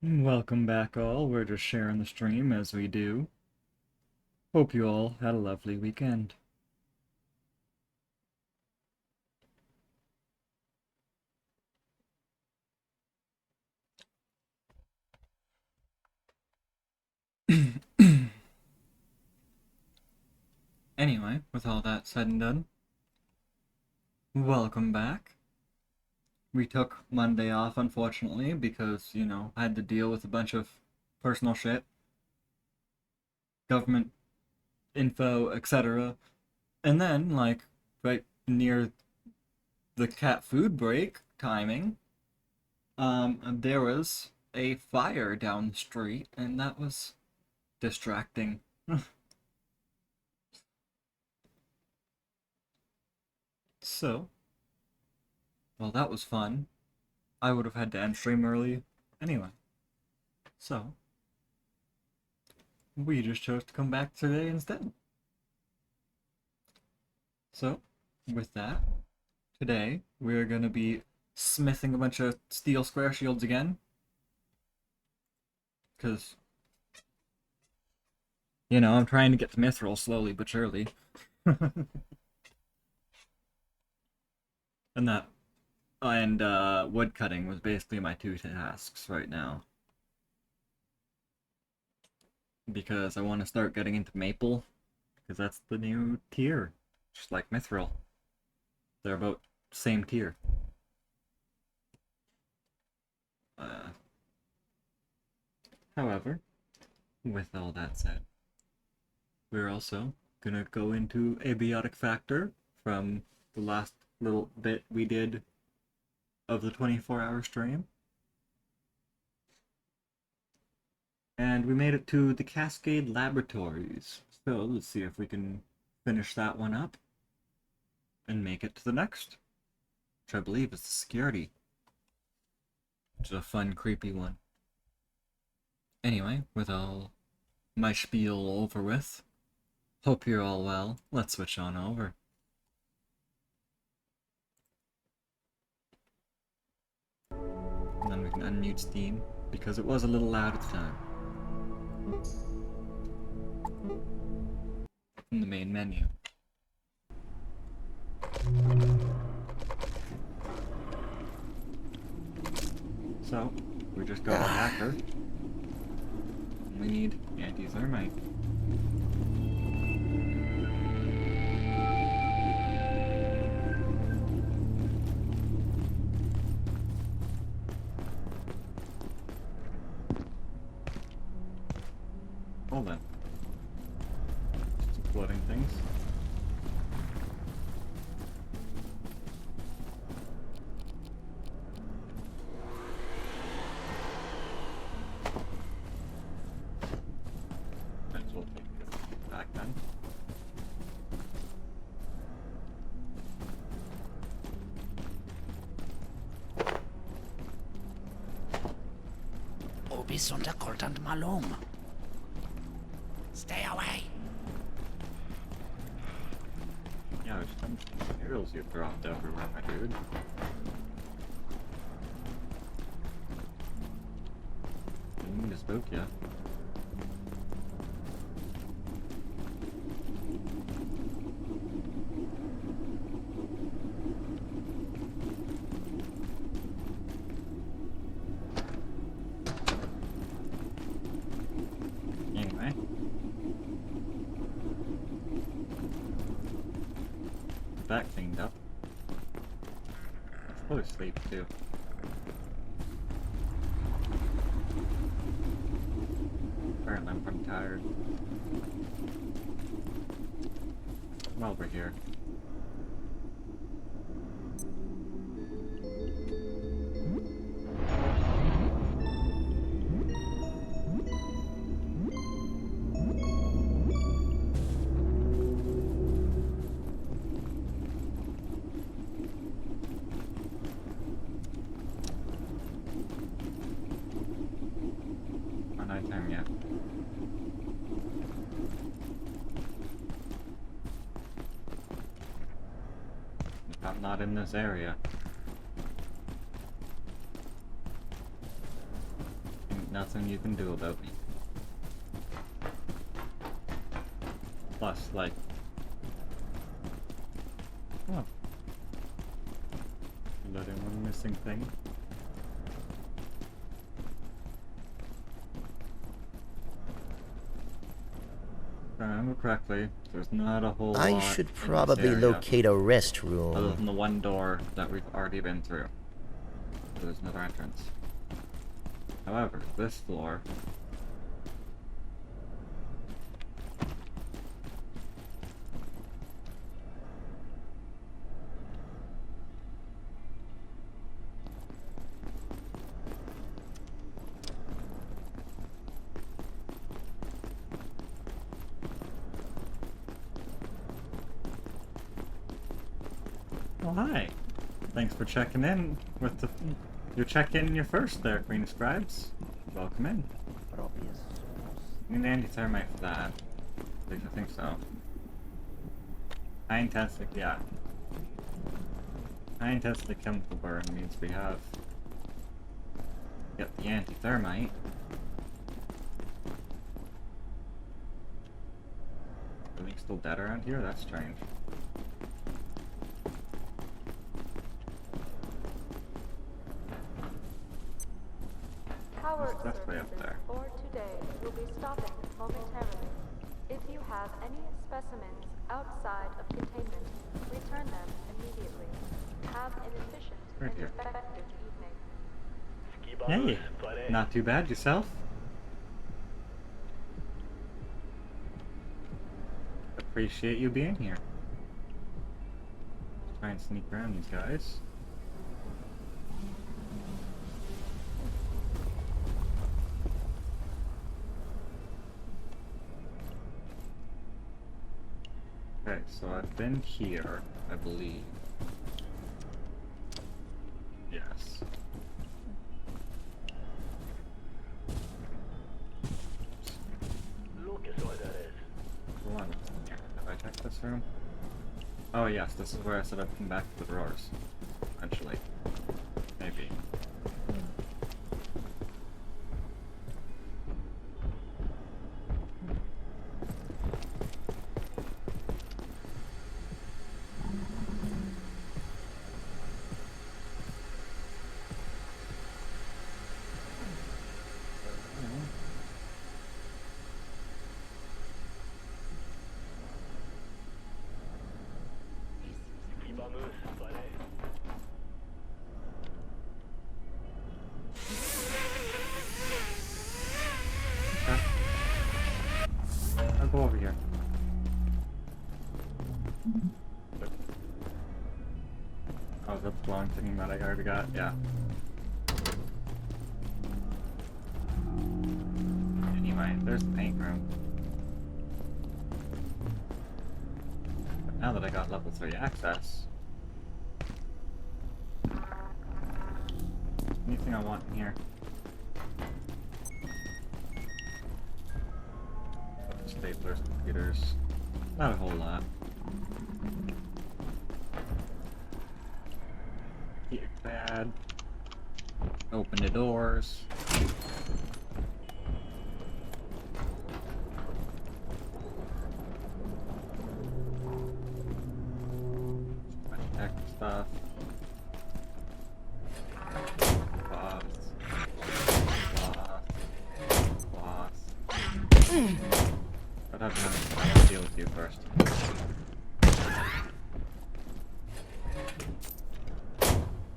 Welcome back all, we're just sharing the stream as we do. Hope you all had a lovely weekend. Anyway, with all that said and done, welcome back. We took Monday off, unfortunately, because, I had to deal with a bunch of personal shit, government info, etc. And then, right near the cat food break timing, there was a fire down the street, and that was distracting. So, well, that was fun. I would have had to end stream early anyway. So, we just chose to come back today instead. So, with that, today we're going to be smithing a bunch of steel square shields again. Because, I'm trying to get to mithril slowly but surely. And wood cutting was basically my two tasks right now. Because I want to start getting into maple, because that's the new tier, just like mithril. They're about same tier. However, with all that said, we're also gonna go into Abiotic Factor from the last little bit we did of the 24-hour stream. And we made it to the Cascade Laboratories. So let's see if we can finish that one up and make it to the next, which I believe is the security, which is a fun, creepy one. Anyway, with all my spiel over with, hope you're all well. Let's switch on over. And then we can unmute Steam, because it was a little loud at the time. In the main menu. So, we just got a hacker. We need anti-thermite. Hold on. Just exploding things. Might as well take it back then. Obis unterkolternd malum. Stay away. Yeah, there's some materials you've dropped everywhere, my dude. Didn't mean to spook ya. Anyway. That cleaned up. Let's go to sleep too. Apparently I'm pretty tired. While we're here. Not nighttime yet. I'm not in this area. nothing you can do about me. Plus, like... Oh. Letting one missing thing. If I remember correctly, there's not a whole lot I should in this probably area, locate a other restroom. than the one door that we've already been through. There's another entrance. However, this floor... Oh, hi! Thanks for checking in with the... You're checking your first there, Queen of Scribes. Welcome in. You need anti-thermite for that. At least I think so. High intensity, yeah. High intensity chemical burn means we have... Get the anti-thermite. Are they still dead around here? That's strange. Power That's way up services there. for today will be stopping momentarily. If you have any specimens outside of containment, return them immediately. Have an efficient Right and here. effective evening. Hey! Not too bad, yourself? Appreciate you being here. Try and sneak around these guys. Okay, so I've been here, I believe. Yes. Hold on. Have I checked this room? Oh yes, this is where I said I'd come back to the drawers. Eventually. Maybe. Okay. I'll go over here. Oh, is that the glowing thing that I already got? Yeah. Anyway, there's the paint room. But now that I got level 3 access... Anything I want in here? Staplers, computers. Not a whole lot. Get bad. Open the doors. Tech stuff. Boss. But I'll have to deal with you first.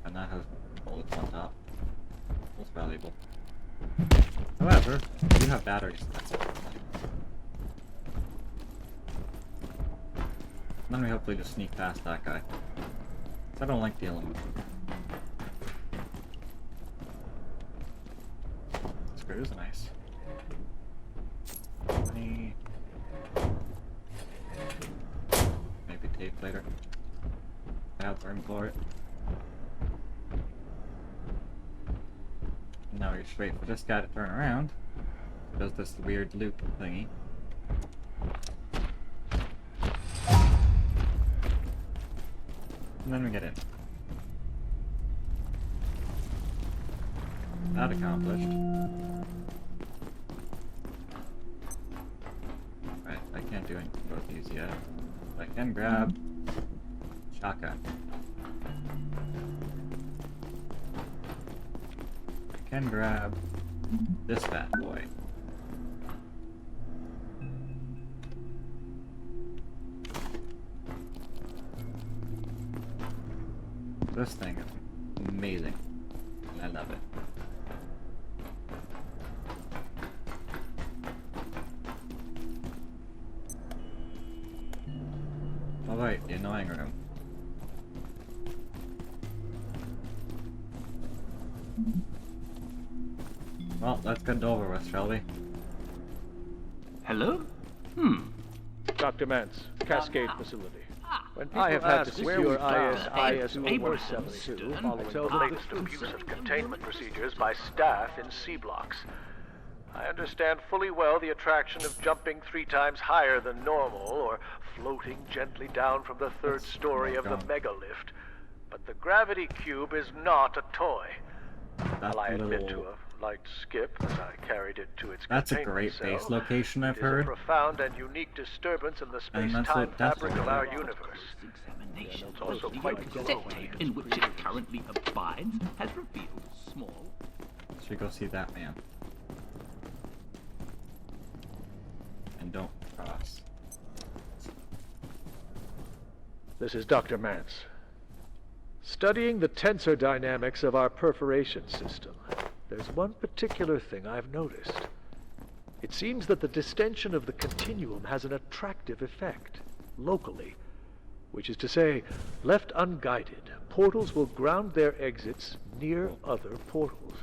And that has bullets on top. Most valuable. However, you have batteries. That's it. And then we hopefully just sneak past that guy. 'Cause I don't like dealing with him. Screws are nice. Money. Maybe tape later. I have room for it. Now we just wait for this guy to turn around. He does this weird loop thingy. And then we get in. That accomplished. Right, I can't do anything about these yet. I can grab shotgun. I can grab this bad boy. This thing is amazing. I love it. Alright, the annoying room. Well, let's get it over with, shall we? Hello? Dr. Mance, Cascade Facility. When people I have had to ask secure where we found IS IS-472 Stern, following the latest abuse of containment procedures by staff in C-blocks. I understand fully well the attraction of jumping 3 times higher than normal, or floating gently down from the 3rd story of the megalith. But the gravity cube is not a toy. That While I admit to little... a light skip as I carried it to its That's a containment great cell, base location, I've it is heard. a profound and unique disturbance in the And that's space-time it, that's fabric all of right. our universe. Examination It's also of the quite cassette glowing. tape in which it currently abides has revealed small. Should go see that man. And don't cross. This is Dr. Mance. Studying the tensor dynamics of our perforation system, there's one particular thing I've noticed. It seems that the distension of the continuum has an attractive effect, locally. Which is to say, left unguided, portals will ground their exits near other portals.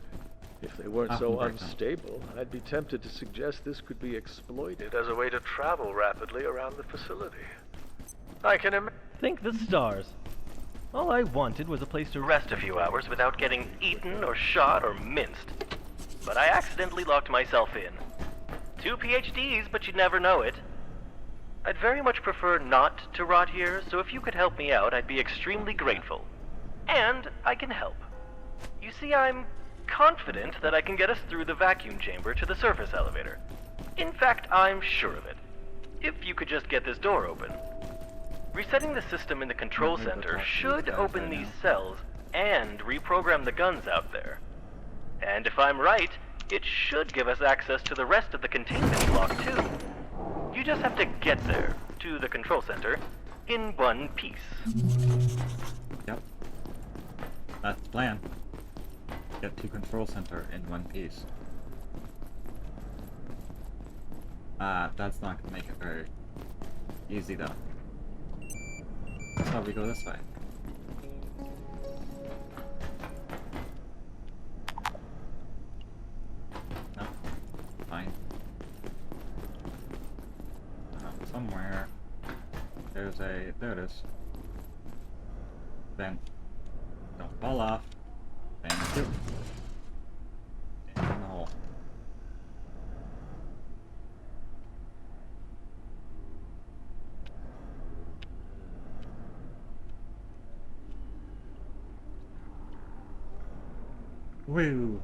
If they weren't so unstable, I'd be tempted to suggest this could be exploited as a way to travel rapidly around the facility. I can imagine. Thank the stars. All I wanted was a place to rest A few hours without getting eaten or shot or minced. But I accidentally locked myself in. 2 PhDs, but you'd never know it. I'd very much prefer not to rot here, so if you could help me out, I'd be extremely grateful. And I can help. You see, I'm confident that I can get us through the vacuum chamber to the surface elevator. In fact, I'm sure of it. If you could just get this door open. Resetting the system in the control center should open these cells and reprogram the guns out there. And if I'm right, it should give us access to the rest of the containment block too. You just have to get there, to the control center, in one piece. Yep. That's the plan. Get to control center in one piece. That's not gonna make it very easy though. So we go this way. No. Fine. Somewhere there's a... there it is. Then don't fall off. Thank you. In the hole. Woo!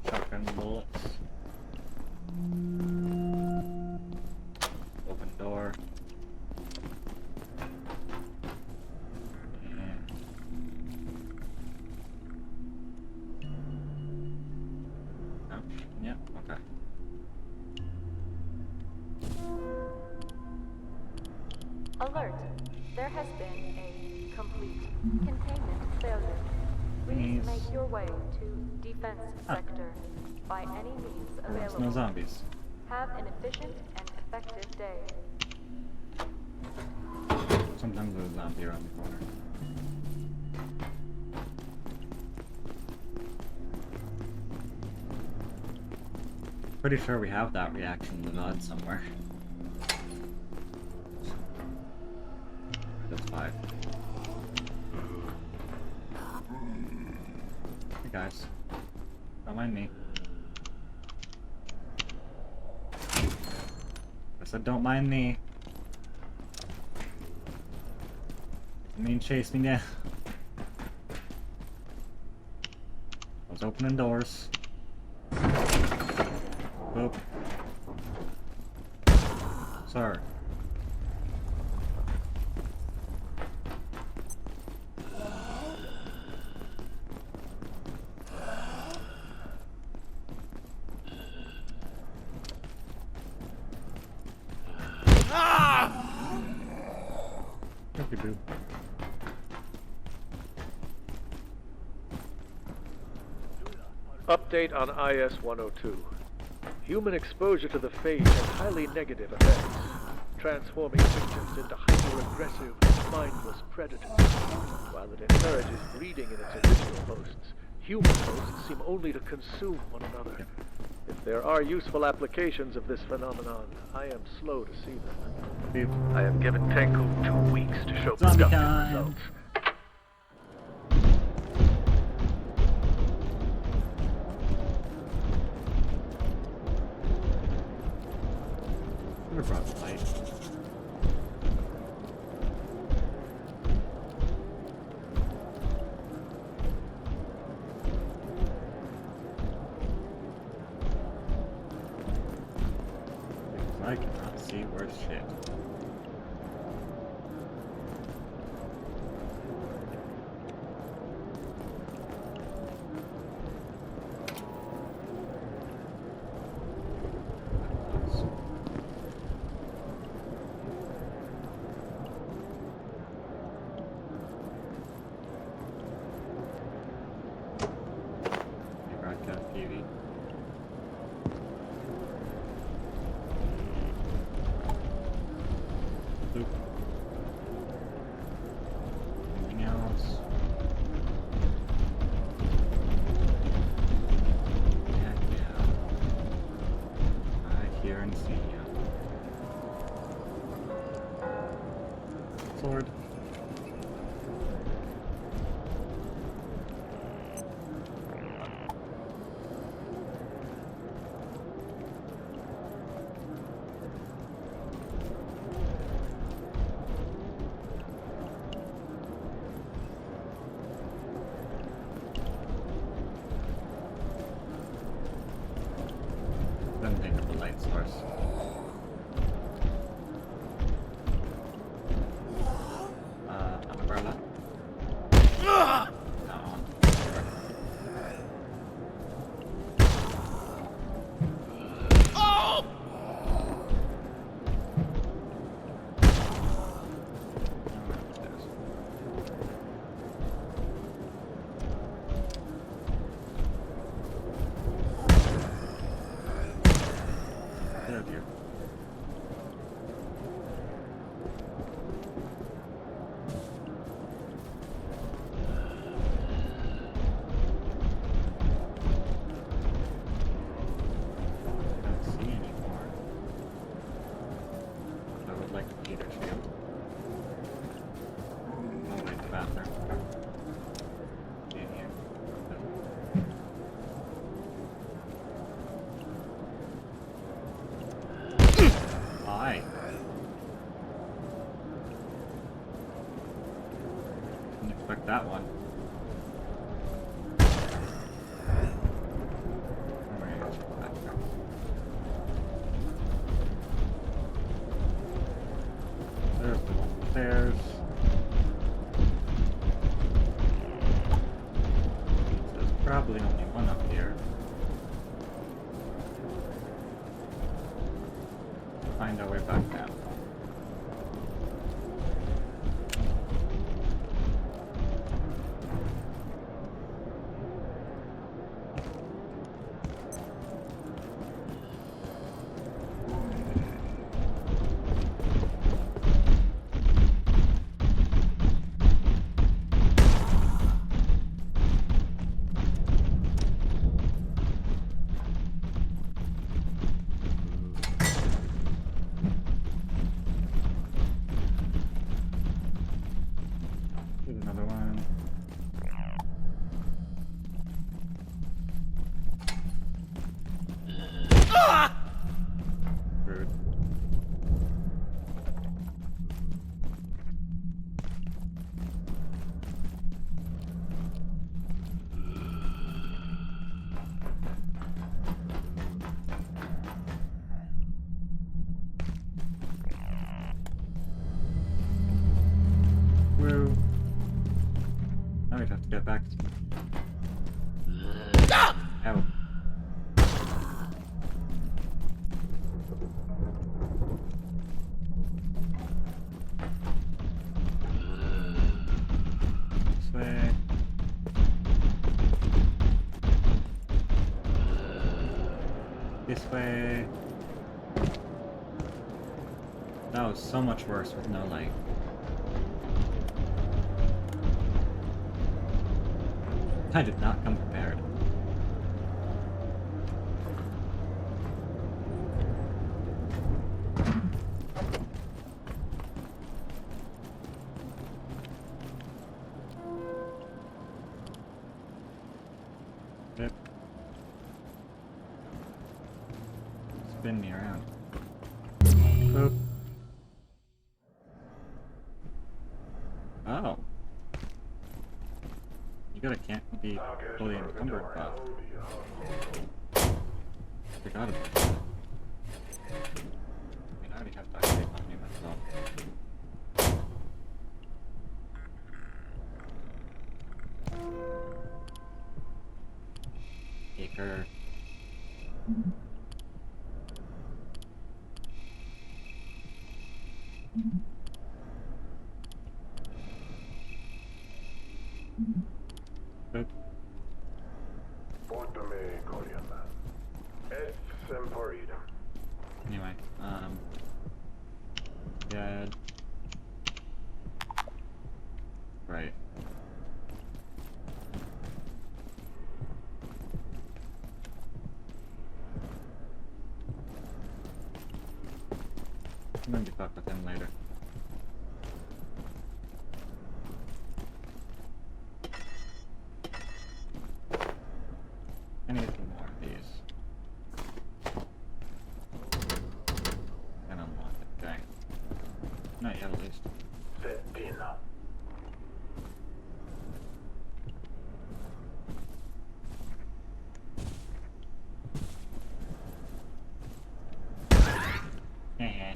Shotgun bullets. Open door. Oh, yeah, okay. Alert! There has been a complete containment failure. Please Please. make your way to defense sector by any means There's available. no zombies. Have an efficient and effective day. Sometimes there's a zombie around the corner. Pretty sure we have that reaction in the VOD somewhere. That's 5. Hey guys. Don't mind me. I said don't mind me. I mean chase me now. was opening doors. Oop. Sir. Peekaboo. Update on IS-102. Human exposure to the phage has highly negative effects, transforming victims into hyper-aggressive, mindless predators. While it encourages breeding in its original hosts, human hosts seem only to consume one another. If there are useful applications of this phenomenon, I am slow to see them. I have given Tenku 2 weeks to show Zombie productive time. results. Frostbite. I cannot see worth shit. Broadcast TV. Oop. Anything else? Yeah. I hear and see ya. Sword. Then think of the light source. Umbrella. That one. Oh dear. Can't see anymore. I would like a heater shield. Oh wait, the bathroom. In here. Hi. Didn't expect that one. There's the one upstairs. There's probably only one up here. Find our way back down. I'd have to get back. Ow. This way. This way. That was so much worse with no light. I did not come prepared. Yep. Spin me around. Oop. Oh. You gotta can't be fully encumbered, but forgot about that. I mean, I already have duct tape on me myself. Acre. Oop. Anyway, yeah. Right. I'm gonna be fucked with him later. I need some more of these. And unlock it. Dang. Not yet, at least. Heh.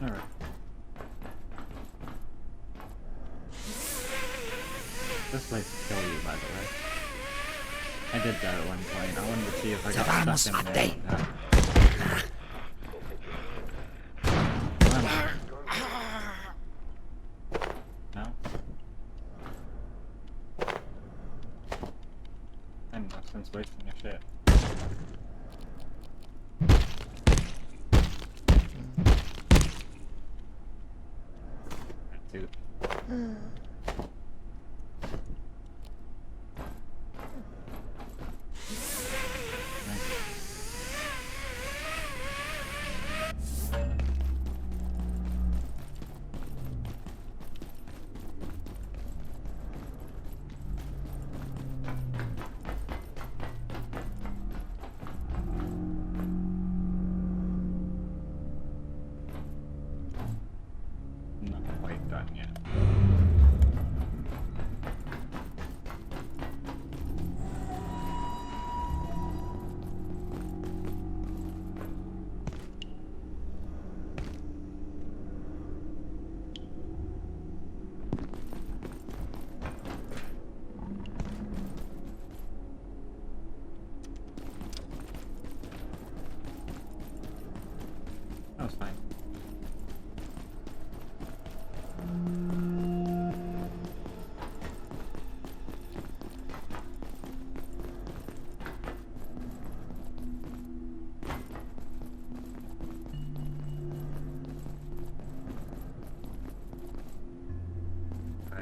Alright. This place will kill you, by the way. I did that at one point. I wanted to see if I got stuck in there. No? I'm not since wasting your shit. Dude. Not quite done yet.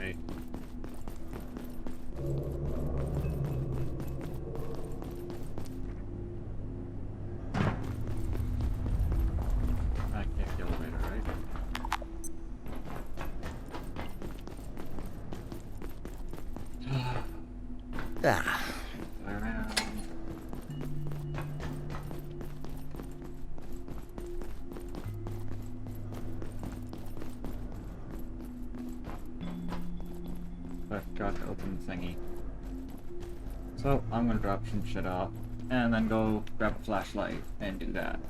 way. I can't the elevator, right? Ah. Around. I forgot to open the thingy. So I'm gonna drop some shit off and then go grab a flashlight and do that.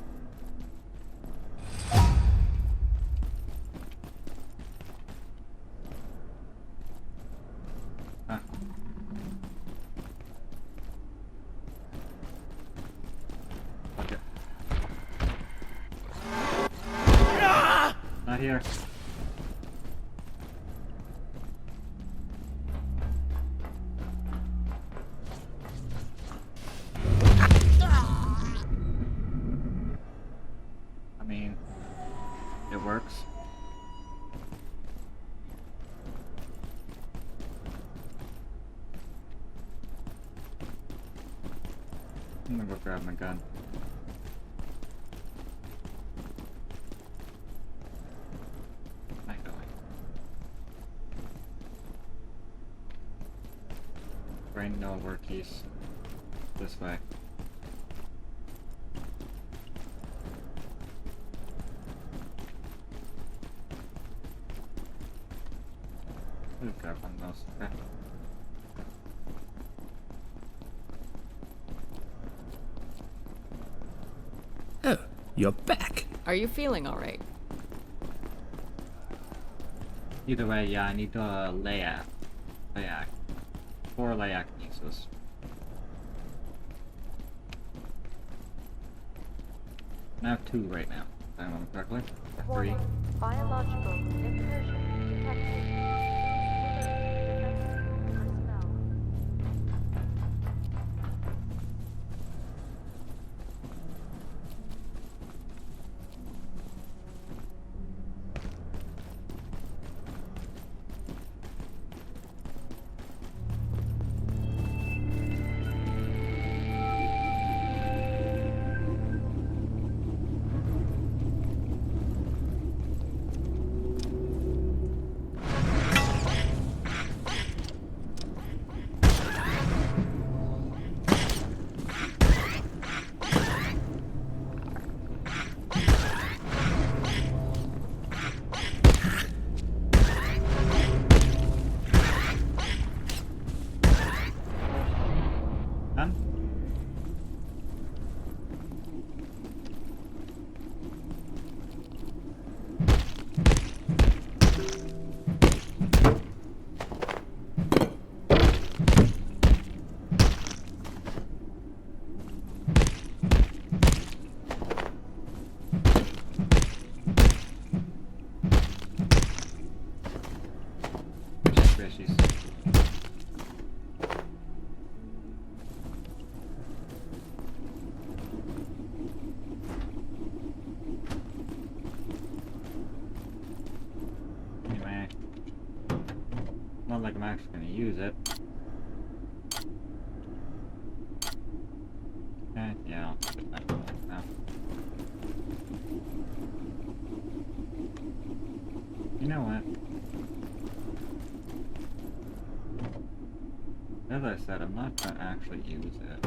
Huh. Okay. Not here. I mean, it works. I'm gonna go grab my gun. Brain no word keys. This way. Ooh, grab one of those. Okay. Oh, you're back. Are you feeling alright? Either way, yeah, I need layak. Layak. 4 layak pieces. I have 2 right now, if I remember correctly. Or 3. Warning. Biological incursion detected. Please alert defense personnel. Done? Fishies. Anyway, not like I'm actually gonna use it. Okay, yeah, I'll put it back now. You know what? As I said, I'm not gonna actually use it.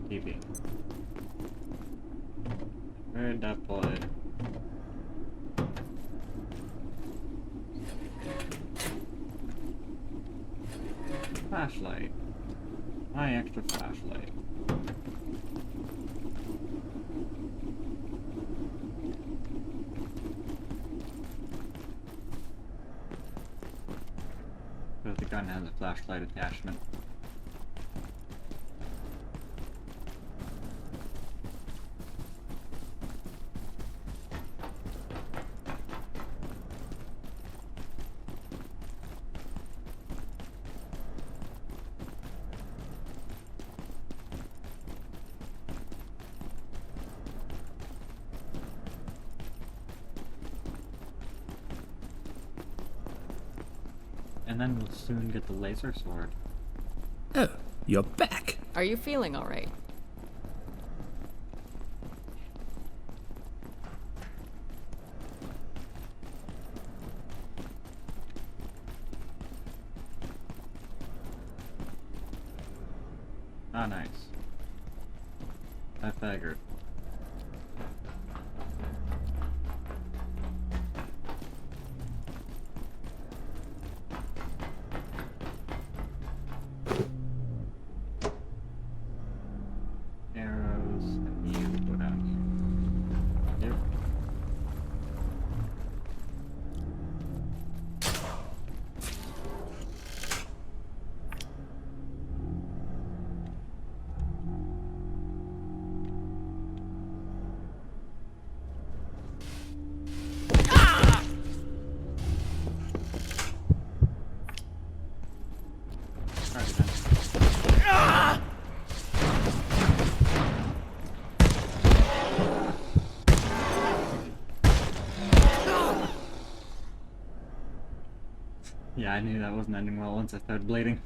TV. Where did that bullet? Flashlight. My extra flashlight. Because the gun has a flashlight attachment. And then we'll soon get the laser sword. Oh, you're back. Are you feeling all right? Ah, nice. I figured. Arrows, and you go down here. Yep. Alrighty then. Yeah, I knew that wasn't ending well once I started bleeding.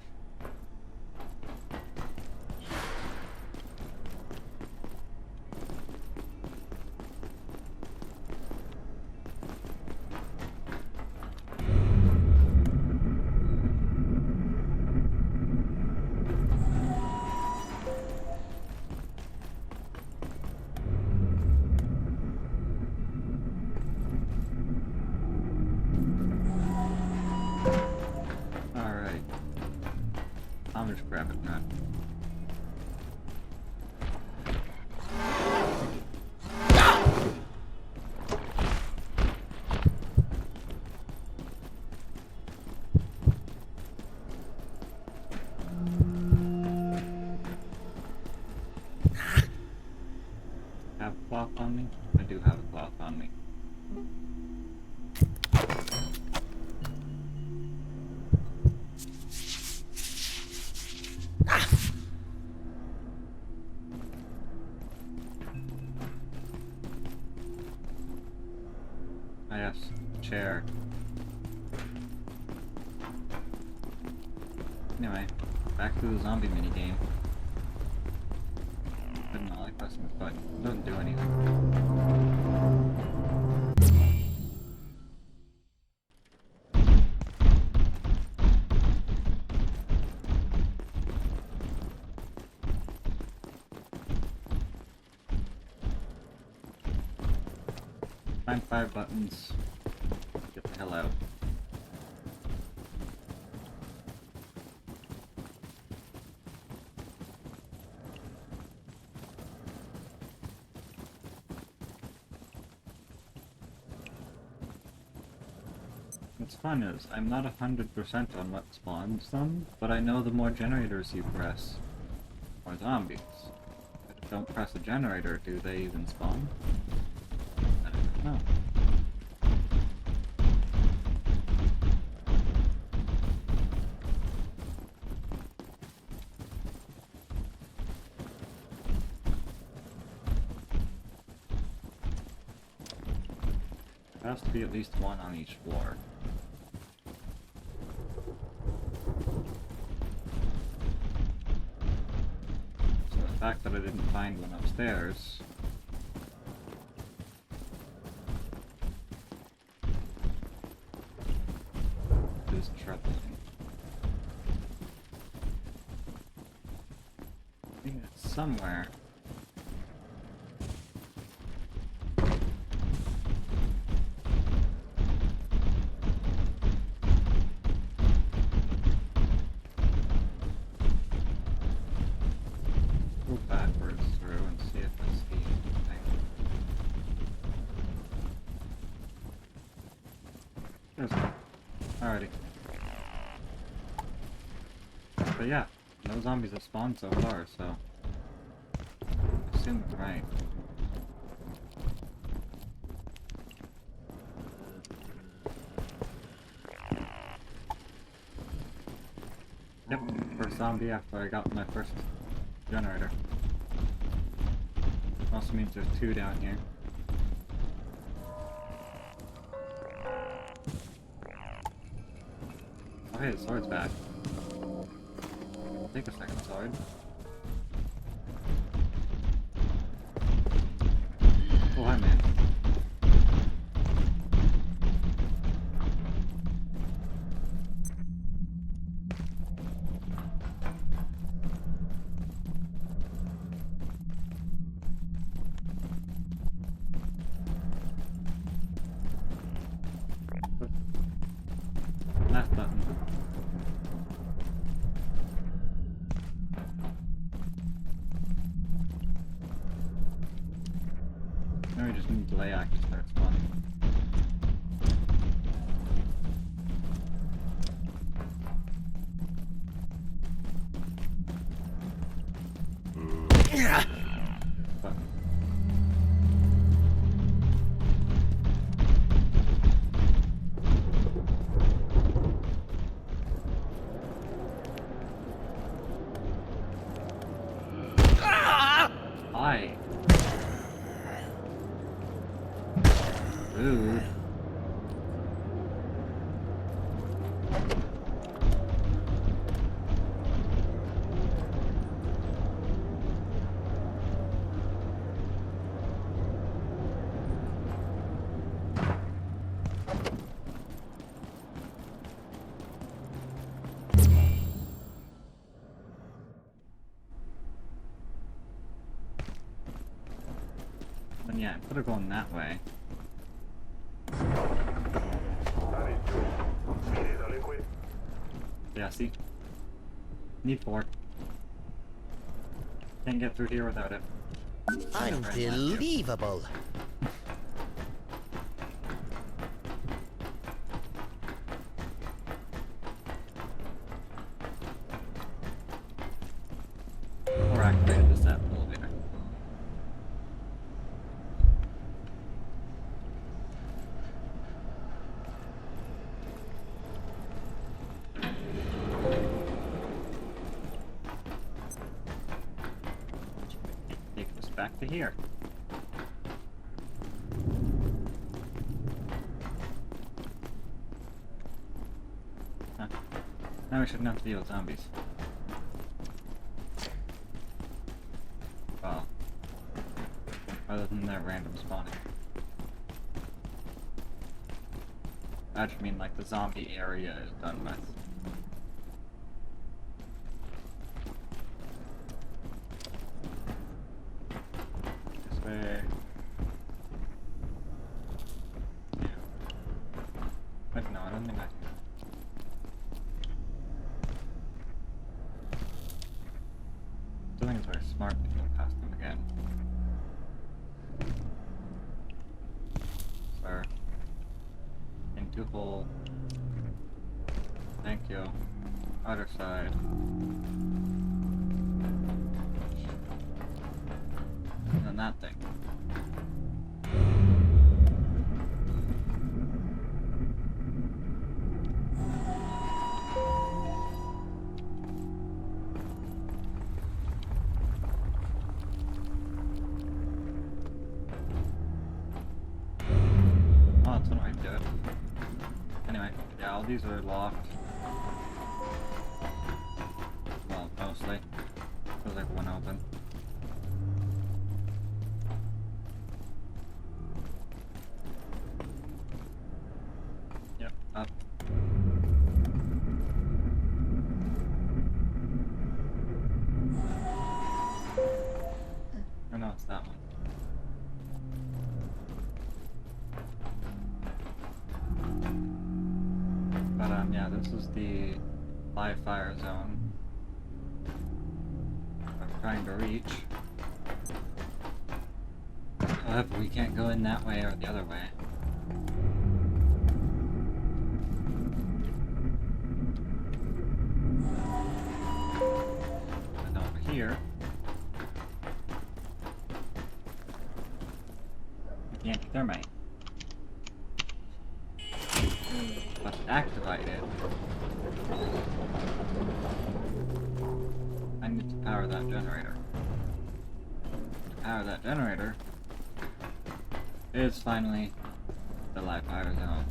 Alright. I'm just grabbing that. Have a cloth on me? I do have a cloth on me. Ah, yes, chair. Anyway, back to the zombie minigame. Did not like pressing the button. Doesn't do anything. Find 5 buttons. Get the hell out. What's fun is, I'm not 100% on what spawns them, but I know the more generators you press, more zombies. If I don't press a generator, do they even spawn? I don't know. There has to be at least one on each floor. So the fact that I didn't find one upstairs is troubling. I think it's somewhere. Go backwards through and see if I see anything. There's one. Alrighty. But yeah, no zombies have spawned so far, so I assume I'm right. Yep, first zombie after I got my first generator. Also means there's 2 down here. Okay, the sword's back. Take a second sword. Oh, hi, man. Left button. Now we just need delay act to start spawning. Button. Hi. Rude. Then yeah, instead of going that way. Yeah, see? Need 4. Can't get through here without it. Unbelievable. Or activated the set elevator. Take us back to here. Huh. Now we shouldn't have to deal with zombies. Well, other than that random spawning. I just mean like the zombie area is done with. This way. Yeah. But no, I don't think I can. I think it's very smart to go past them again. Sir. Into hole. Thank you. Other side. And then that thing. Oh, that's one way to do it. Anyway, yeah, all these are locked. Well, mostly. Feels like one open. Yep, up. Oh no, it's that one. But yeah, this is the live fire zone I'm trying to reach. However, we can't go in that way or the other way. And over here, we can't get thermite. Let's activate it. I need to power that generator. To power that generator is finally the live fire zone.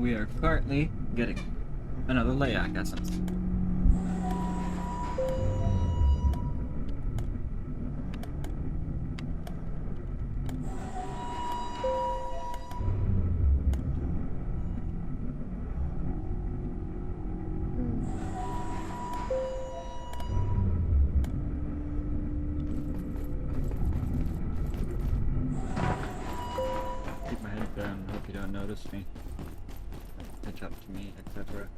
we are currently getting another layak essence. Keep my head down, hope you don't notice me. Pitch up to me, etc.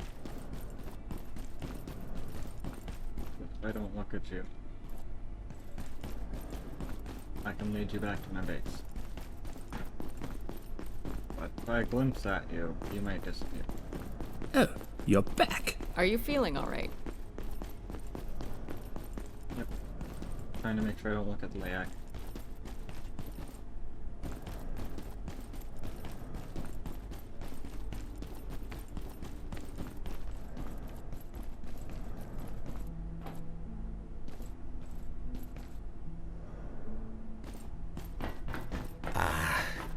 If I don't look at you, I can lead you back to my base. But if I glimpse at you, you might disappear. Oh, you're back. Are you feeling alright? Yep. Trying to make sure I don't look at the layak.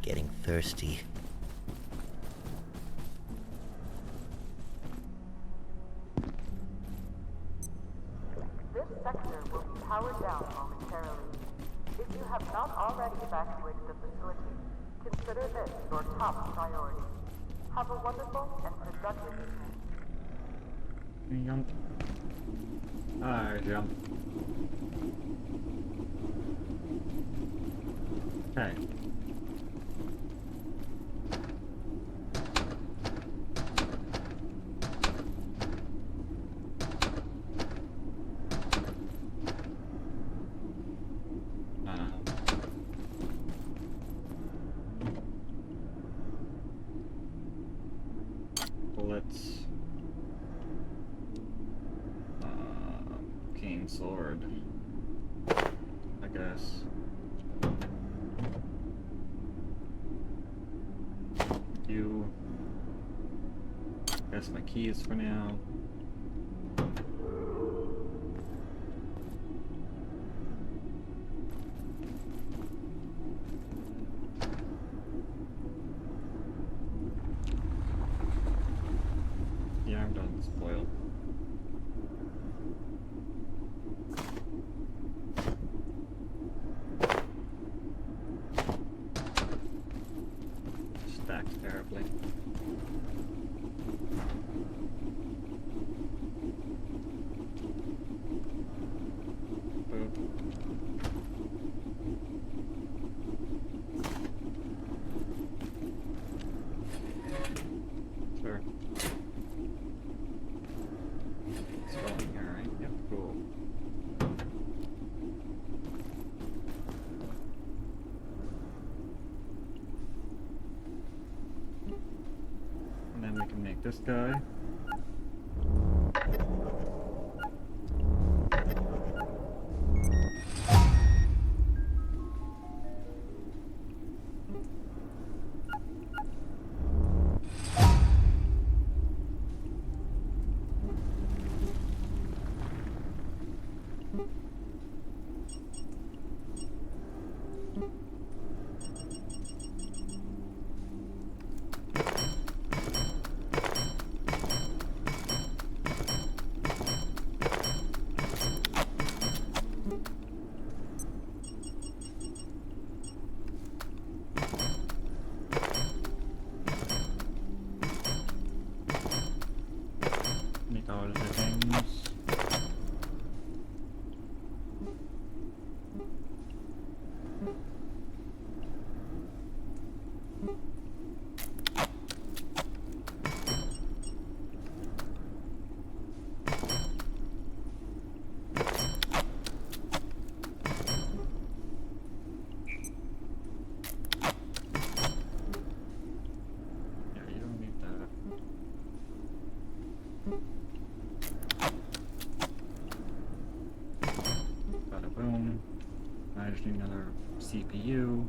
Getting thirsty. This sector will be powered down momentarily. If you have not already evacuated the facility, consider this your top priority. Have a wonderful and productive evening. Jump. I jump. Okay. Let's cane sword, I guess. You guess my keys for now. Yeah, I'm done spoiled. Stacks terribly. Boop. Sure. It's going here, right? Yep, cool. And then we can make this guy. Make all of the things. Yeah, you don't need that. Bada boom. I just need another CPU.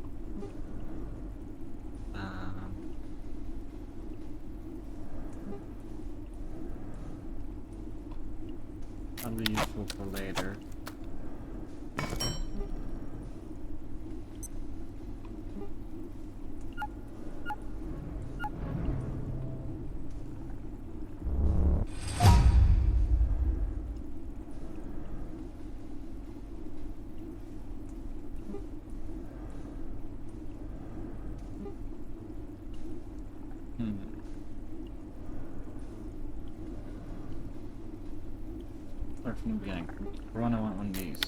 That'll be useful for later. Start from the beginning. Run, I want one of these.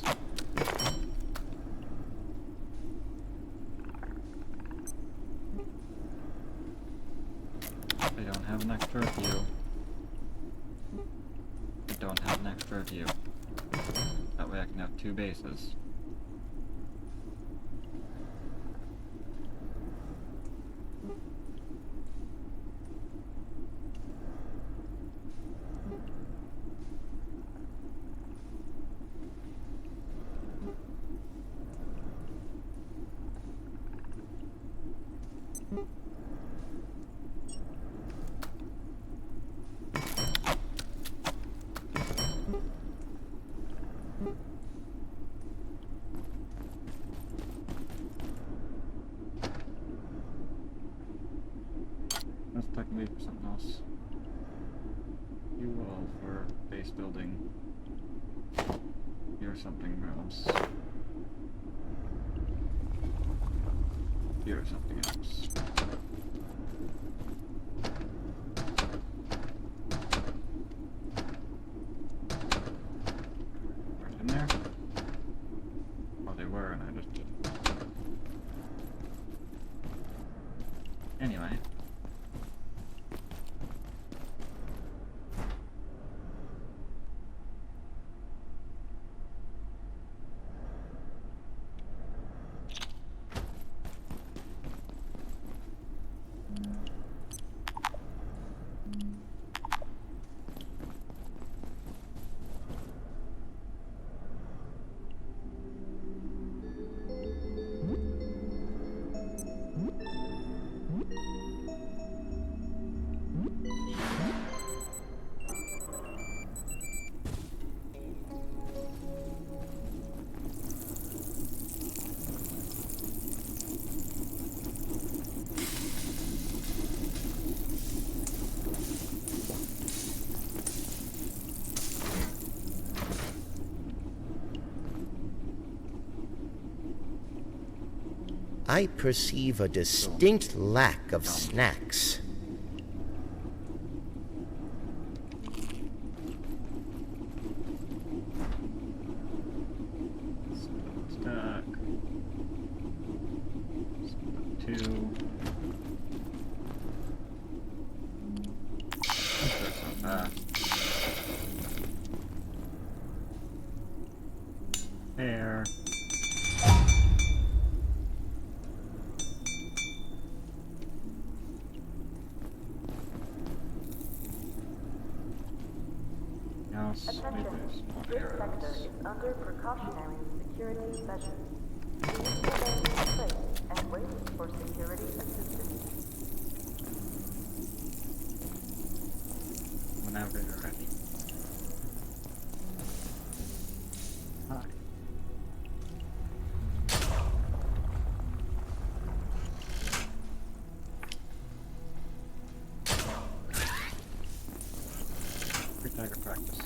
I don't have an extra view. I don't have an extra view. That way I can have two bases. Let's technically for something else. You all for base building. You're something else. You're something else. Right in there? Well, they were, and I just didn't. Anyway. I perceive a distinct lack of snacks. Stack. Two. There's some back. There. Attention, this sector is under precautionary security measures. Please remain in place and wait for security assistance. Whenever you're ready. Hi. Free tiger practice.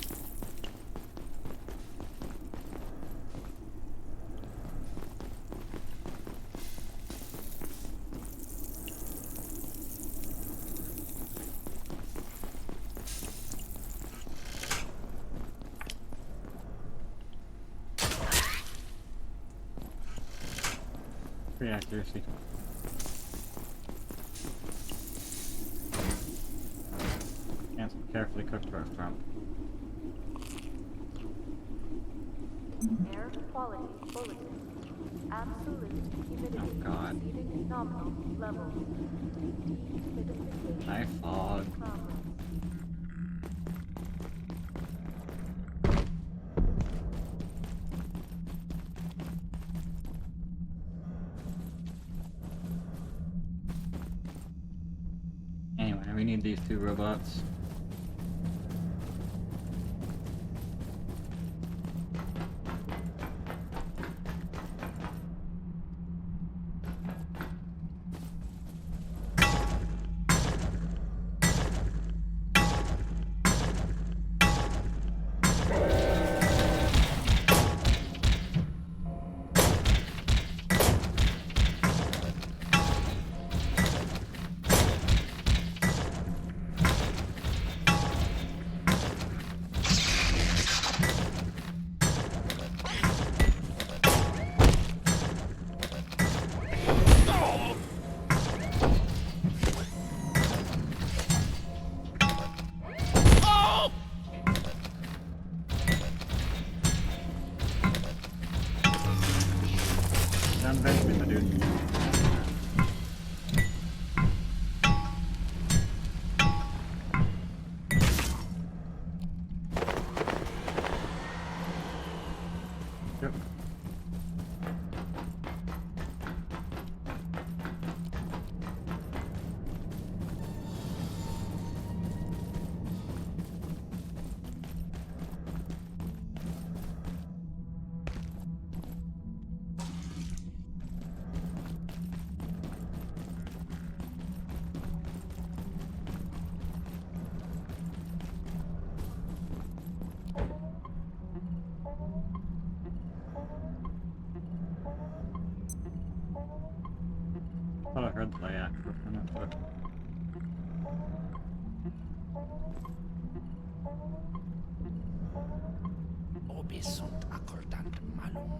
Free accuracy. And some carefully cooked roast rump. Air quality bulletin. Absolute humidity Oh, God. exceeding nominal levels. Dehumidification Hi, fog. problem. Anyway, we need these two robots. play after for a minute, but Obi sunt accordant malum.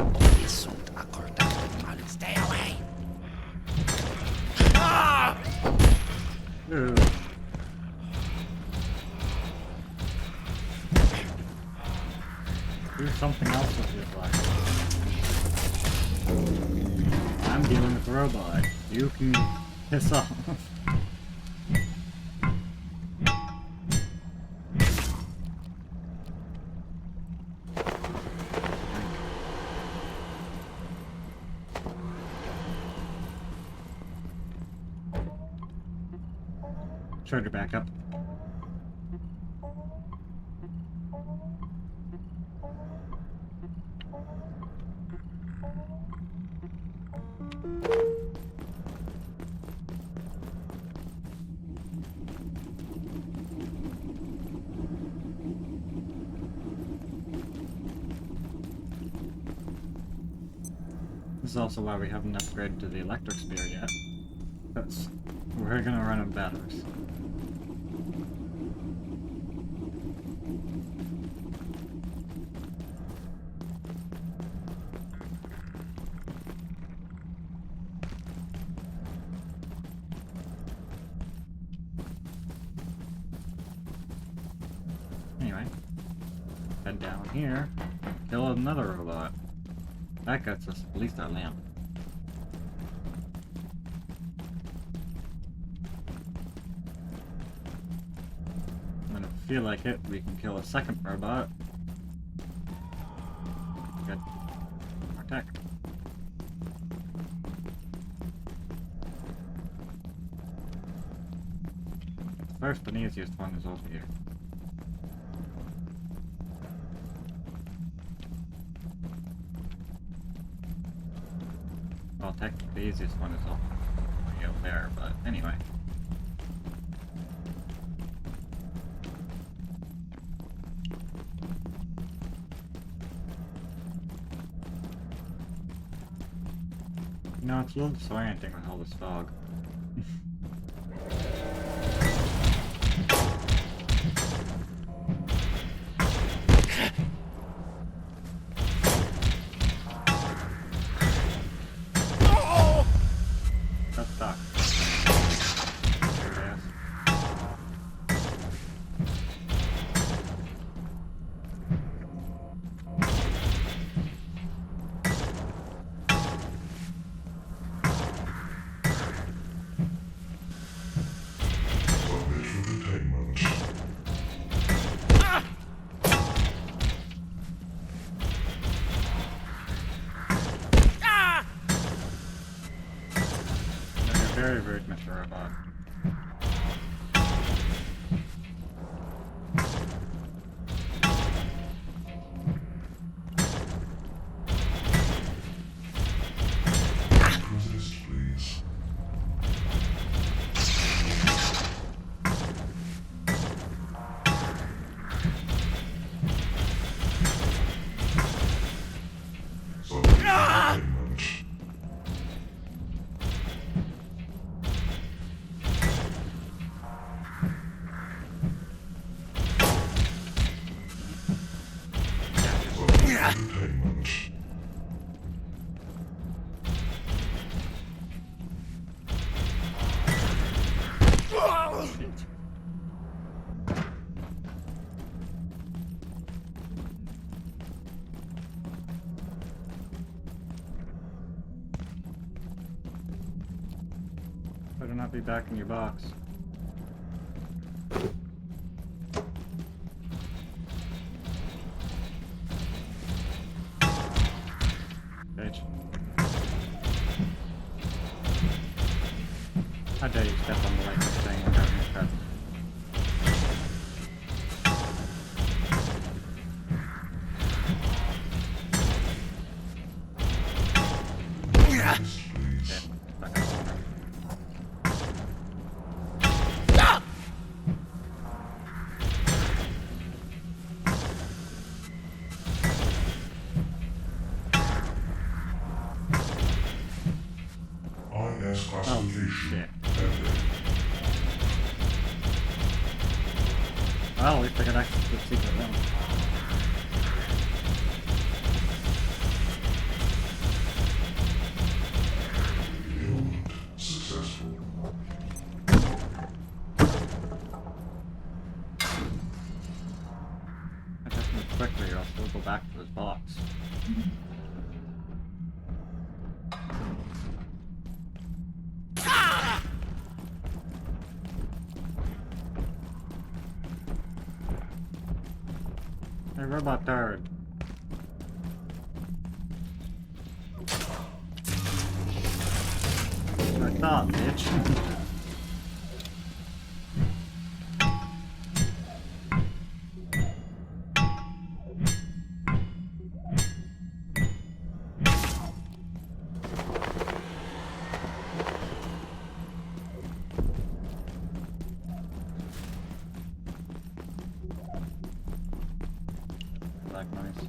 Obi sunt accordant malum. Stay away! Ooh. Do something else with your life. I'm dealing with a robot. You can piss off. Charger back up. This is also why we haven't upgraded to the electric spear yet. Because we're gonna run out of batteries. Anyway, head down here, kill another robot. That gets us at least our lamp. And if we feel like it, we can kill a second robot. Get more tech. First and easiest one is over here. Well, technically the easiest one is over there, but anyway. You know, it's a little disorienting with all this fog. That's stuck. There it is. Very rude, Mr. Robot. Resist, please. Entertainment. Better not be back in your box. Bitch. How dare you step on the lightning thing without me present? IS Oh, classification shit. ended. Well, at least I got access to the secret room. Build successful. I have to move quickly or else he'll go back to his box. Hey, robot turd. I thought, bitch. Black noise.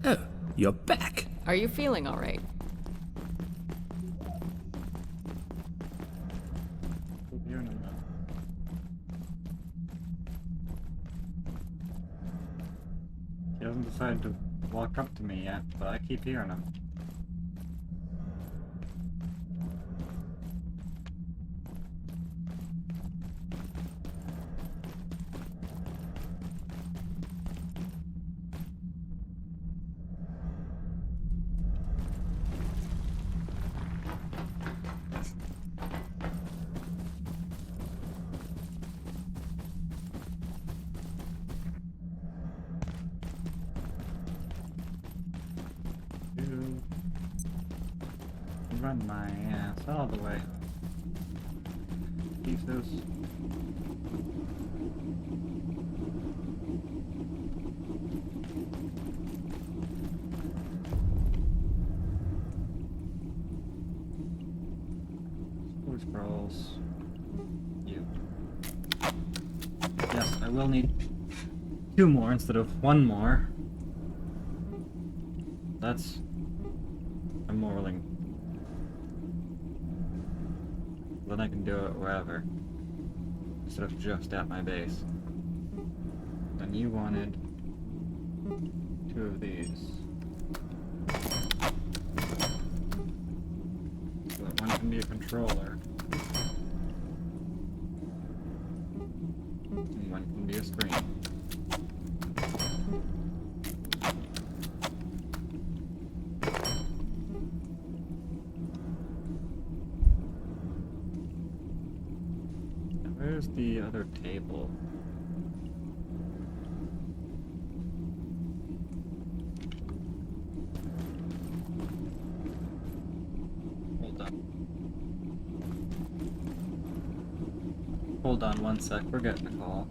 Oh, you're back. Are you feeling all right? He hasn't decided to walk up to me yet, but I keep hearing him. Run my ass all the way. Pieces. Blue scrolls. You. Yes, I will need 2 more instead of 1 more. That's... I'm more willing. Then I can do it wherever, instead of just at my base. Then you wanted 2 of these. So that one can be a controller. And one can be a screen. Where's the other table? Hold on. Hold on 1 sec, we're getting a call.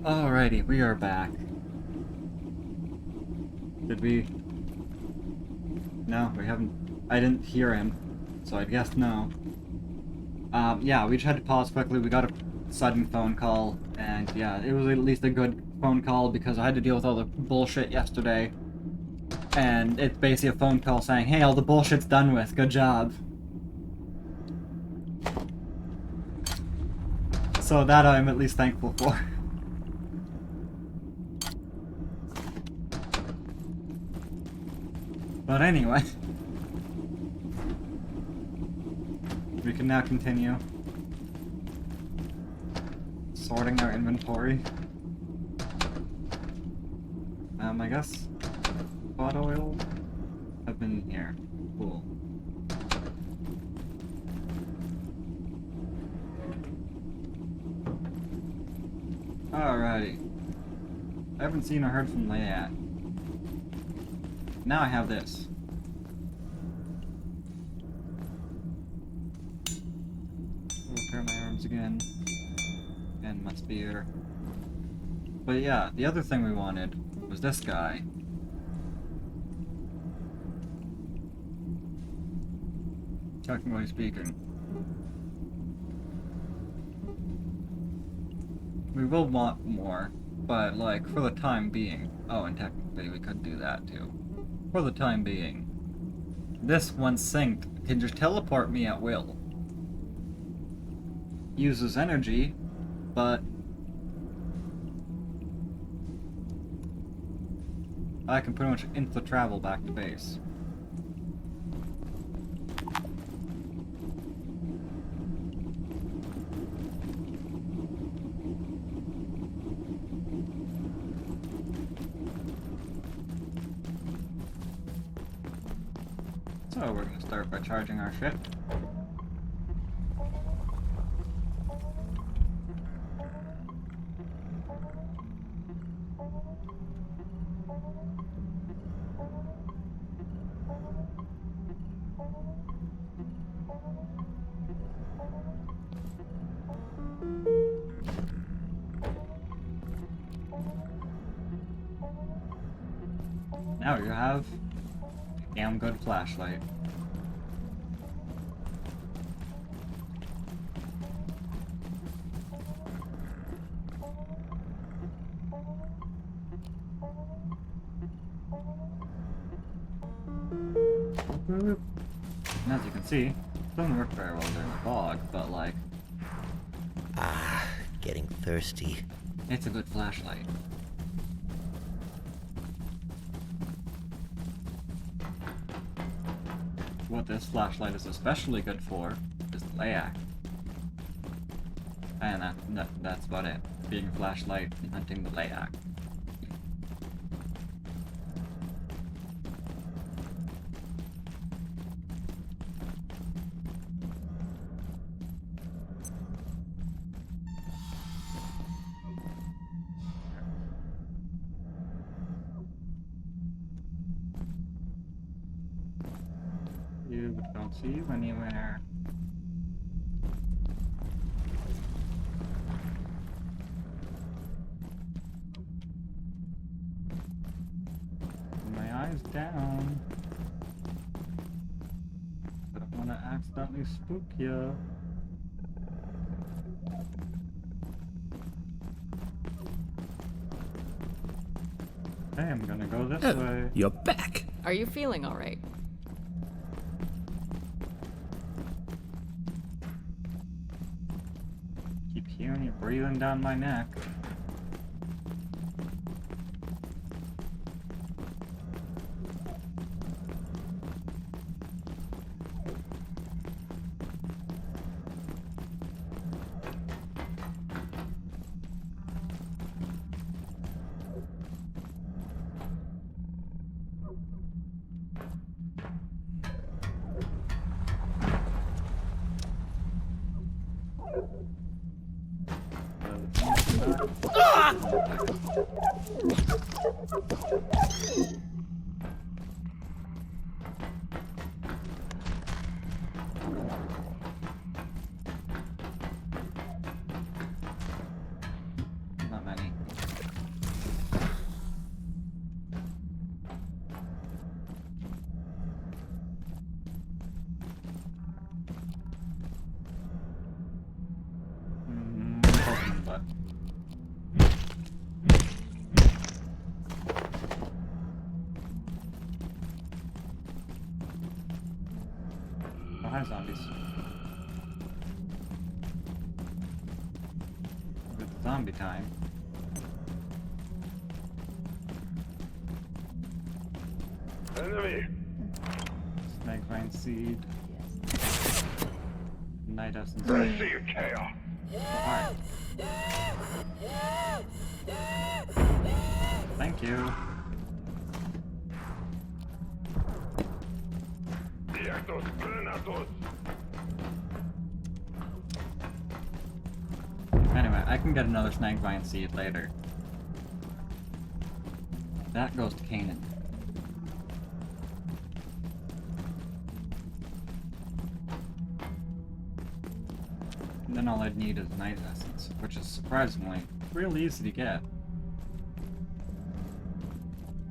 Alrighty, we are back. Did we... No, we haven't... I didn't hear him, so I guess no. Yeah, we just had to pause quickly. We got a sudden phone call, and yeah, it was at least a good phone call because I had to deal with all the bullshit yesterday. And it's basically a phone call saying, hey, all the bullshit's done with, good job. So that I'm at least thankful for. But anyway, we can now continue sorting our inventory. I guess pot oil have been here. Cool. Alrighty. I haven't seen or heard from Layat. Now I have this. Repair my arms again. And my spear. But yeah, the other thing we wanted was this guy. Technically speaking. We will want more, but like for the time being. Oh, and technically we could do that too. For the time being. This, once synced, can just teleport me at will. Uses energy, but I can pretty much insta travel back to base. So we're gonna start by charging our ship. Now you have a damn good flashlight. And as you can see, it doesn't work very well during the fog, but like... Ah, getting thirsty. It's a good flashlight. What this flashlight is especially good for is the layak. And that's about it. Being a flashlight and hunting the layak. You don't see you anywhere. My eyes down. I don't want to accidentally spook you. Hey, I'm gonna go this way. You're back. Are you feeling all right? Keep hearing you breathing down my neck. Not many. Hi, zombies. It's zombie time. Enemy! Snake vine seed. Night essence. I see you, chaos. Alright. Thank you. Diactos Granatos. Anyway, I can get another snake vine seed later. That goes to Canaan. And then all I'd need is night essence, which is surprisingly real easy to get.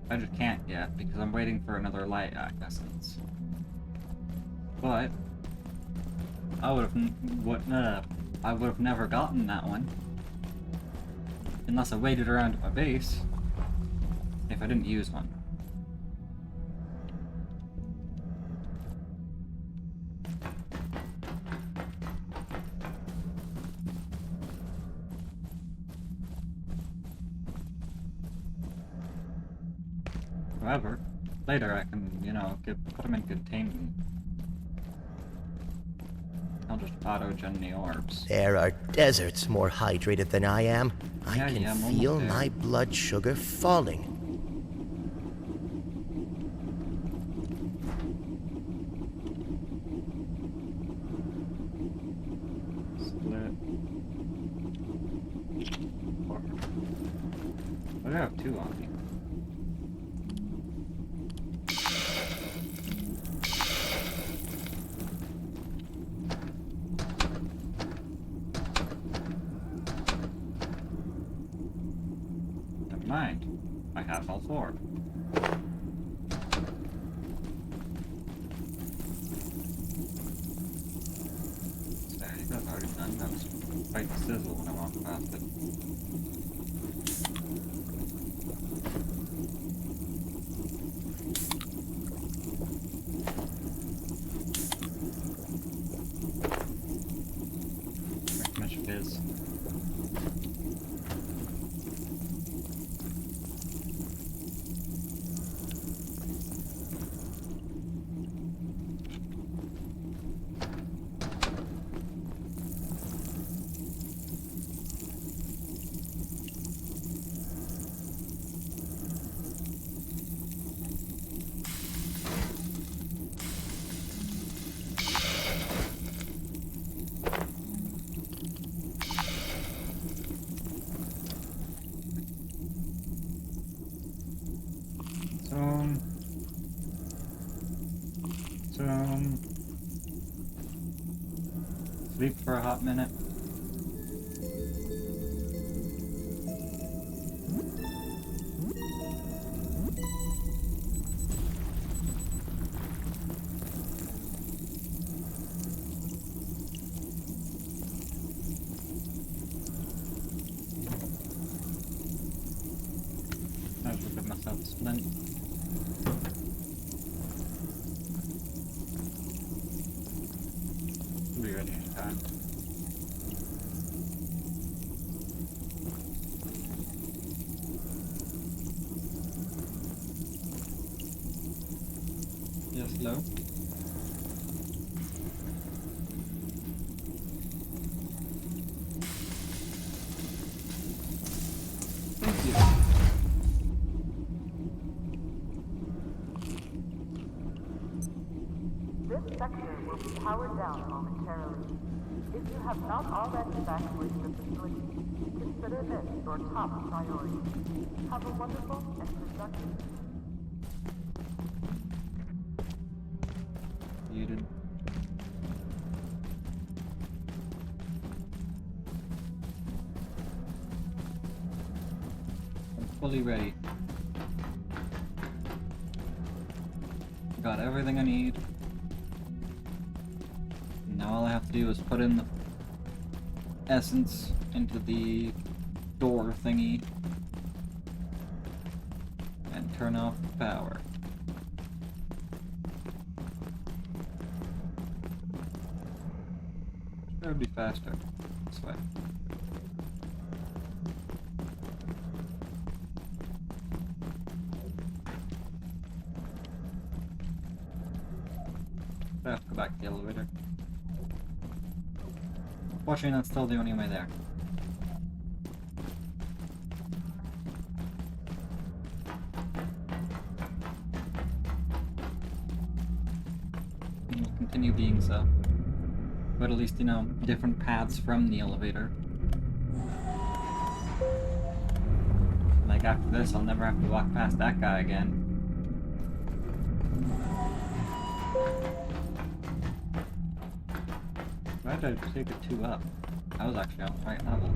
I just can't yet because I'm waiting for another light essence. But I would have never gotten that one unless I waited around at my base if I didn't use one. However, later I can, you know, put them in containment. I'll just auto-gen the orbs. There are deserts more hydrated than I am. I Yeah, can I'm almost feel there. my blood sugar falling. Split. Four. I have 2 on me. Never mind. I have all 4. There, you guys already done. That was quite sizzle when I walked past it. How much it is. Sleep for a hot minute. I should give myself a splint. We'll be ready anytime. Yes, hello? Thank you. This sector will be powered down momentarily. If you have not already evacuated the facility, consider this your top priority. Have a wonderful and productive Muted. I'm fully ready. Got everything I need. Now all I have to do is put in the essence into the door thingy and turn off the power. That would be faster. This way. I have to go back to the elevator. Fortunately, that's still the only way there. And will continue being so. But at least, you know, different paths from the elevator. Like after this, I'll never have to walk past that guy again. Why did I take it 2 up? I was actually on the right level.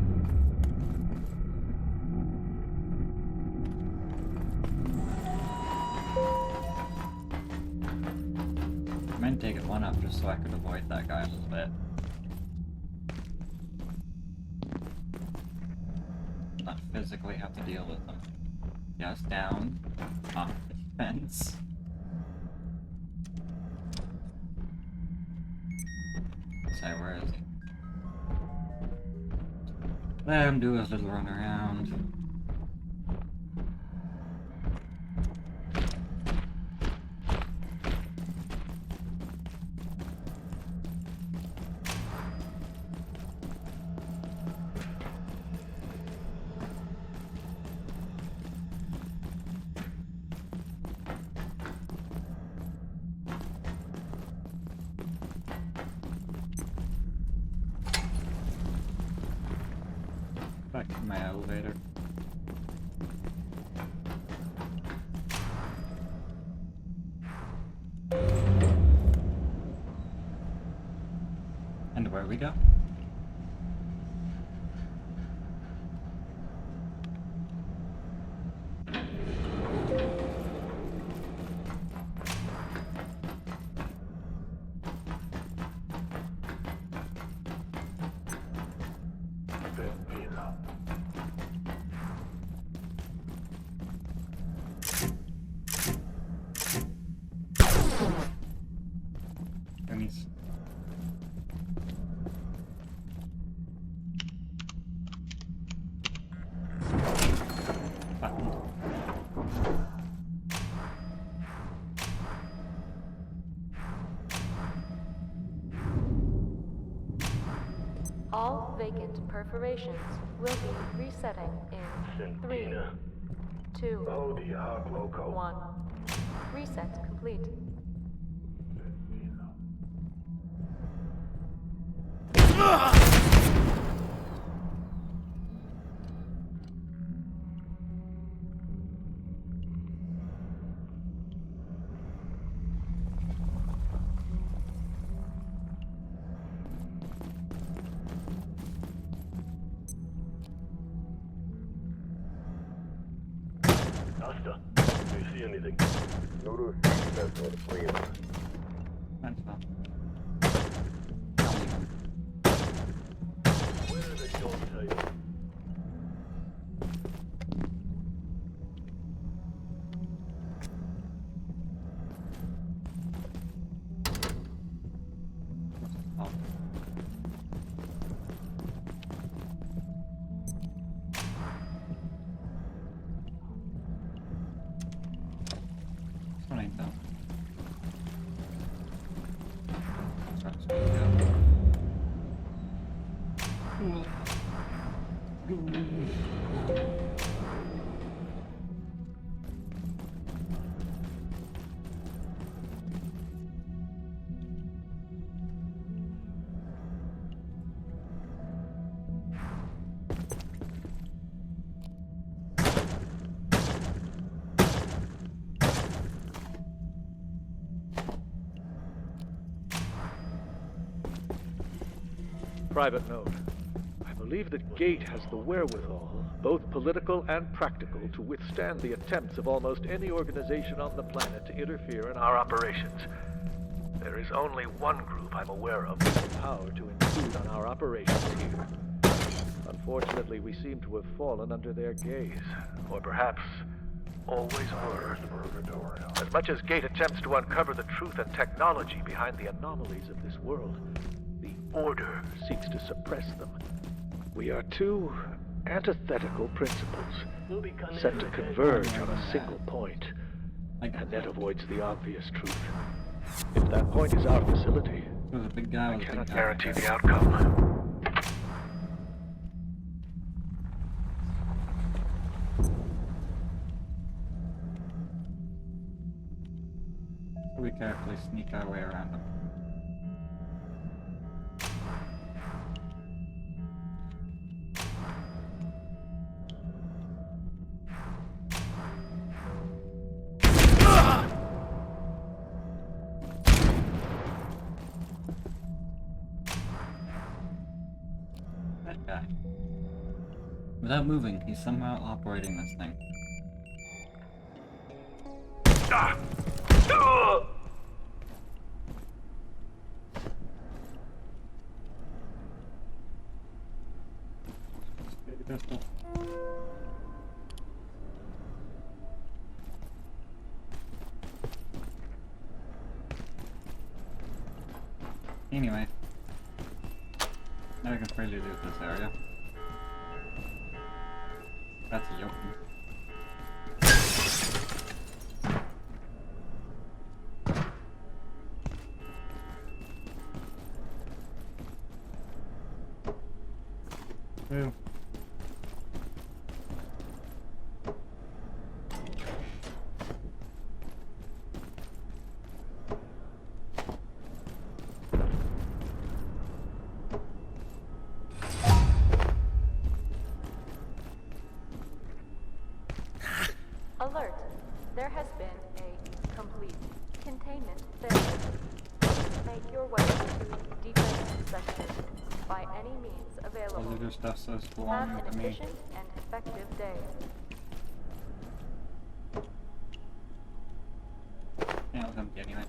I meant to take it 1 up just so I could avoid that guy a little bit. Not physically have to deal with them. Yes, down. Off the fence. Say, where is he? Let him do his little run around. Back to my elevator. And where we go? Enemies. Button. All vacant perforations will be resetting in 3, 2, 1. Reset complete. Asta, do you see anything? No, that's not a plan. That's fine. Where are they going to take? Oh. This one ain't done. That's where it's gonna go. Private note. I believe that Gate has the wherewithal, both political and practical, to withstand the attempts of almost any organization on the planet to interfere in our operations. There is only one group I'm aware of with the power to intrude on our operations here. Unfortunately, we seem to have fallen under their gaze. Or perhaps always were. As much as Gate attempts to uncover the truth and technology behind the anomalies of this world, the order seeks to suppress them. We are two antithetical principles, set to converge on a single point, and that avoids the obvious truth. If that point is our facility, There's a big guy I with a cannot big guarantee guy. the outcome. We carefully sneak our way around them. That guy. Without moving, he's somehow operating this thing. Pistol. Anyway, now we can freely loot this area. That's a yoke. Ooh. Alert! There has been a complete containment failure. Make your way to defense section by any means All available. of this stuff says Have belonging an to me. efficient and effective day. Yeah, it was empty anyway.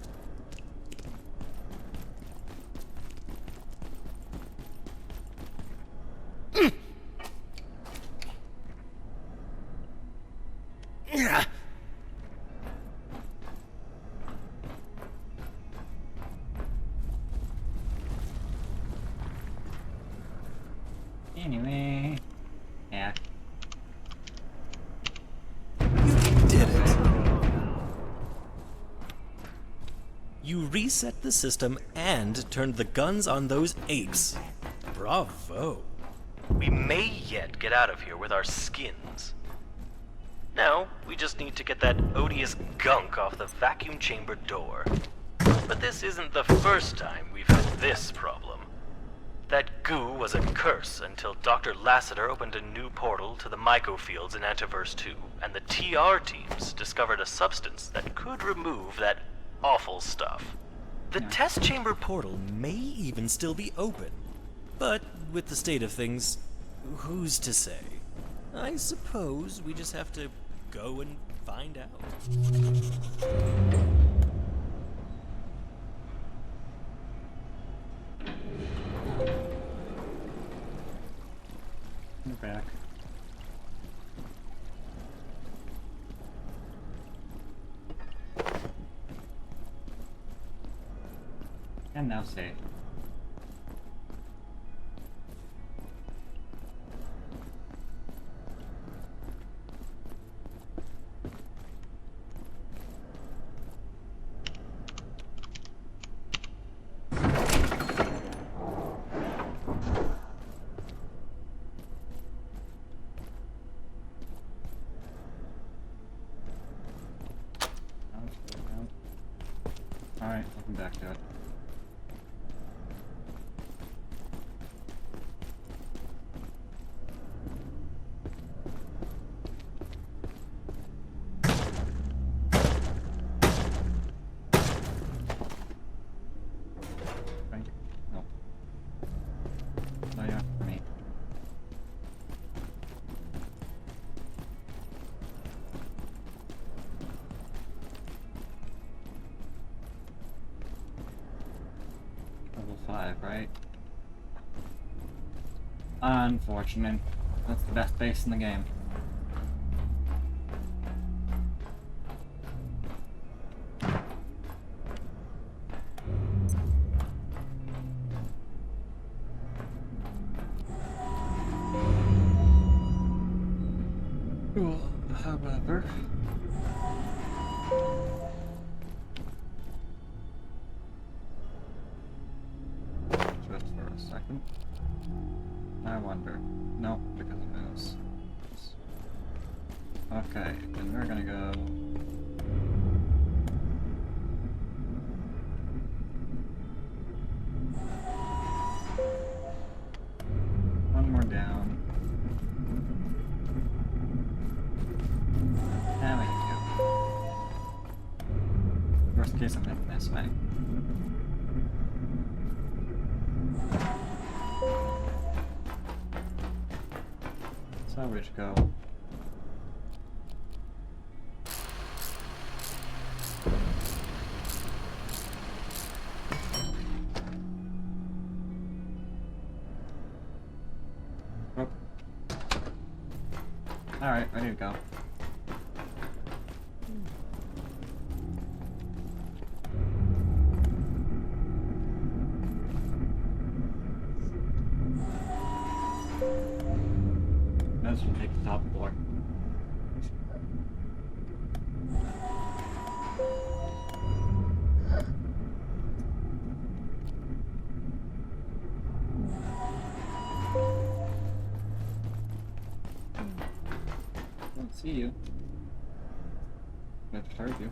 Anyway, yeah. You did it! You reset the system and turned the guns on those apes. Bravo. We may yet get out of here with our skins. Now, we just need to get that odious gunk off the vacuum chamber door. But this isn't the first time we've had this problem. That goo was a curse until Dr. Lassiter opened a new portal to the mycofields in Antiverse 2, and the TR teams discovered a substance that could remove that awful stuff. The test chamber portal may even still be open. But with the state of things, who's to say? I suppose we just have to go and find out. We're back. And now save. Alright, welcome back to it. Right? Nope. Oh yeah, for me. Level 5, right? Unfortunate. That's the best base in the game. However, just for a second, I wonder. No, because it moves. Okay, then we're gonna go. One more down. And we can do. Worst case, I'm heading this way. So we should go. Oh. Alright, ready to go. Might as well take the top floor. Don't see you. I've heard you.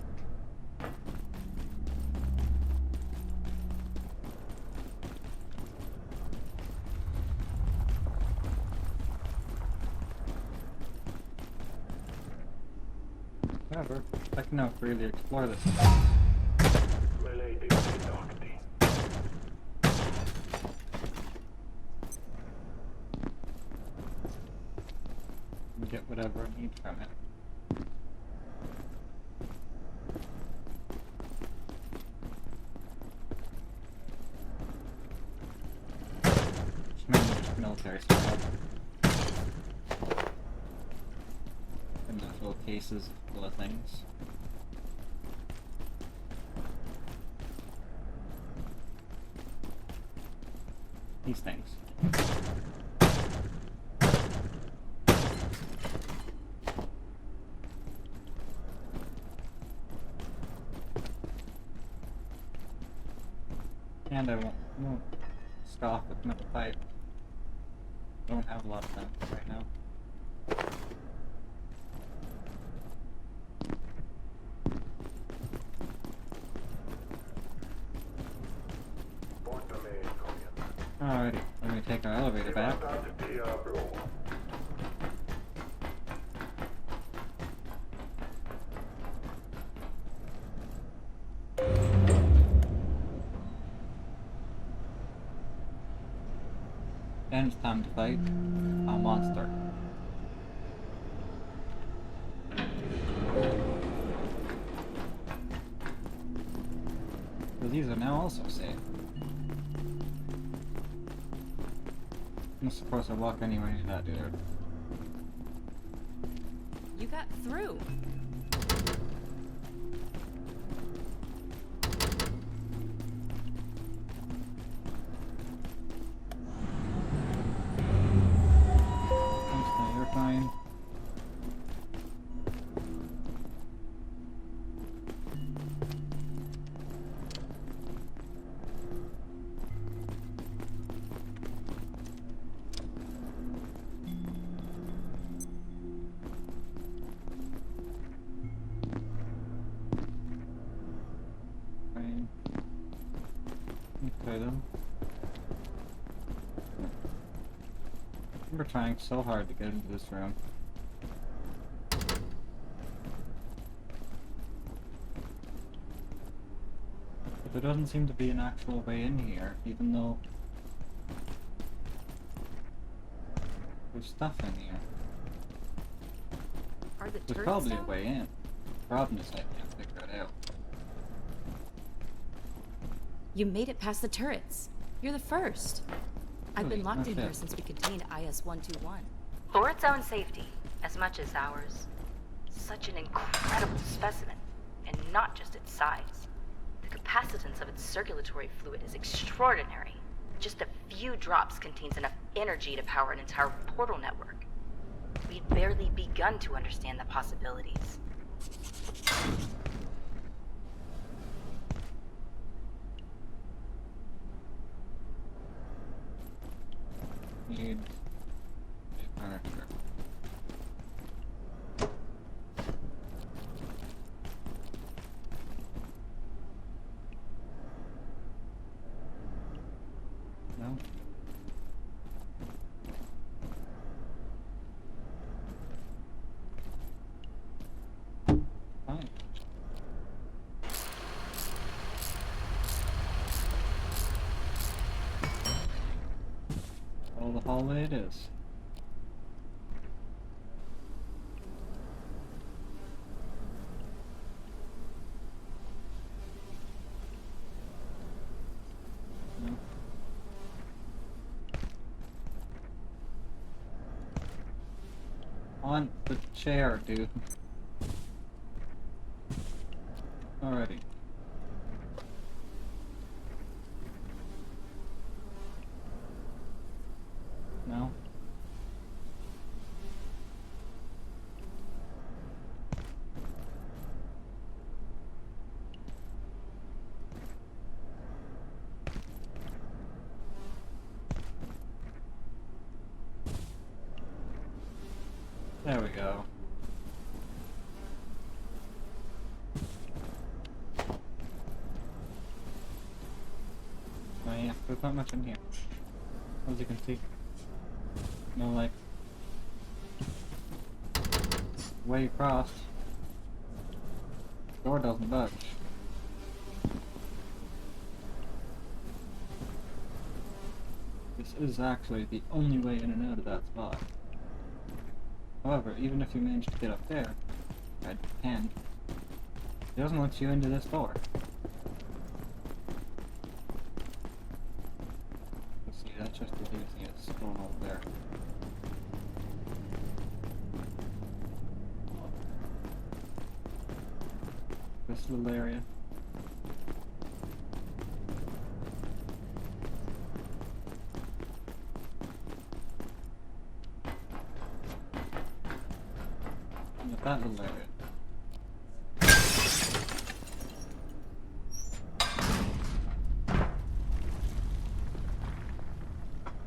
However, I can now freely explore this. Related to Doctor. And get whatever I need from it. It's mainly just military stuff. And those little cases full of things. These things. And I won't scoff with metal pipe. Don't have a lot of them right now. Alrighty, let me take our elevator back. And it's time to fight a monster. So these are now also safe. Unless of course I walk anywhere near that dude. You got through. Thanks, no, you're fine. Fine. Okay then. We're trying so hard to get into this room. But there doesn't seem to be an actual way in here, even though there's stuff in here. Are the There's turrets probably a down? way in. The problem is I can't figure it out. You made it past the turrets. You're the first. I've been Really? locked No in here shit. since we contained IS-121. For its own safety, as much as ours. Such an incredible specimen, and not just its size. The capacitance of its circulatory fluid is extraordinary. Just a few drops contains enough energy to power an entire portal network. we'd barely begun to understand the possibilities. Need furniture. No. Fine. All the hallway it is. No. On the chair, dude. Alrighty. No. There we go. Oh yeah, there's not much in here. As you can see. No, like, way across. Door doesn't budge. This is actually the only way in and out of that spot. However, even if you manage to get up there, I can. It doesn't let you into this door. Let's see, that's just reducing its scroll over there. This little area. And with that little area.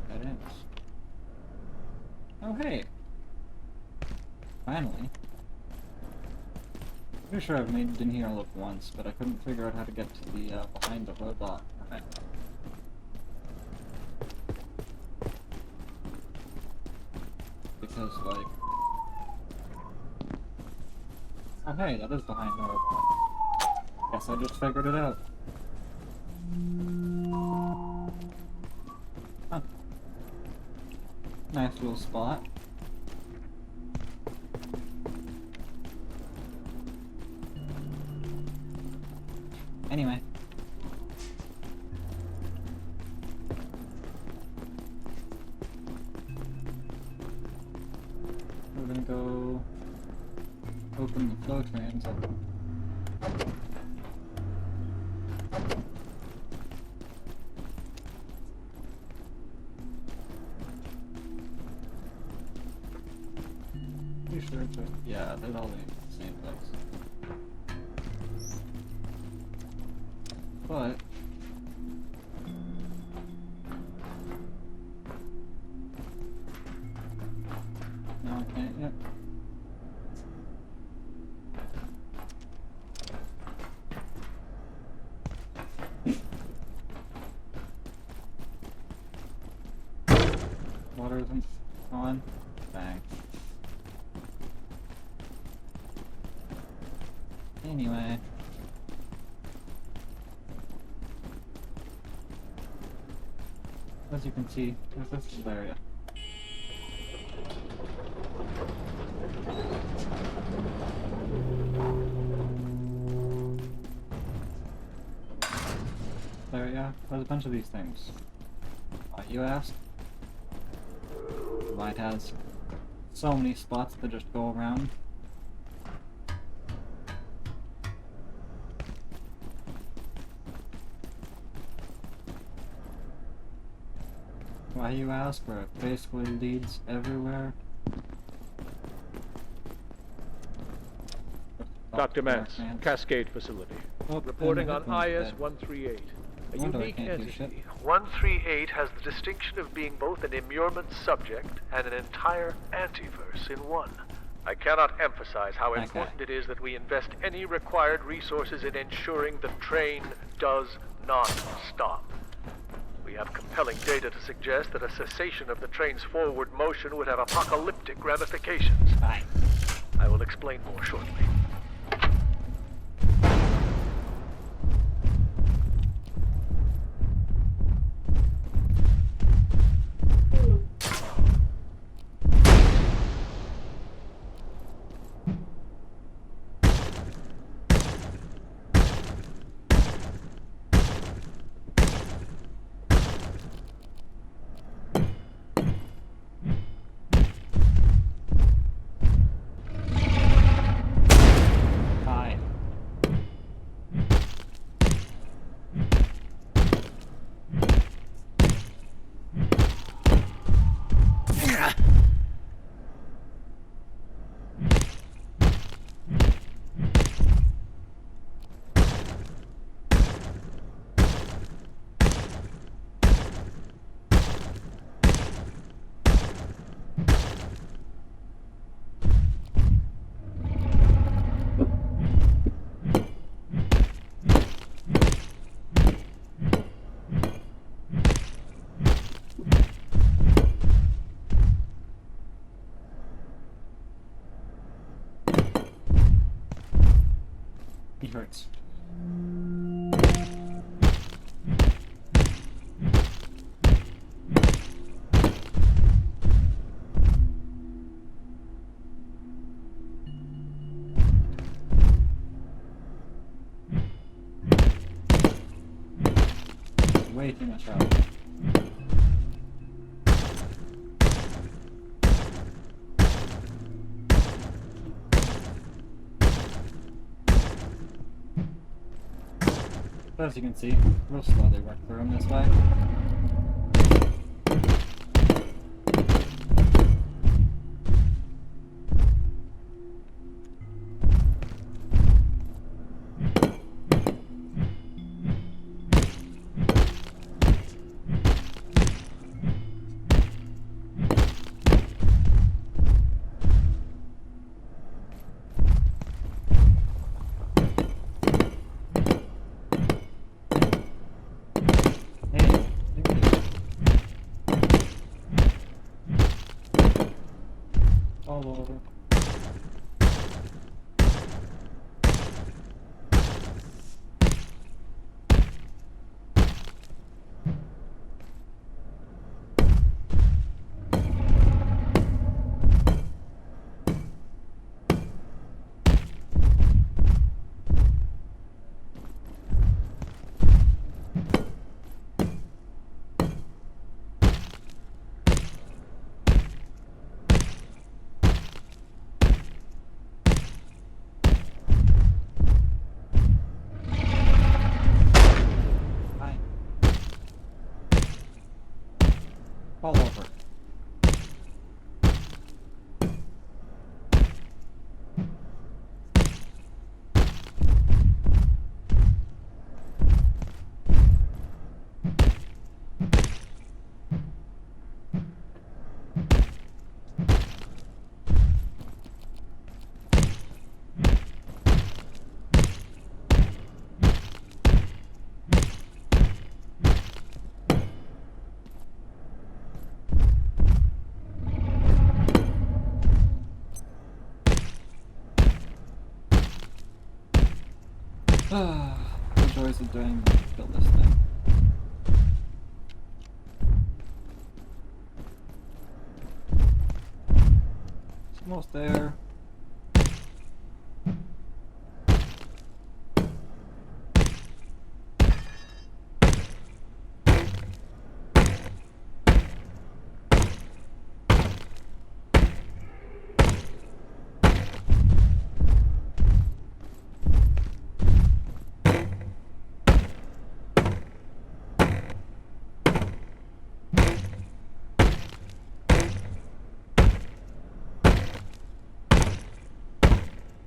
That ends. Oh hey! Finally. Pretty sure I've made it in here all at once, but I couldn't figure out how to get to the behind the robot. Okay. Because like, oh hey, that is behind the robot. Guess I just figured it out. Huh. Nice little spot. Anyway. We're gonna go open the flow trans up. Pretty sure it's yeah, they're all in the same place. But no, I can't yet. Water isn't on. Bang. Anyway. As you can see, there's this little area. There, yeah, there's a bunch of these things. Why, you ask? Why it has so many spots that just go around. Why you ask, where it basically leads everywhere. Dr. Mance, Mance. Cascade facility. Oh, Reporting and on the headphones IS-138. A wonder I unique can't do shit. entity. 138 has the distinction of being both an immurement subject and an entire antiverse in one. I cannot emphasize how Okay. important it is that we invest any required resources in ensuring the train does not stop. We have compelling data to suggest that a cessation of the train's forward motion would have apocalyptic ramifications. Aye. I will explain more shortly. Hi. He hurts. Way too much help. But as you can see, we'll slowly work through them this way. All over. All over. The joys of doing build this thing. It's almost there.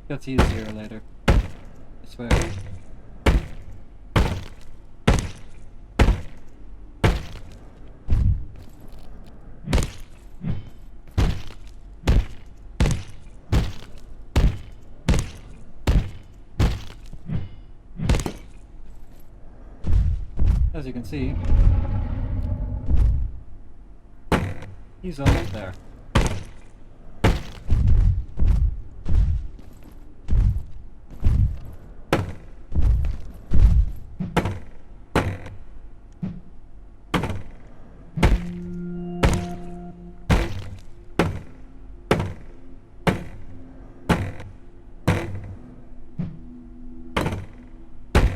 Gets easier later. swear. As you can see, he's almost there.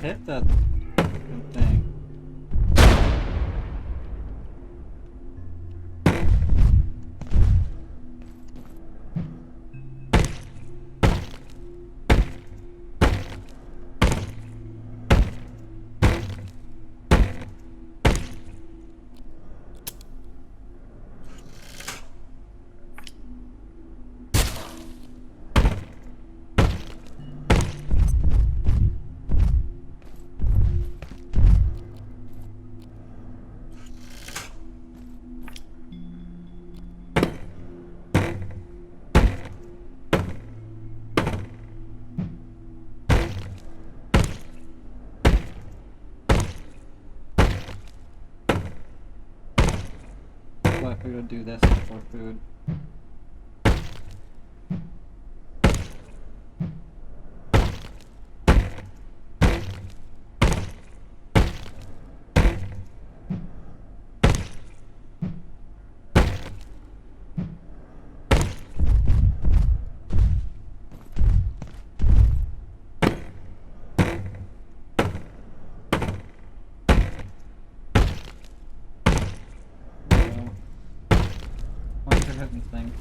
Hit that thing. What if we would do this for food? Thing.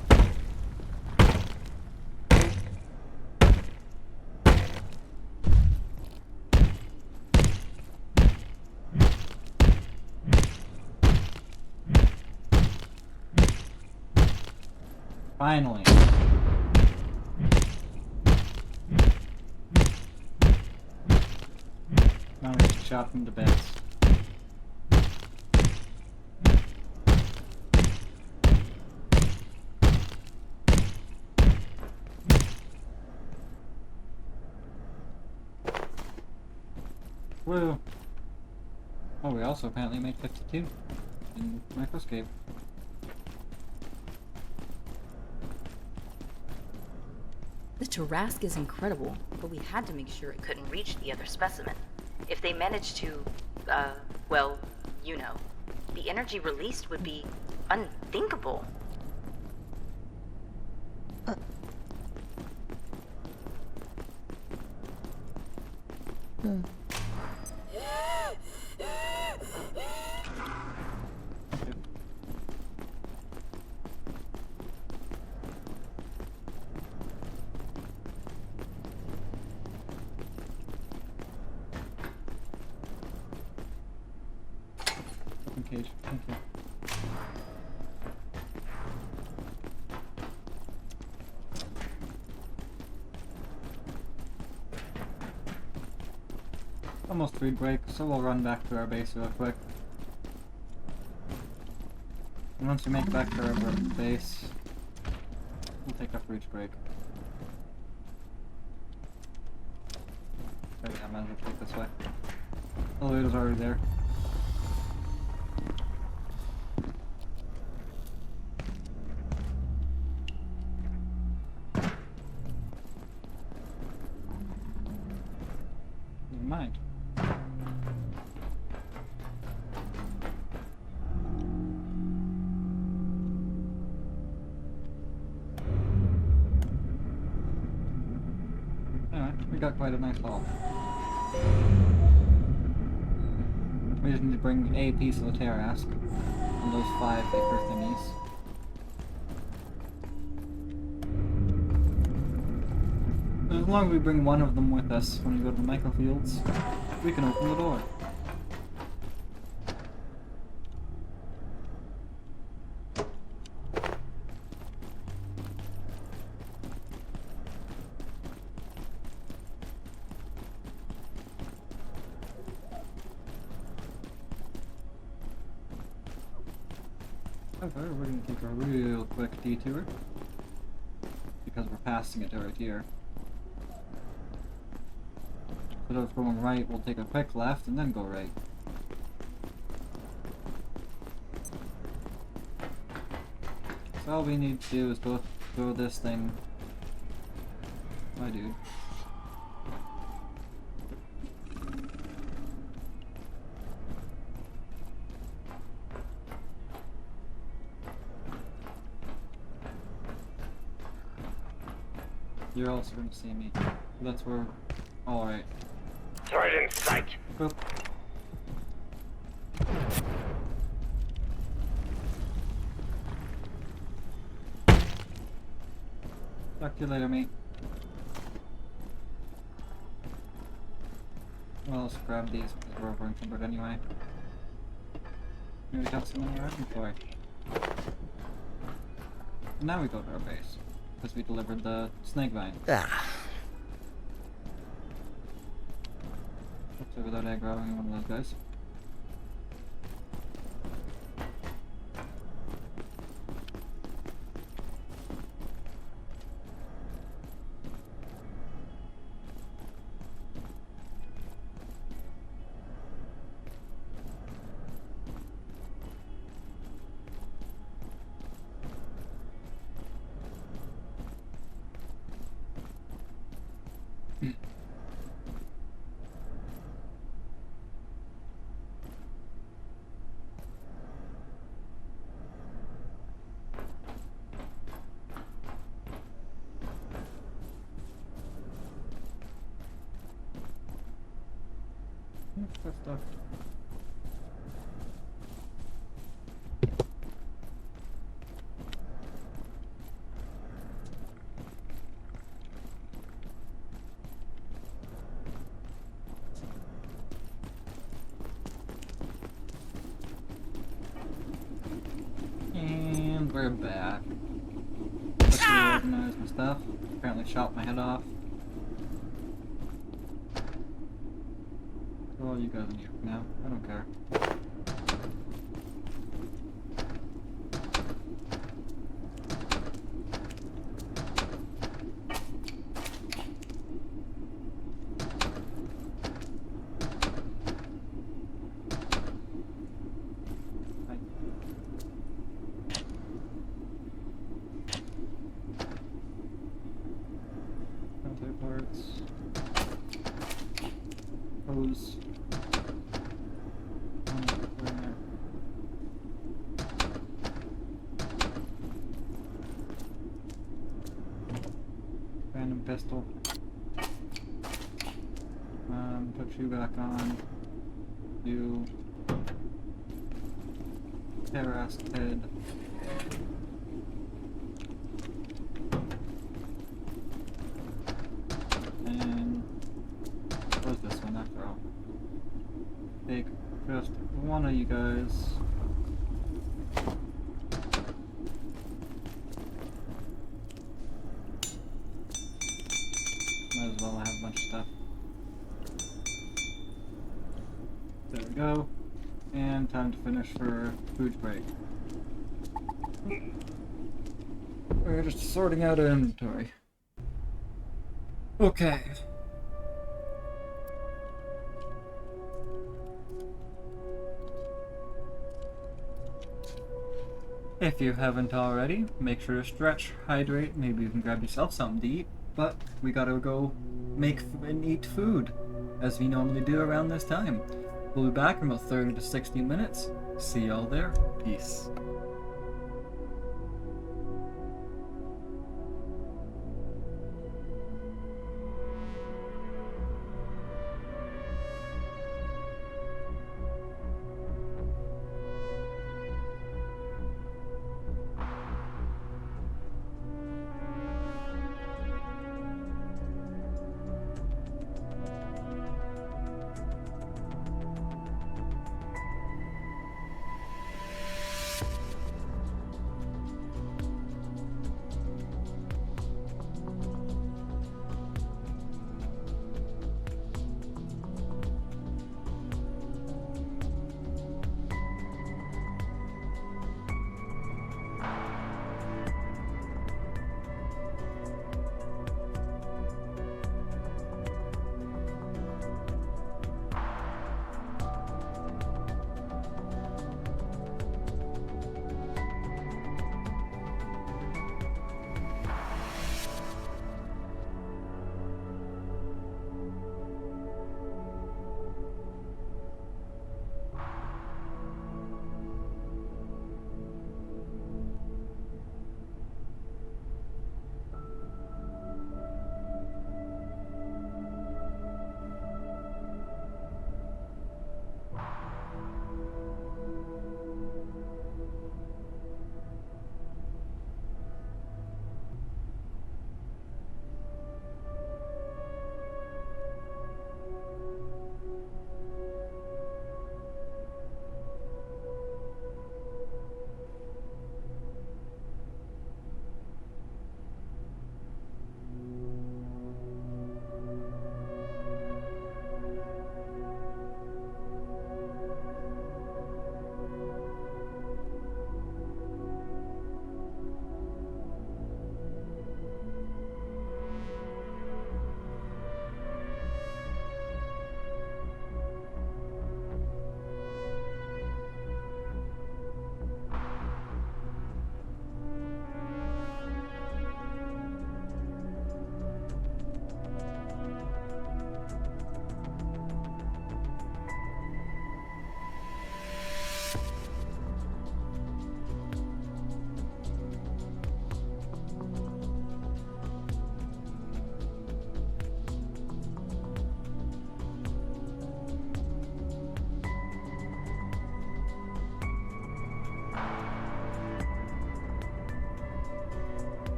Finally. Now we can chop him to bits. Woo! Oh, we also apparently made 52 in microscape. The Tarrasque is incredible, but we had to make sure it couldn't reach the other specimen. If they managed to, well, you know, the energy released would be unthinkable. Cage. Thank you. Almost food break, so we'll run back to our base real quick. And once we make it back to our base, we'll take a fridge break. Oh yeah, I might as well take this way. Elevator's already there. Never mind. Alright, we got quite a nice haul. We just need to bring a piece of the Tarrasque and those 5 acre thingies. As long as we bring one of them with us when we go to the microfields, we can open the door. However, we're going to take a real quick detour because we're passing it right here. Instead of going right, we'll take a quick left and then go right. So all we need to do is go throw this thing. My dude. You're also going to see me. That's where. Alright. Right in sight. Boop. Talk to you later, mate. Well, let's grab these because we're over encumbered anyway. We got some in our inventory. And now we go to our base. Because we delivered the snake vine. Ah. Hopefully without aggroing one of those guys. Good stuff. And we're back. Let's reorganize my stuff. Apparently shot my head off. Oh, you guys in here now. I don't care. Parts. Hose. Random pistol. Put you back on. You. Terrask head. And what's this one after all? Take just one of you guys. Might as well have a bunch of stuff. There we go. And time to finish for food break. We're just sorting out our inventory. Okay. If you haven't already, make sure to stretch, hydrate, maybe you can grab yourself something to eat. But we gotta go make and eat food, as we normally do around this time. We'll be back in about 30 to 60 minutes. See y'all there. Peace.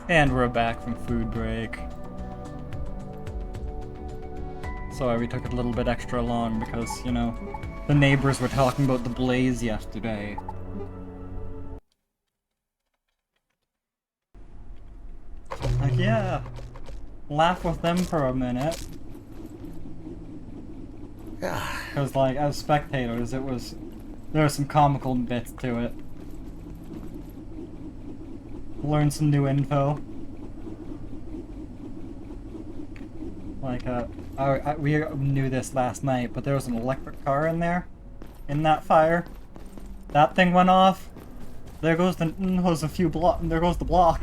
And we're back from food break. Sorry, we took it a little bit extra long because, you know, the neighbors were talking about the blaze yesterday. Like, yeah, laugh with them for a minute. Because, like, as spectators, there were some comical bits to it. Learn some new info. Like, we knew this last night, but there was an electric car in there, in that fire. That thing went off. There goes the there goes the block.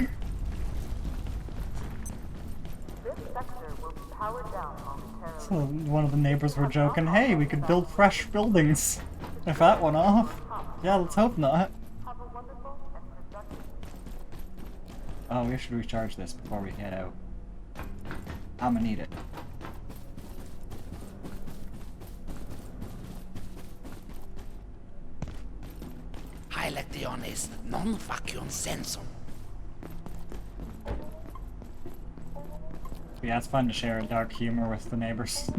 This sector will be powered down momentarily. So one of the neighbors were joking, hey, we could build fresh buildings if that went off. Yeah, let's hope not. Have a wonderful and productive Oh, we should recharge this before we head out. I'ma need it. Highlightiones non-vacuum sensor. Yeah, it's fun to share a dark humor with the neighbors.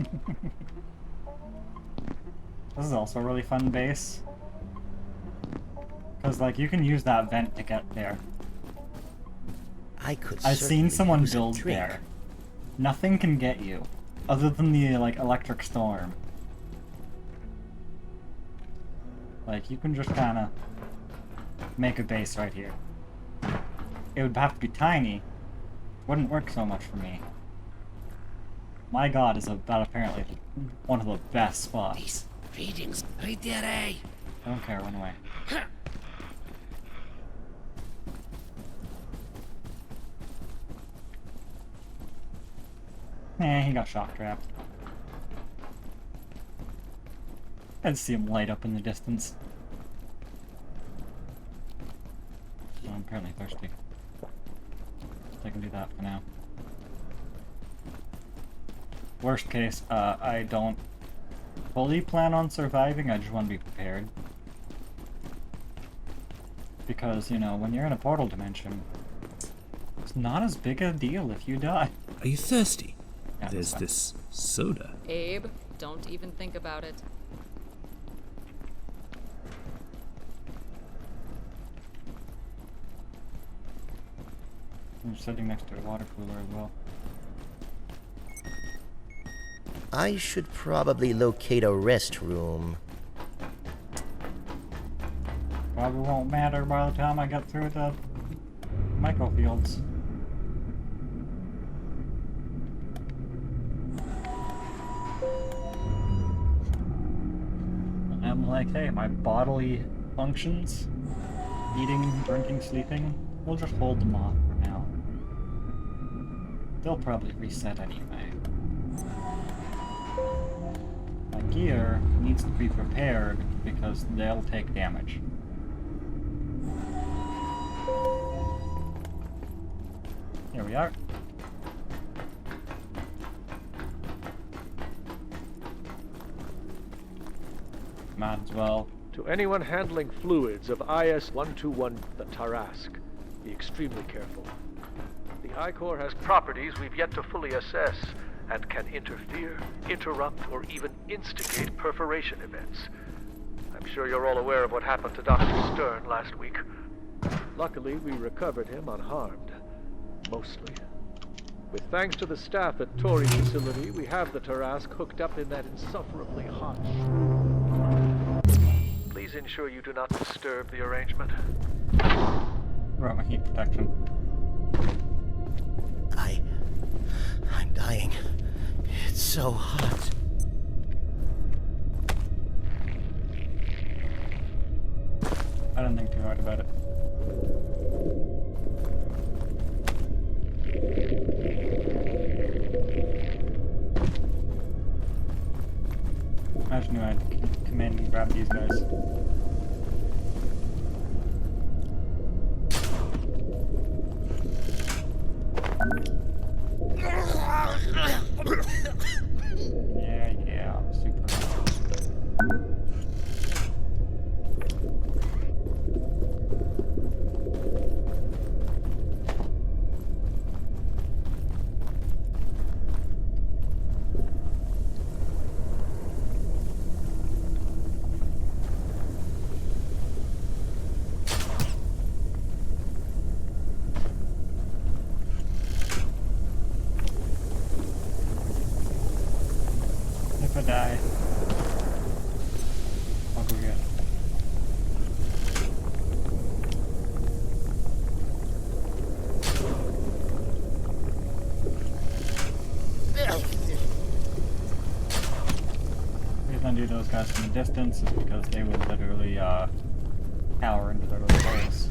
This is also a really fun base. Because, like, you can use that vent to get there. I've seen someone build there. Nothing can get you, other than the, like, electric storm. Like, you can just kinda make a base right here. It would have to be tiny. Wouldn't work so much for me. My god is that apparently one of the best spots. These readings, I don't care, run away. He got shock trapped. I'd see him light up in the distance. Oh, I'm apparently thirsty. I can do that for now. Worst case, I don't fully plan on surviving, I just want to be prepared. Because, you know, when you're in a portal dimension, it's not as big a deal if you die. Are you thirsty? Yeah, there's this soda. Abe, don't even think about it. I'm sitting next to a water cooler as well. I should probably locate a restroom. Probably won't matter by the time I get through the microfields. I'm like, hey, my bodily functions, eating, drinking, sleeping, we'll just hold them off for now. They'll probably reset anyway. My gear needs to be prepared because they'll take damage. Here we are. Might as well. To anyone handling fluids of IS-121, the Tarask, be extremely careful. The I-Core has properties we've yet to fully assess, and can interfere, interrupt, or even instigate perforation events. I'm sure you're all aware of what happened to Dr. Stern last week. Luckily, we recovered him unharmed. Mostly. With thanks to the staff at Tori's facility, we have the Tarask hooked up in that insufferably hot Please ensure you do not disturb the arrangement. Where my heat protection? I'm dying. It's so hot. I don't think too hard about it. I just knew I'd come in and grab these guys. Yeah, super. do those guys from a distance is because they will literally power into their little holes.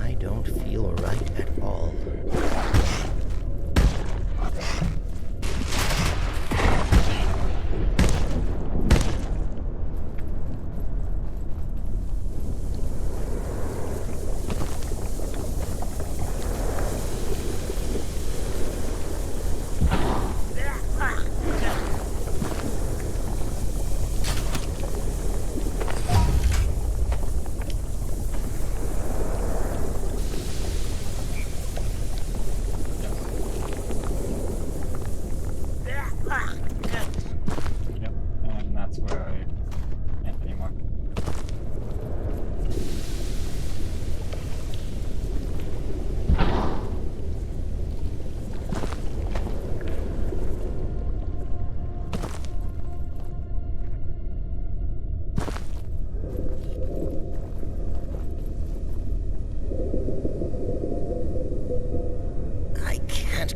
I don't feel right at all.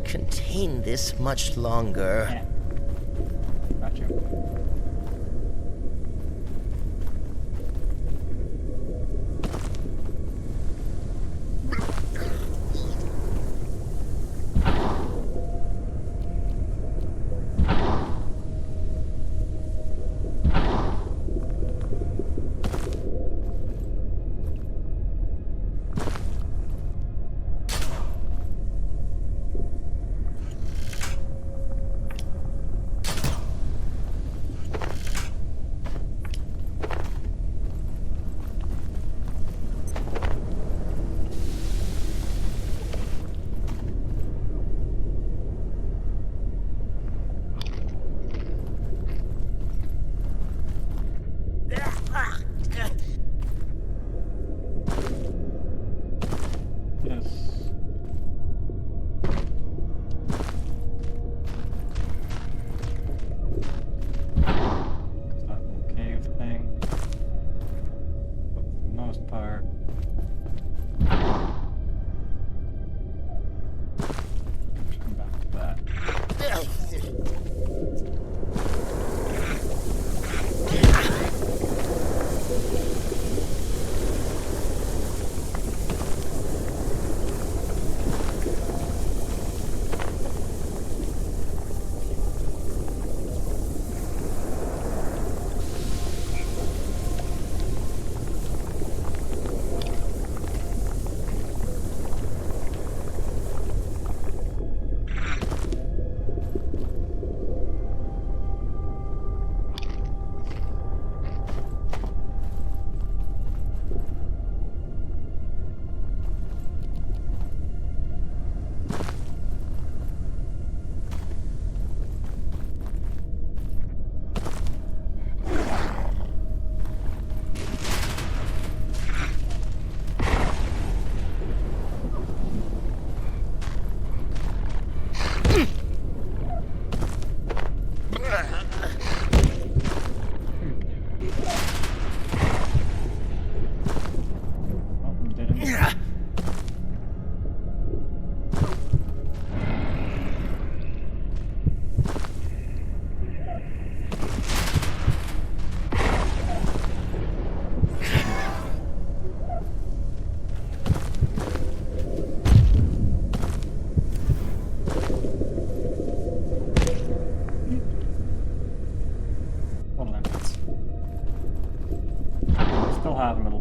Contain this much longer. Yeah. Got you.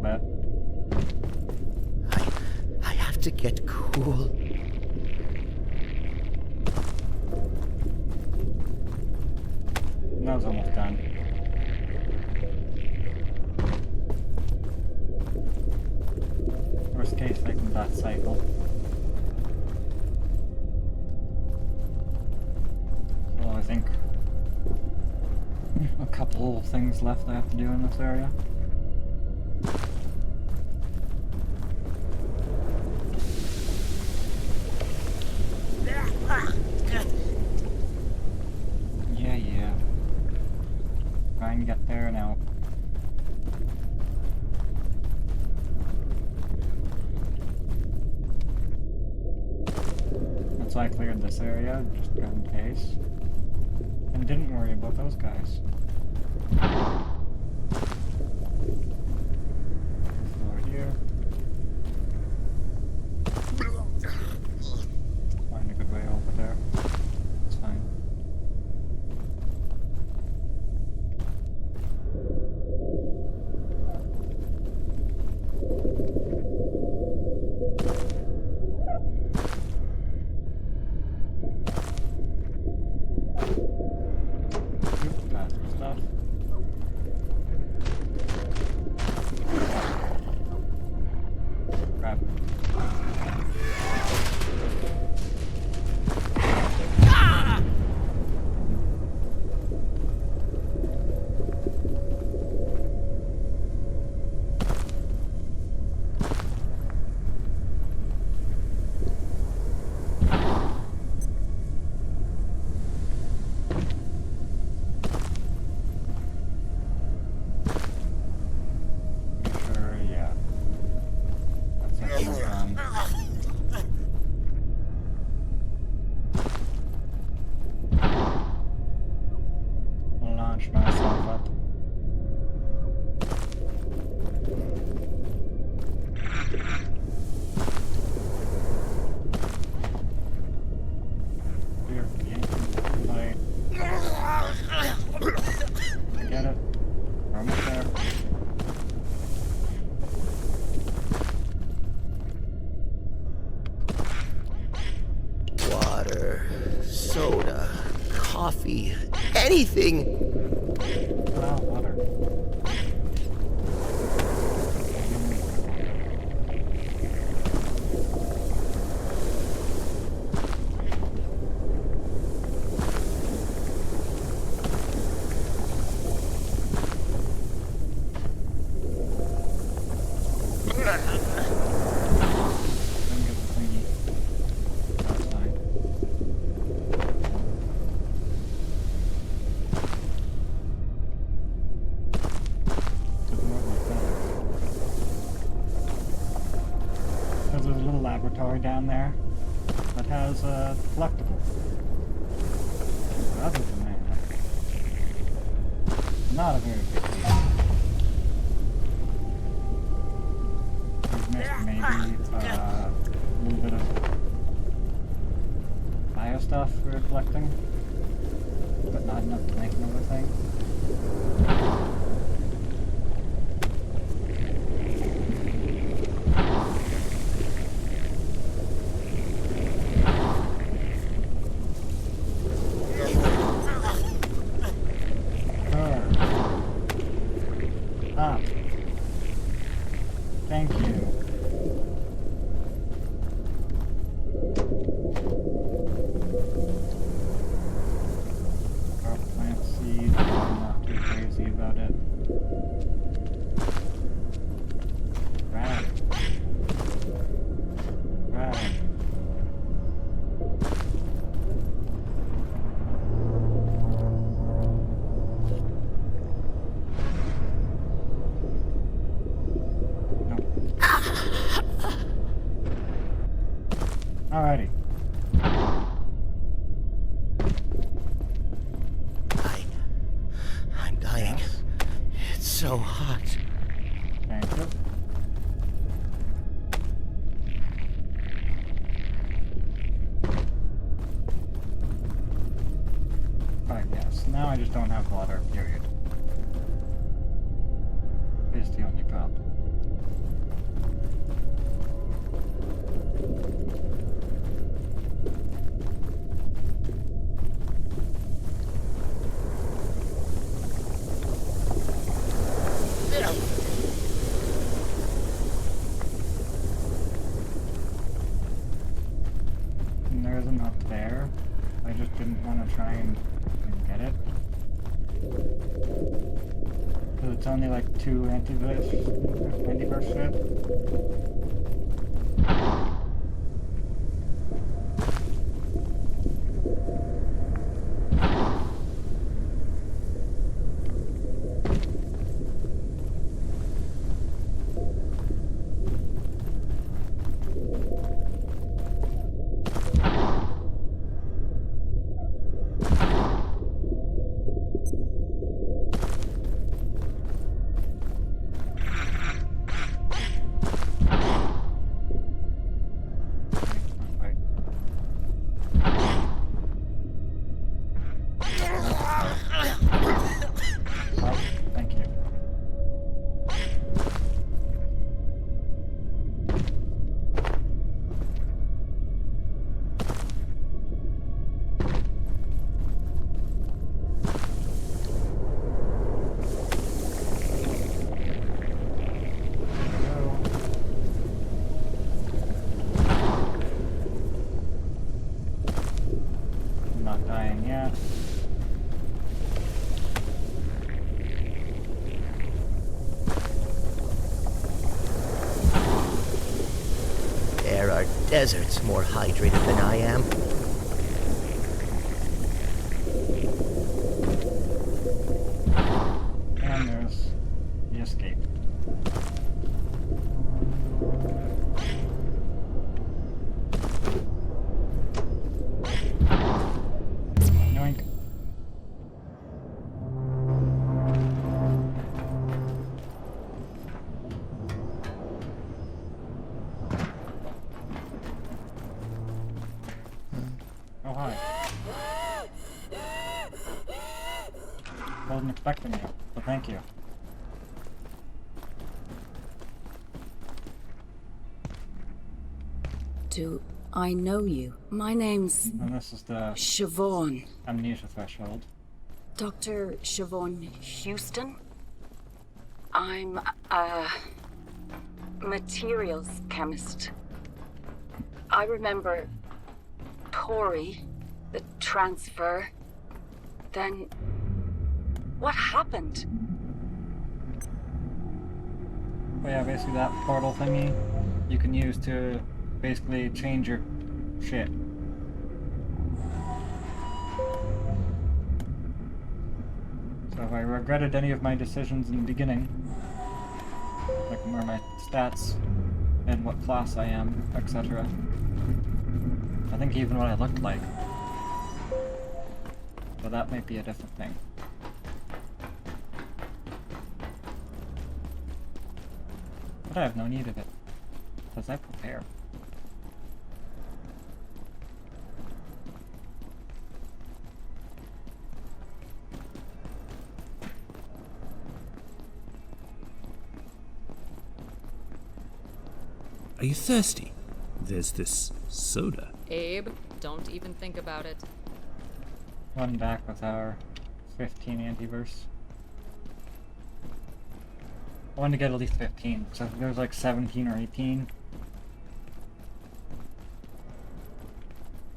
bit. I have to get cool. That was almost done. Worst case, I can dot cycle. So I think a couple things left I have to do in this area. Yeah. Try and get there and out. So I cleared this area, just in case. And didn't worry about those guys. Over here. Find a good way over there. It's fine. Myself up. Here, fight. Get it. We're almost there. Water, soda, coffee, anything. Water. Laboratory down there that has a collectible. Other than that, not a very big deal. We've missed maybe a little bit of bio stuff we're collecting, but not enough to make another thing. Thank you. Hydroplant seed, I'm not too crazy about it. Rad. Alrighty. I'm dying. Yes. It's so hot. Thank you. Right, yes. Now I just don't have water, period. Is the only problem. there. I just didn't want to try and get it. Because it's only like 2 antiverse shit. Desert's more hydrated than I am. And there's the escape. Yoink. Oh, hi. Wasn't expecting you, but thank you. Do I know you? My name's... And this is the... Siobhan. Amnesia threshold. Dr. Siobhan Houston? I'm a materials chemist. I remember Tori, the transfer. Then what happened? Well, yeah, basically that portal thingy you can use to basically change your shit. So if I regretted any of my decisions in the beginning, like where my stats and what class I am, etc. I think even what I looked like. But that might be a different thing. But I have no need of it, because I prepare. Are you thirsty? There's this soda. Abe, don't even think about it. One back with our 15 antiverse. I wanted to get at least 15, so if there's like 17 or 18.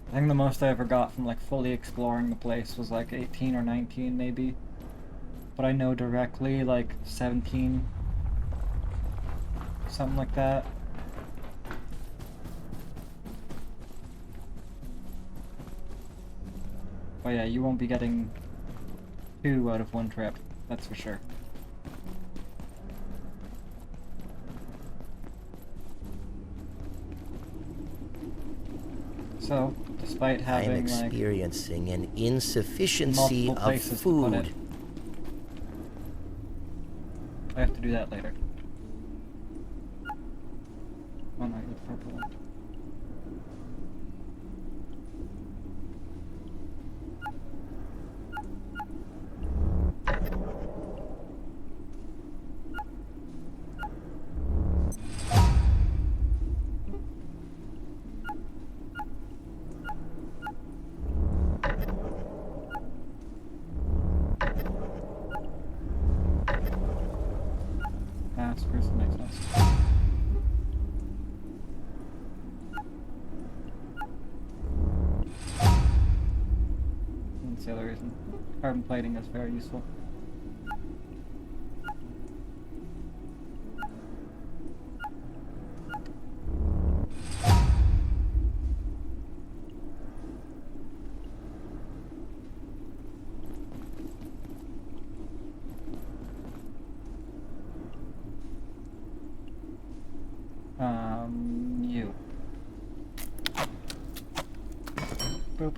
I think the most I ever got from like fully exploring the place was like 18 or 19 maybe. But I know directly like 17. Something like that. Oh yeah, you won't be getting 2 out of 1 trip, that's for sure. So, despite having I'm experiencing an insufficiency multiple of places to put it, food. I have to do that later. Oh no, the purple one. Carbon plating is very useful. You. Boop.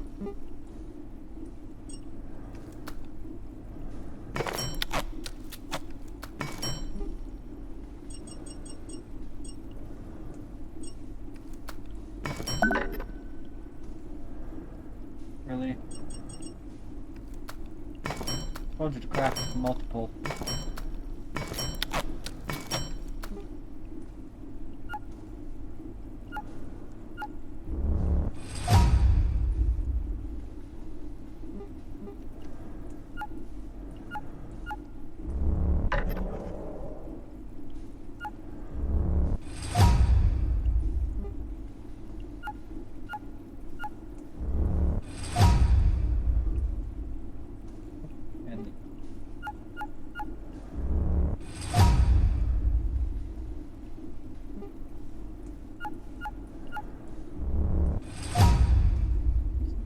Really? Told you to craft multiple.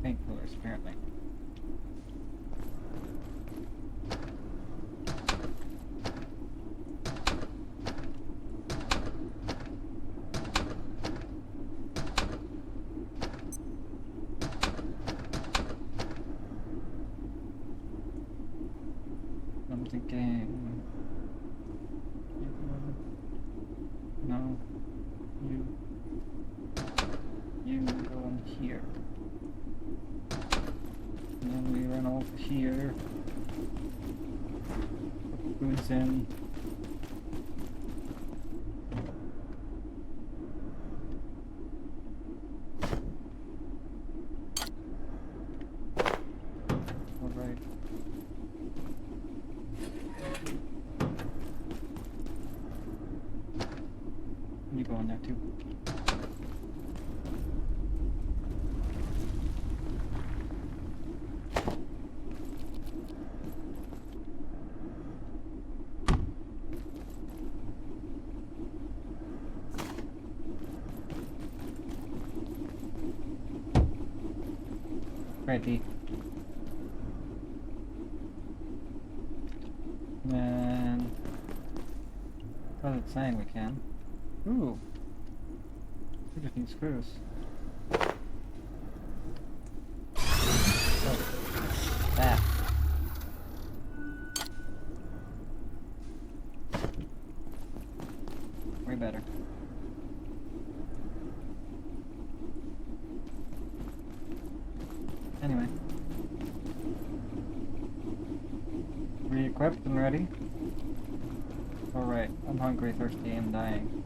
Painkillers, apparently. I'm thinking... No. You go in here. And then we run over here. Put foods in. Alright. You go in there too. Ready. And what is it saying we can? Ooh. 2 different screws. Oh. That. Way better. Anyway. Re-equipped and ready? Alright, I'm hungry, thirsty, and dying.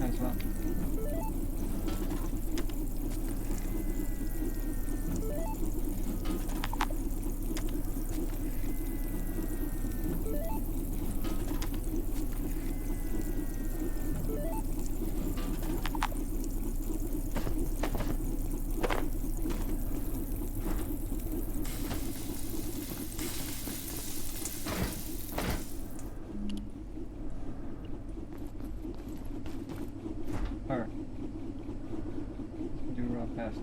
As well. Her. Do raw pest.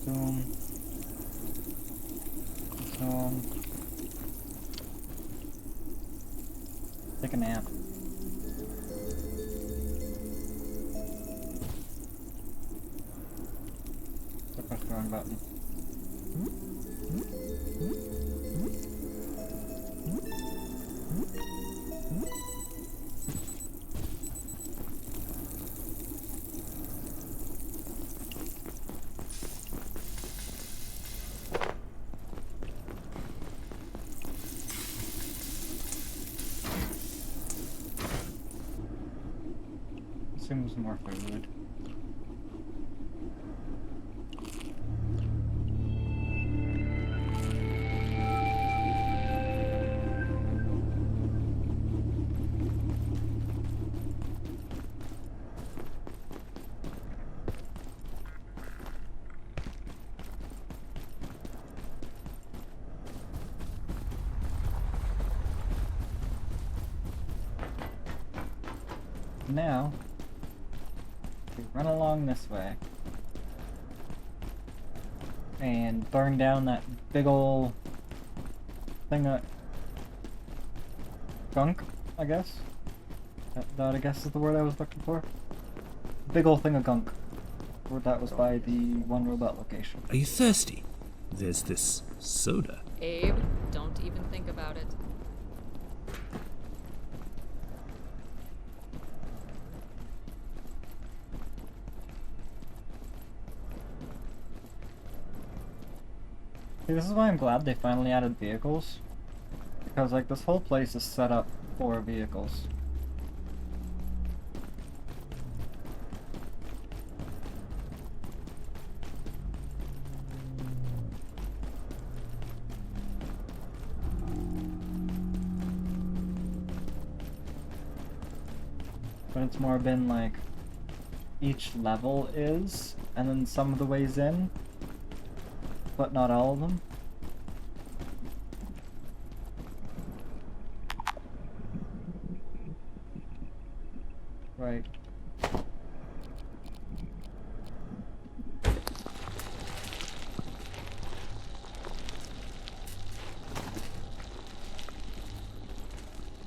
Zoom. Zoom. Take a nap. Press the wrong button. Seems more food. Now, we run along this way and burn down that big ol' thing of gunk, I guess? That I guess is the word I was looking for. Big ol' thing of gunk. That was by the one robot location. Are you thirsty? There's this soda. Abe, don't even think about it. See, this is why I'm glad they finally added vehicles. Because, like, this whole place is set up for vehicles. But it's more been like, each level is, and then some of the ways in, but not all of them. Right.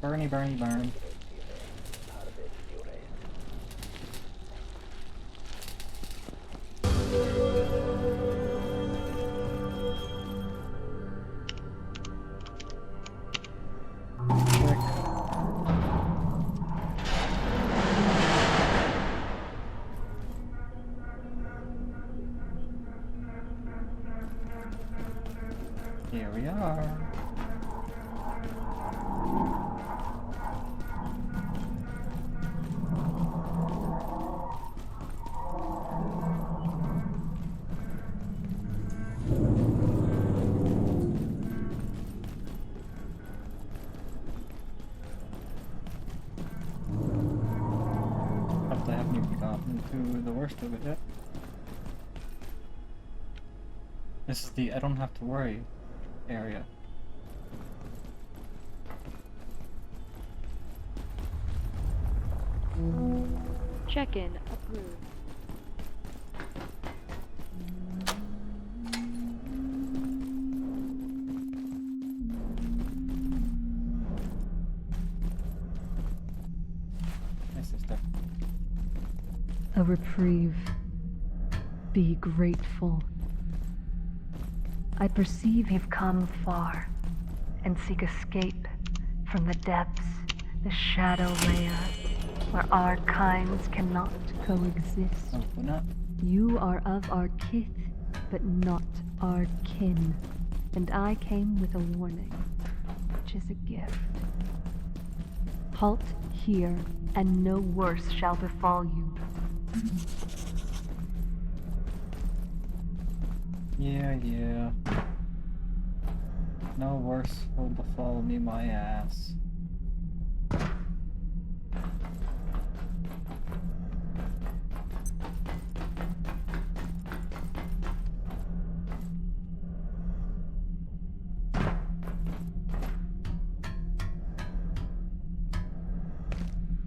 Burny, burny, burn. Here we are. Hope I haven't even gotten to the worst of it yet. This is the I don't have to worry area. Check-in approved. My sister. A reprieve. Be grateful. I perceive you've come far and seek escape from the depths, the shadow layer, where our kinds cannot coexist. Open up. You are of our kith, but not our kin. And I came with a warning, which is a gift. Halt here, and no worse shall befall you. Yeah. No worse will befall me, my ass.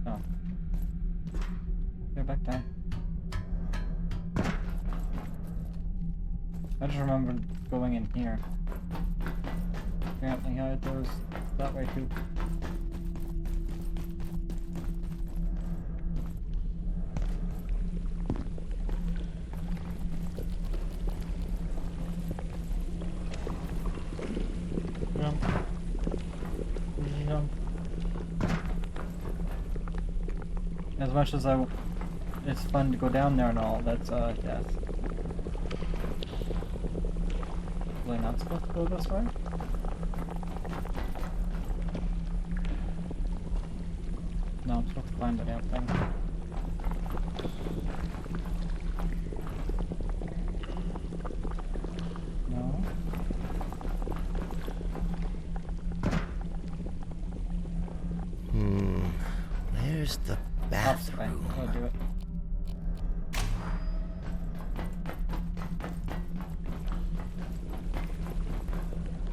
Oh. Go back down. I just remember going in here. Apparently, doors that way too. Jump. Jump. As much as it's fun to go down there and all, that's death. Was I not supposed to go this way? No, I'm supposed to find the damn thing. No. Where's the bathroom? I'll do it.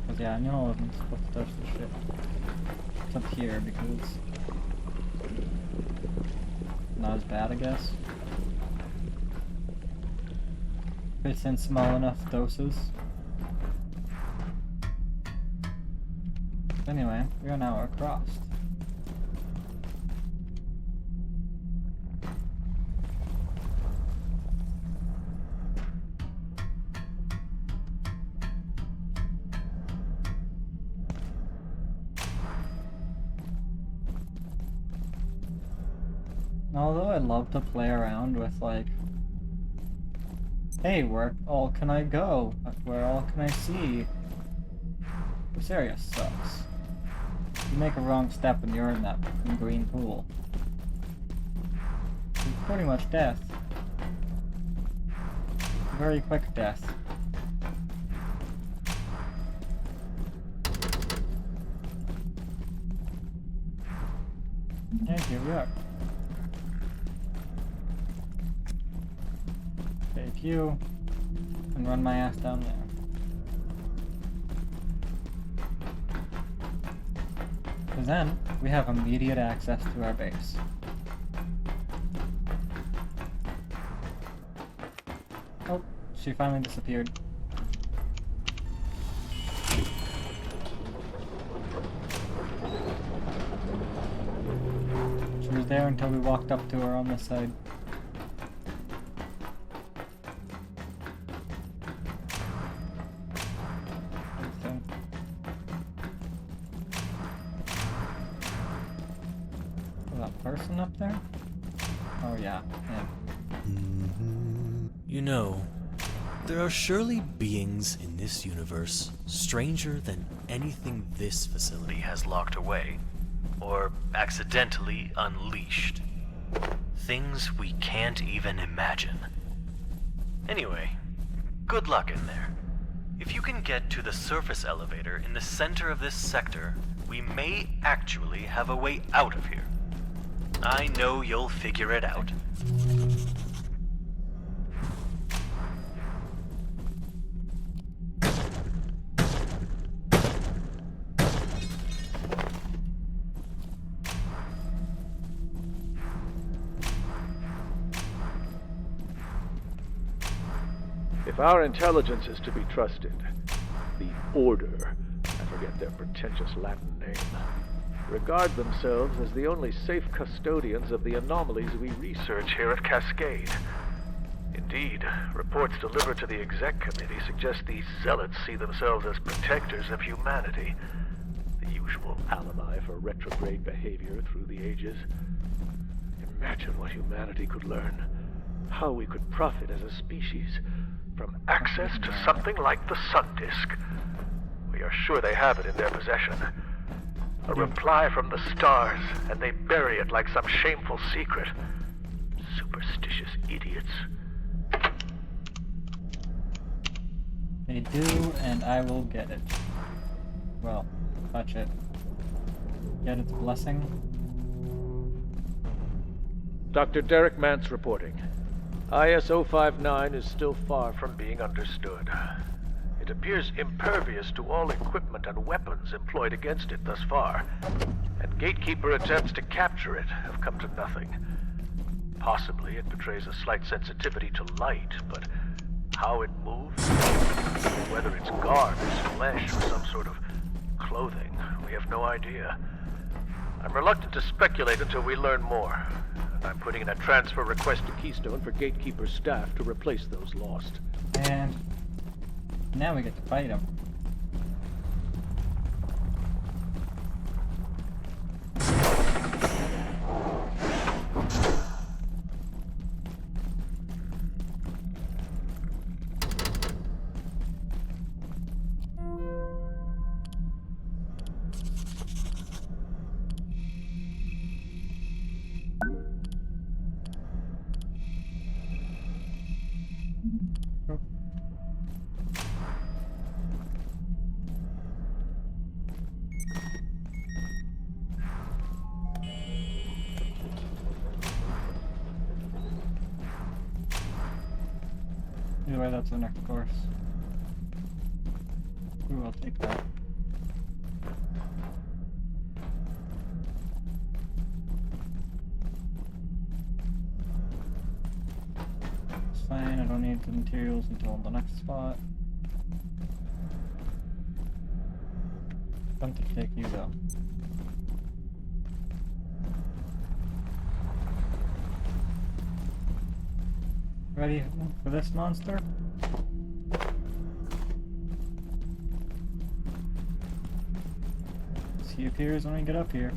Cause yeah, I know I wasn't supposed to touch this shit. It's up here because it's not as bad, I guess. Fits in small enough doses. Anyway, we are now across. Although I'd love to play around with, like, hey, where all can I go? Where all can I see? This area sucks. You make a wrong step and you're in that green pool. It's pretty much death. Very quick death. And here we are. Take you and run my ass down there. Because then we have immediate access to our base. Oh, she finally disappeared. She was there until we walked up to her on this side. Person up there? Oh yeah, him. You know, there are surely beings in this universe stranger than anything this facility has locked away, or accidentally unleashed. Things we can't even imagine. Anyway, good luck in there. If you can get to the surface elevator in the center of this sector, we may actually have a way out of here. I know you'll figure it out. If our intelligence is to be trusted, the Order, I forget their pretentious Latin name, regard themselves as the only safe custodians of the anomalies we research here at Cascade. Indeed, reports delivered to the exec committee suggest these zealots see themselves as protectors of humanity. The usual alibi for retrograde behavior through the ages. Imagine what humanity could learn. How we could profit as a species from access to something like the Sun Disk. We are sure they have it in their possession. A reply from the stars, and they bury it like some shameful secret. Superstitious idiots. They do, and I will get it. Well, touch it. Get its blessing. Dr. Derek Mance reporting. IS-059 is still far from being understood. It appears impervious to all equipment and weapons employed against it thus far, and gatekeeper attempts to capture it have come to nothing. Possibly it betrays a slight sensitivity to light, but how it moves? Whether it's guards, flesh, or some sort of clothing, we have no idea. I'm reluctant to speculate until we learn more. And I'm putting in a transfer request to Keystone for Gatekeeper's staff to replace those lost. And now we get to fight him. Either way, that's the next course. Ooh, I'll take that. It's fine, I don't need the materials until the next spot. Tempted to take you though. Ready for this monster? He appears when we get up here.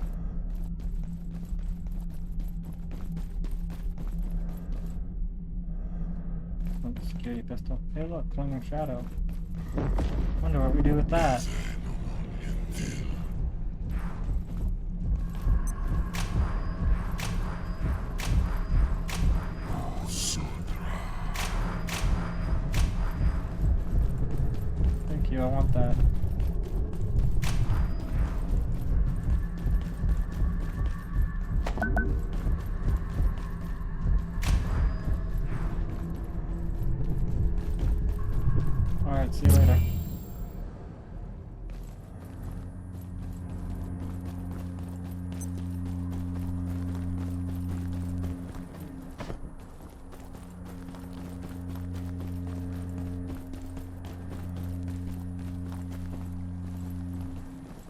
Security pistol. Hey look, clinging shadow. Wonder what we do with that. Thank you, I want that. Alright, see you later.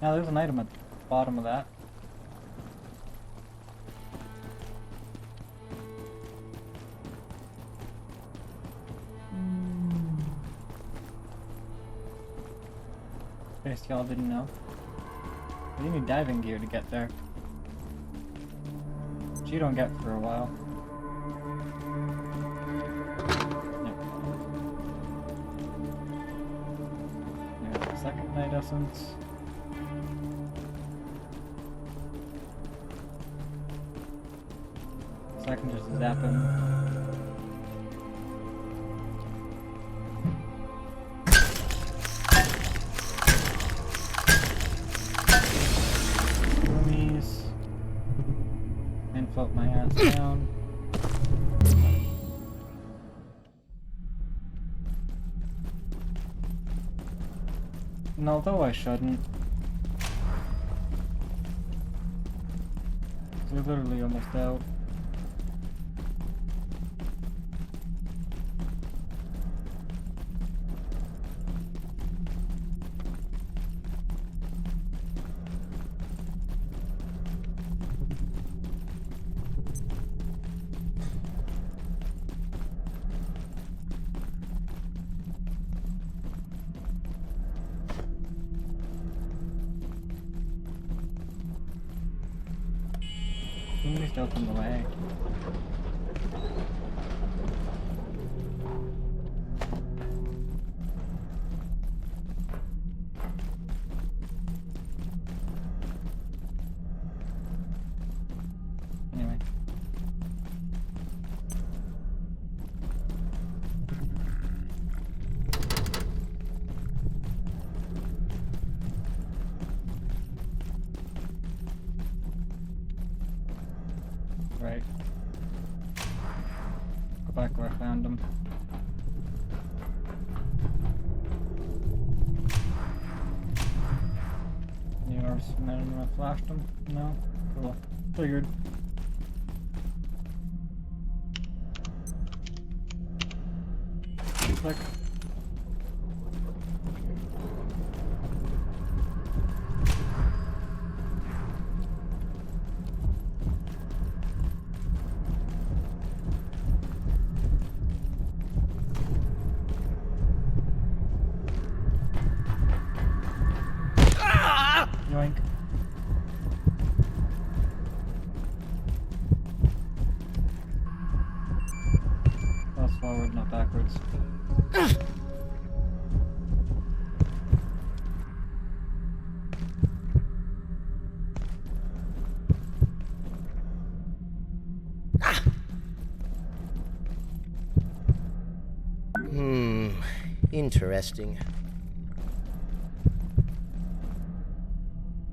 Now there's an item at the bottom of that. In case y'all didn't know. You need diving gear to get there. Which you don't get for a while. Nope. There's the second night essence. So I can just zap him. Float my ass down. And although I shouldn't, we're literally almost out. Just open the way. Anyway. Right. Go back where I found them. You already submitted when I flashed them? No? Cool. Figured. Click. forward, not backwards. Interesting.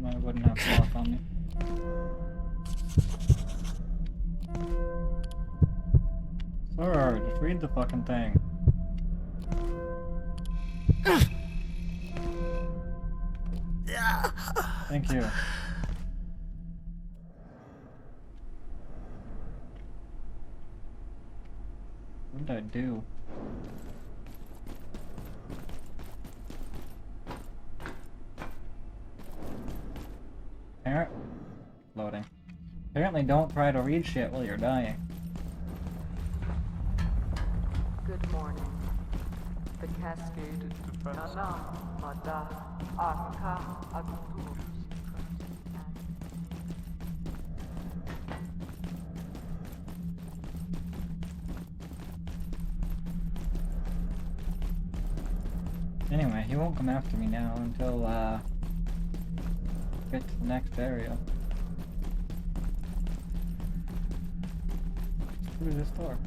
I wouldn't have cloth on me. Sir, just read the fucking thing. Thank you. What did I do? Loading. Apparently don't try to read shit while you're dying. Good morning. The Cascade Abiotics. Anyway, he won't come after me now until get to the next area. Through this door.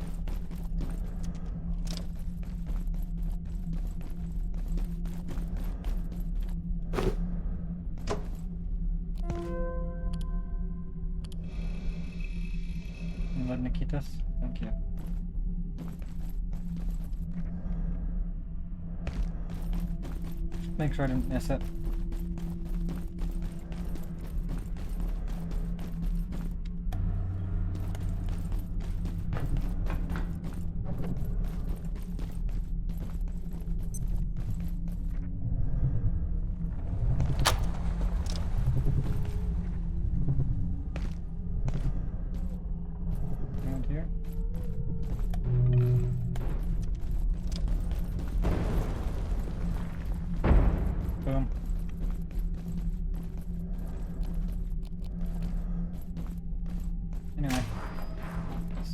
Let Nikitas. Thank you. Just make sure I didn't miss it.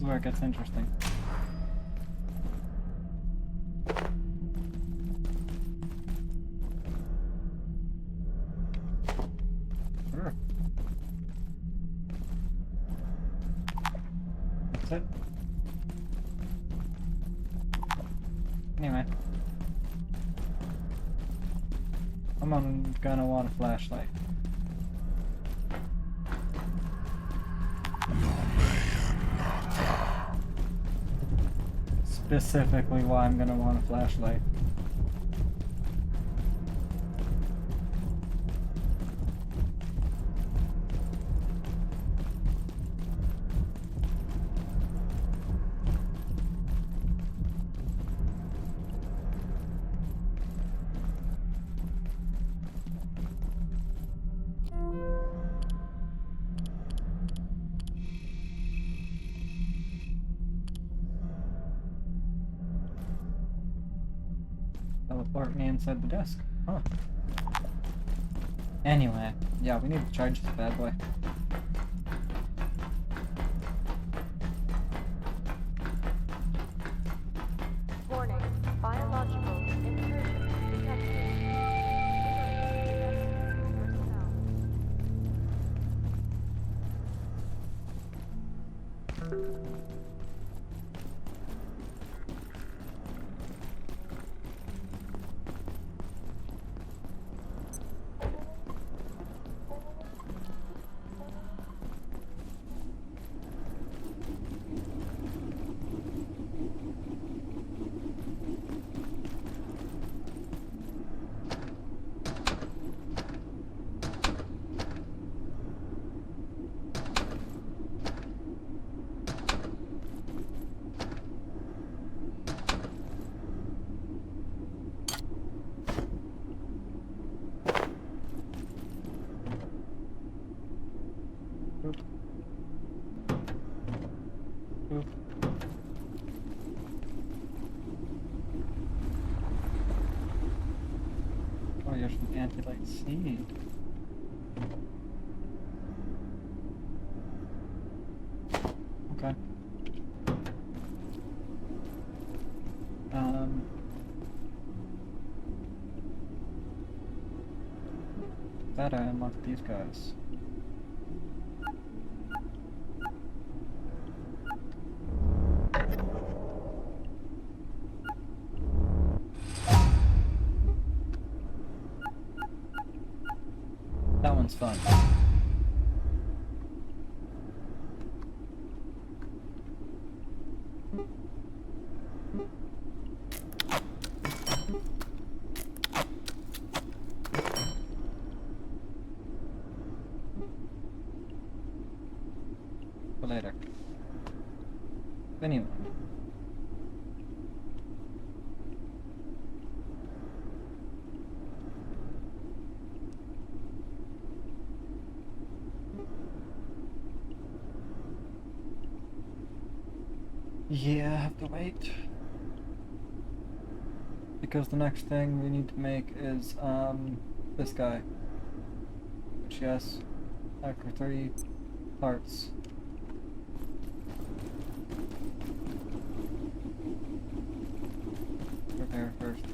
Where it gets interesting. Sure. That's it. Anyway. I'm gonna want a flashlight. Specifically why I'm gonna want a flashlight. Teleport me inside the desk. Huh. Anyway, yeah, we need to charge this bad boy. Warning, biological incursion detected. Oh, you're from Anti-Light Seed. Okay. That I unlocked these guys. That one's fun. For later. Anyway. Yeah, I have to wait. Because the next thing we need to make is, this guy. Which, yes, after 3 parts. Repair first.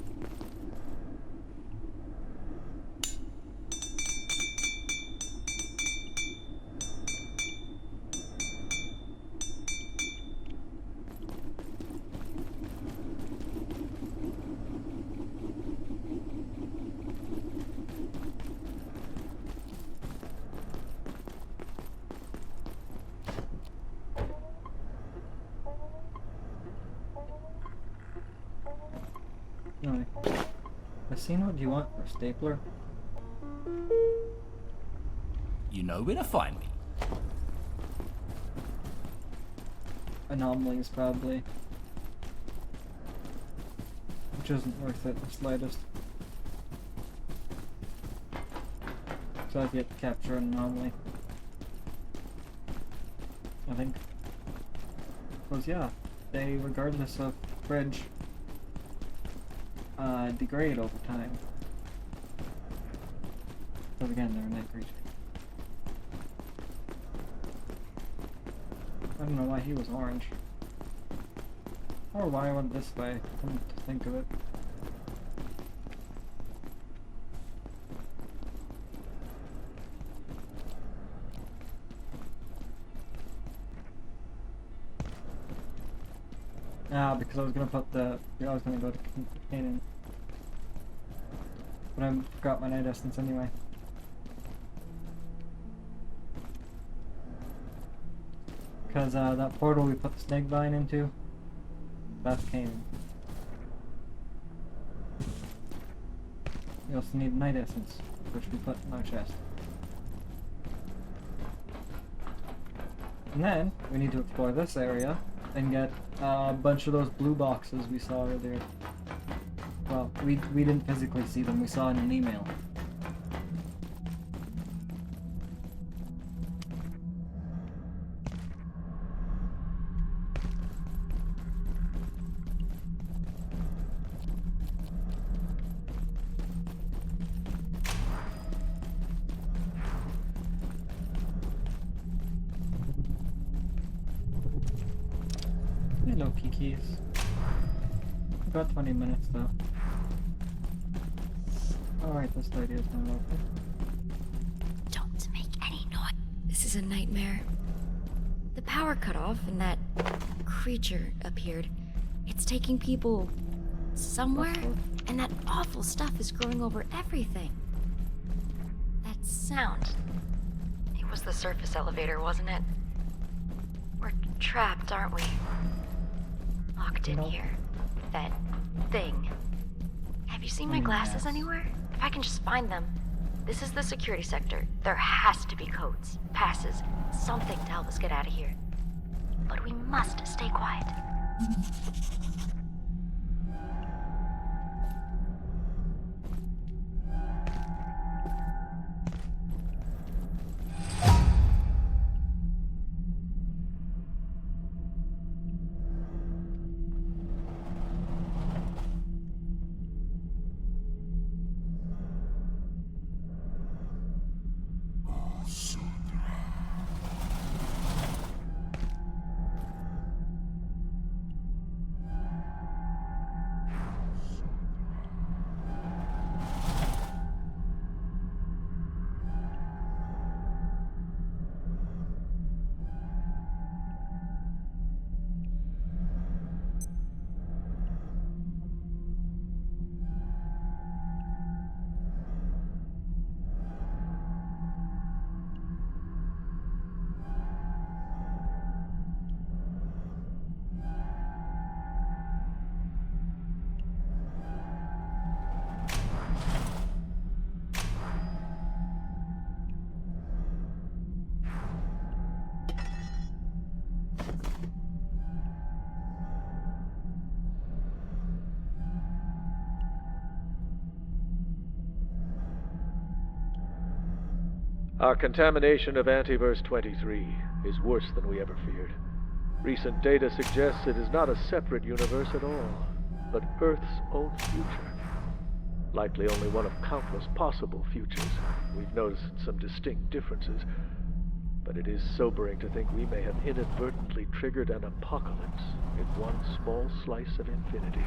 Anyway, Messina, do you want a stapler? You know where to find me. Anomalies, probably. Which isn't worth it the slightest. So I've yet to capture an anomaly. I think. Because yeah, they, regardless of fridge, degrade over time. But again, they're a night creature. I don't know why he was orange. Or why I went this way, come to think of it. Ah, because I was gonna put the... I was gonna go to Canaan. But I forgot my night essence anyway. Because that portal we put the snake vine into, that's Canaan. We also need night essence, which we put in our chest. And then, we need to explore this area and get a bunch of those blue boxes we saw earlier. Well, we didn't physically see them, we saw in an email. Hello, Kikis. About 20 minutes though. Alright, this lady is not open. Don't make any noise. This is a nightmare. The power cut off and that creature appeared. It's taking people somewhere, and that awful stuff is growing over everything. That sound. It was the surface elevator, wasn't it? We're trapped, aren't we? Locked in here. That thing. Have you seen my glasses anywhere? If I can just find them. This is the security sector. There has to be codes, passes, something to help us get out of here. But we must stay quiet. Our contamination of Antiverse 23 is worse than we ever feared. Recent data suggests it is not a separate universe at all, but Earth's own future. Likely only one of countless possible futures. We've noticed some distinct differences, but it is sobering to think we may have inadvertently triggered an apocalypse in one small slice of infinity.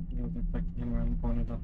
It was infecting him around the corner though.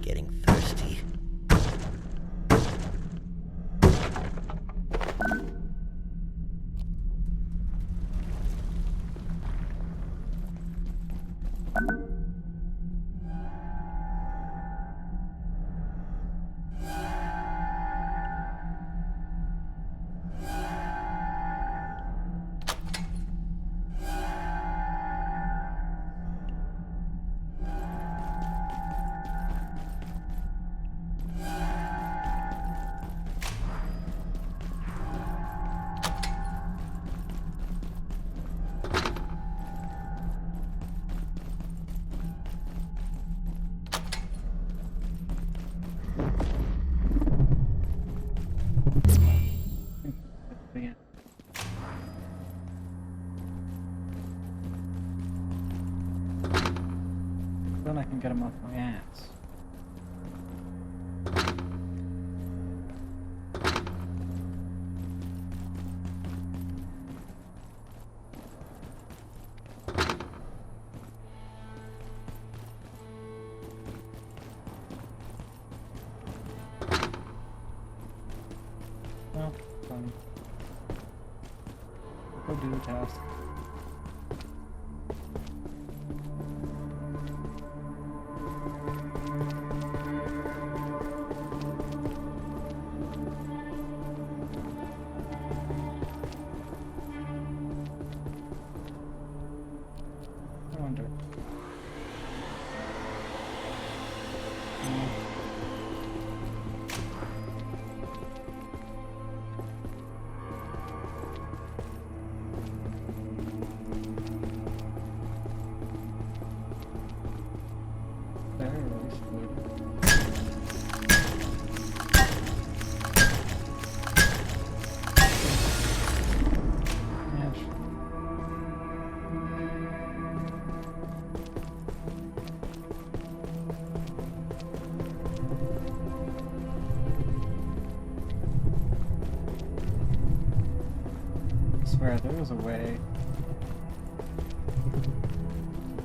Getting thirsty. Yeah. Then I can get him off my ass. Well, fine. Go do the task. I wonder. Very I swear there was a way.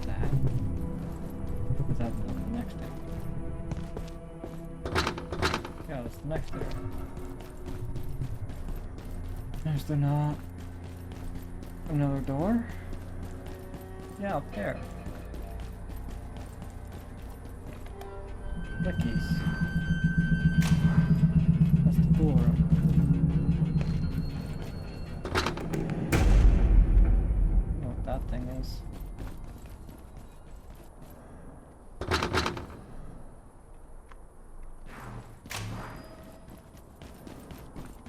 That. Is that the next day? Yeah, that's the next day. Is there not another door? Yeah, up there. Ricky's. That's the pool room. I don't know what that thing is.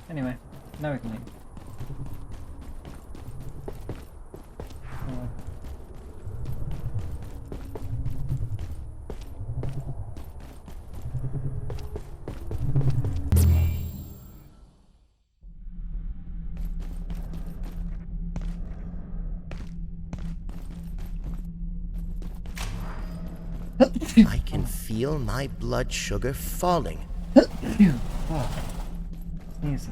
Anyway, now we can leave. I can feel my blood sugar falling. Oh, easy.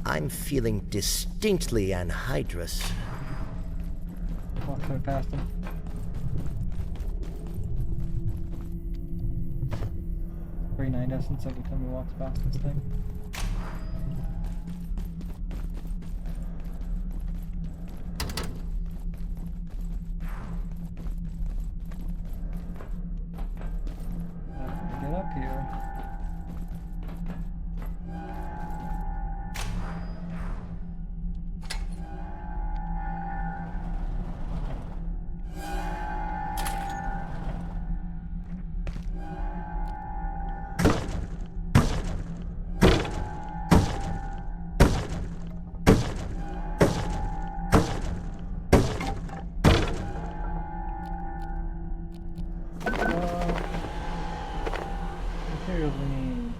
I'm feeling distinctly anhydrous. Walk right past him. Free night essence every time he walks past this thing. Get up here. Materials we need.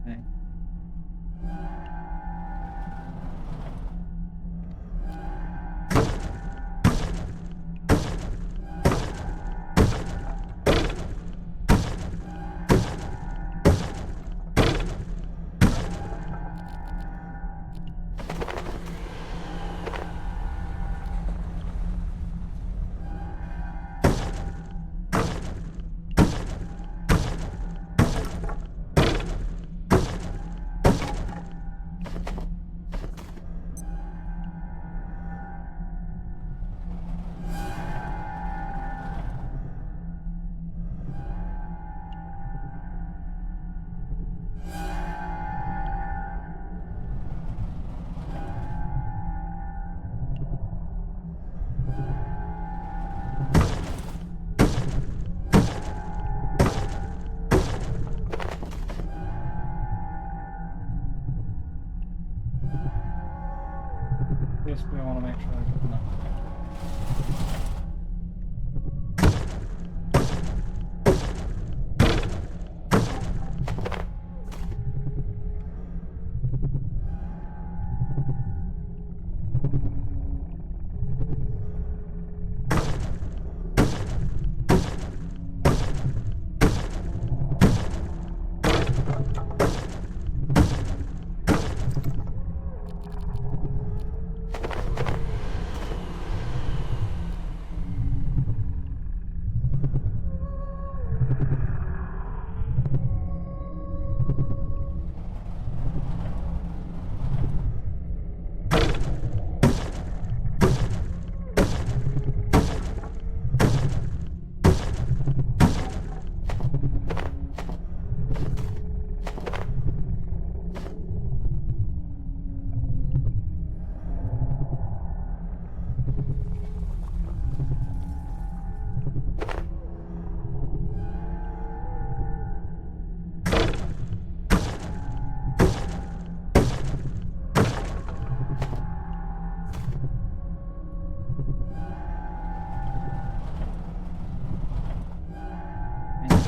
Okay. Basically, I want to make sure I get enough.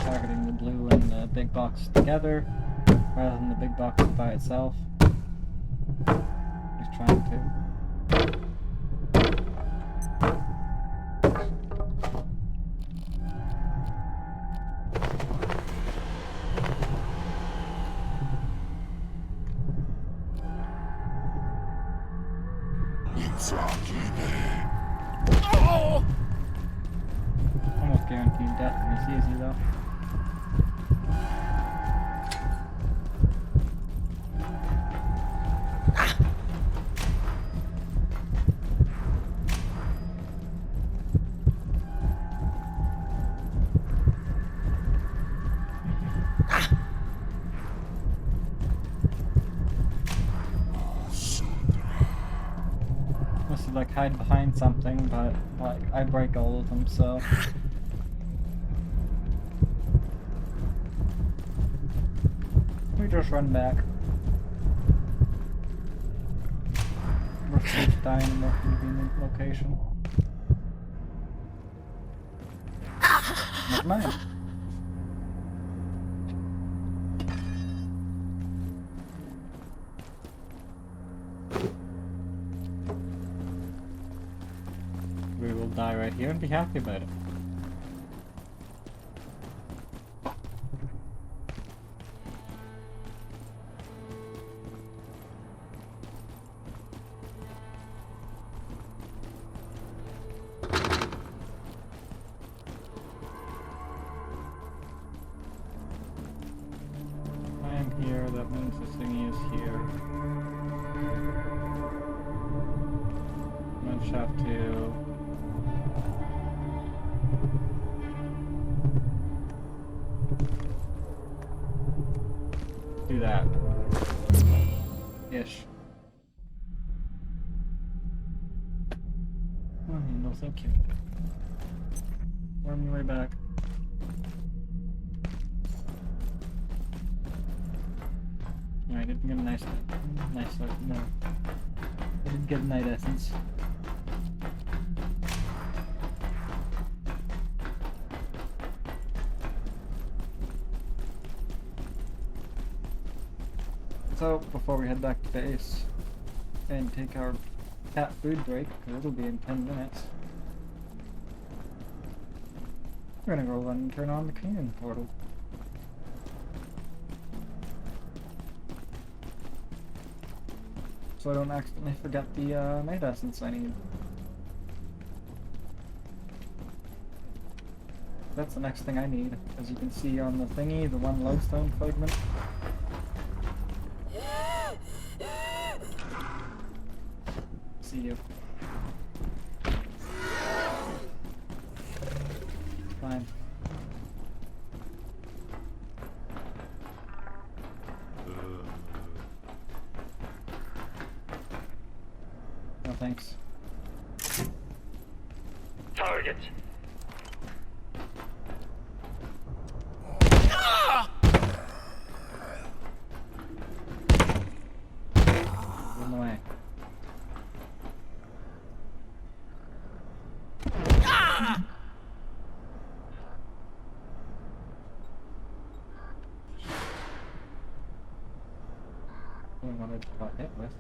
Targeting the blue and the big box together rather than the big box by itself. Just trying to. Almost guaranteed death in this easy though. mostly like hide behind something, but like I break all of them, so. We just run back. We're each dying in a more convenient location. Never mind. We will die right here and be happy about it. I am here, that means this thingy is here. I just have to... do that. Ish. Oh, no thank you. Worm your way back. I didn't get a nice no. I didn't get a night essence. So, before we head back to base and take our cat food break, because it'll be in 10 minutes, we're gonna go run and turn on the cleaning portal. So I don't accidentally forget the night essence I need. That's the next thing I need. As you can see on the thingy, the one lodestone fragment. See you. Fine. No thanks. Target. Run away. I don't want to got hit with.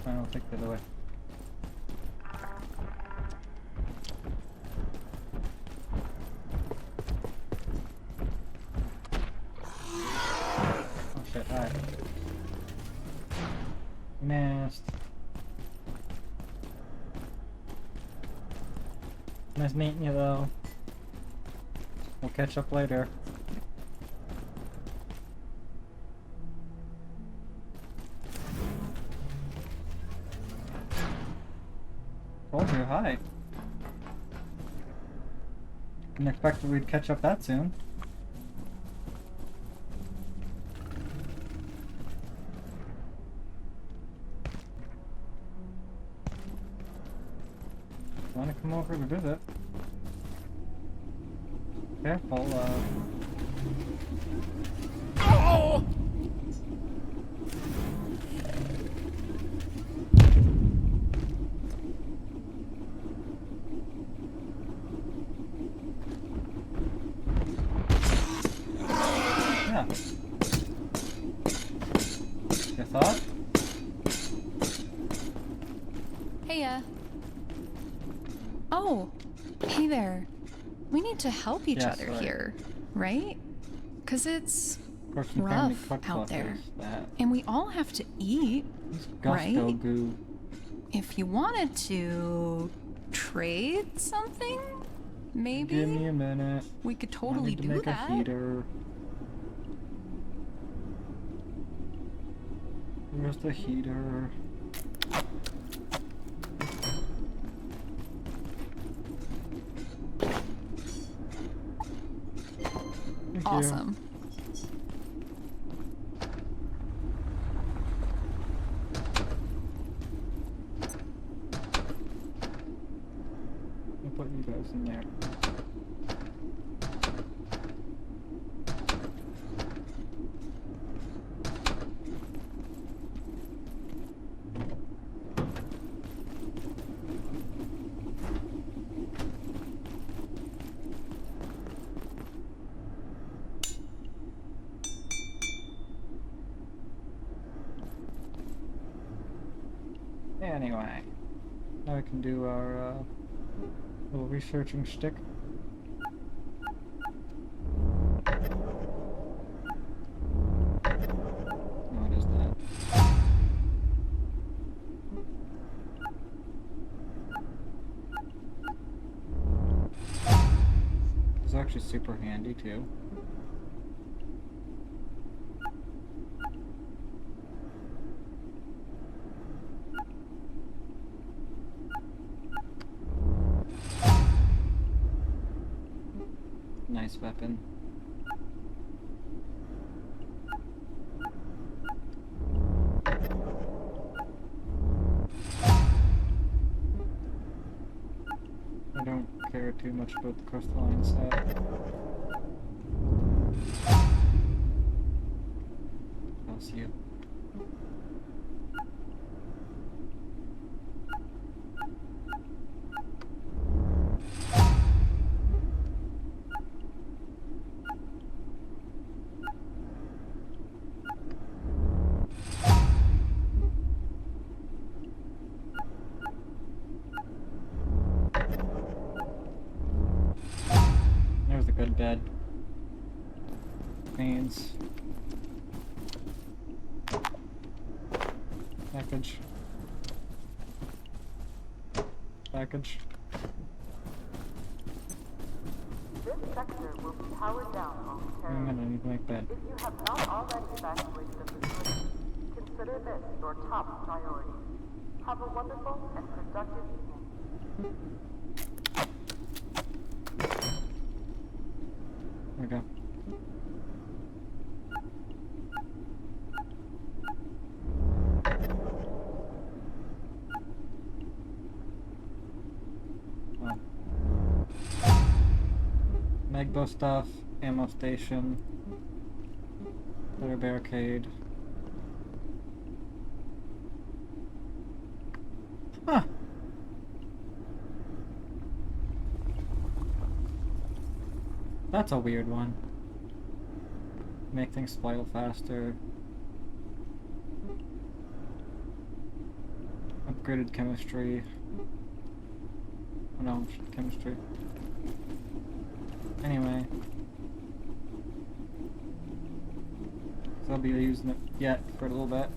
I'll take that away. Oh shit, hi. Missed. Nice meeting you though. We'll catch up later. Told you, hi. Didn't expect that we'd catch up that soon. Want to come over to visit? Careful, Oh! yeah. Your thought? Hey, oh, hey there. We need to help each Yes, other right. here, right? Because it's Of course, you rough can't be out there. That. And we all have to eat, Gusto right? goo. If you wanted to trade something, Maybe Give me a minute. we could I totally need to do make that. a heater. Where's the heater? Thank Awesome. I'll put you guys in there. Anyway, now we can do our little researching shtick. What is that? It's actually super handy too. Nice weapon. I don't care too much about the crystalline set. I'll see you. There's a good bed. Pains. Package. Package. This sector will be powered down momentarily. I need to make bed. If you have not already evacuated the facility, consider this your top priority. Have a wonderful and productive evening. There we go. Oh. Megbo stuff, ammo station, better barricade. Huh. That's a weird one. Make things spoil faster. Upgraded chemistry. Oh no, chemistry. Anyway. So I'll be using it yet for a little bit.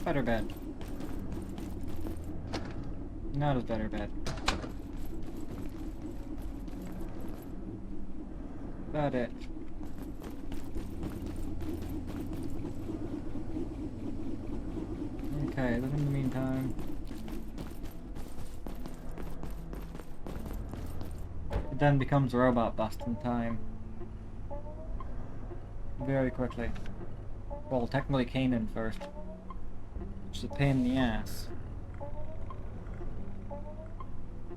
Better bed. Not as better bed. About it. Okay, then in the meantime, it then becomes robot busting time. Very quickly. Well, technically Kanan first. Which is a pain in the ass.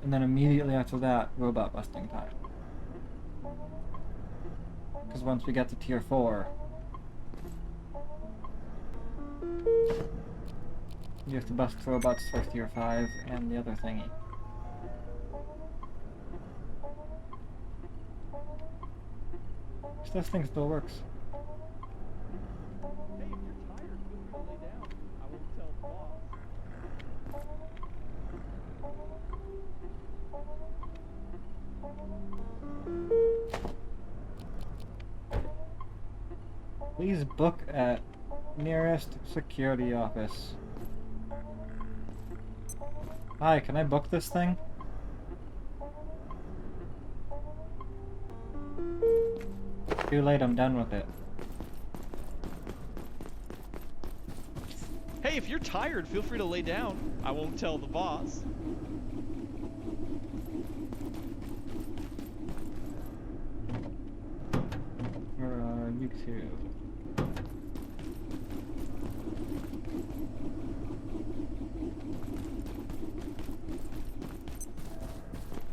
And then immediately after that, robot busting time. Because once we get to tier 4, you have to bust robots for tier 5 and the other thingy. So this thing still works. Please book at nearest security office. Hi, can I book this thing? Too late, I'm done with it. Hey, if you're tired, feel free to lay down. I won't tell the boss. Where are you two?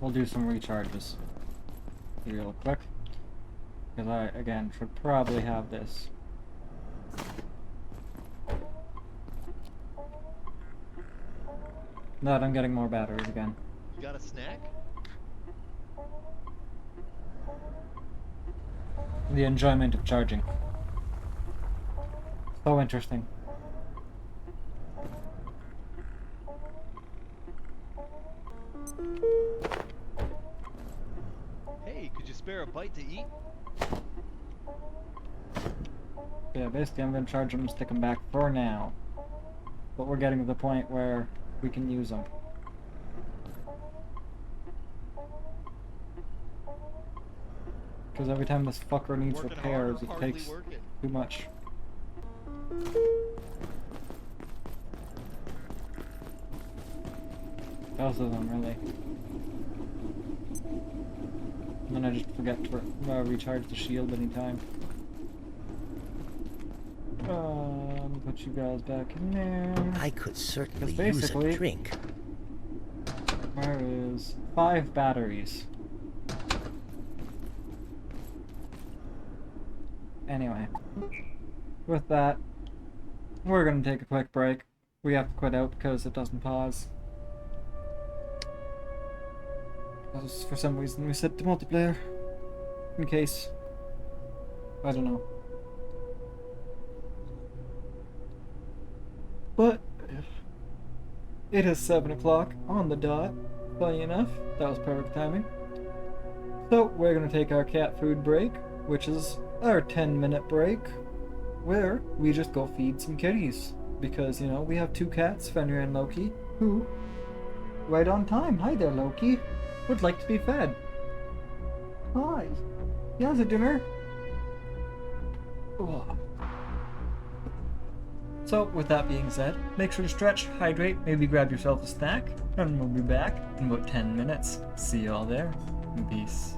We'll do some recharges real quick. Because I, again, should probably have this. No, I'm getting more batteries again. You got a snack? The enjoyment of charging. So interesting. Hey, could you spare a bite to eat? Yeah, basically I'm going to charge them and stick them back for now. But we're getting to the point where we can use them. Because every time this fucker needs repairs, it takes too much. Both of them, really. And then I just forget to recharge the shield anytime. Put you guys back in there. I could certainly use a drink. There is 5 batteries. Anyway, with that, we're gonna take a quick break. We have to quit out because it doesn't pause. Because for some reason we set to multiplayer. In case. I don't know. But it is 7 o'clock on the dot. Funny enough, that was perfect timing. So we're gonna take our cat food break, which is our 10-minute break, where we just go feed some kitties. Because, you know, we have 2 cats, Fenrir and Loki, who, right on time, hi there Loki, would like to be fed. Hi. You have a dinner? Oh. So, with that being said, make sure to stretch, hydrate, maybe grab yourself a snack, and we'll be back in about 10 minutes. See you all there. Peace.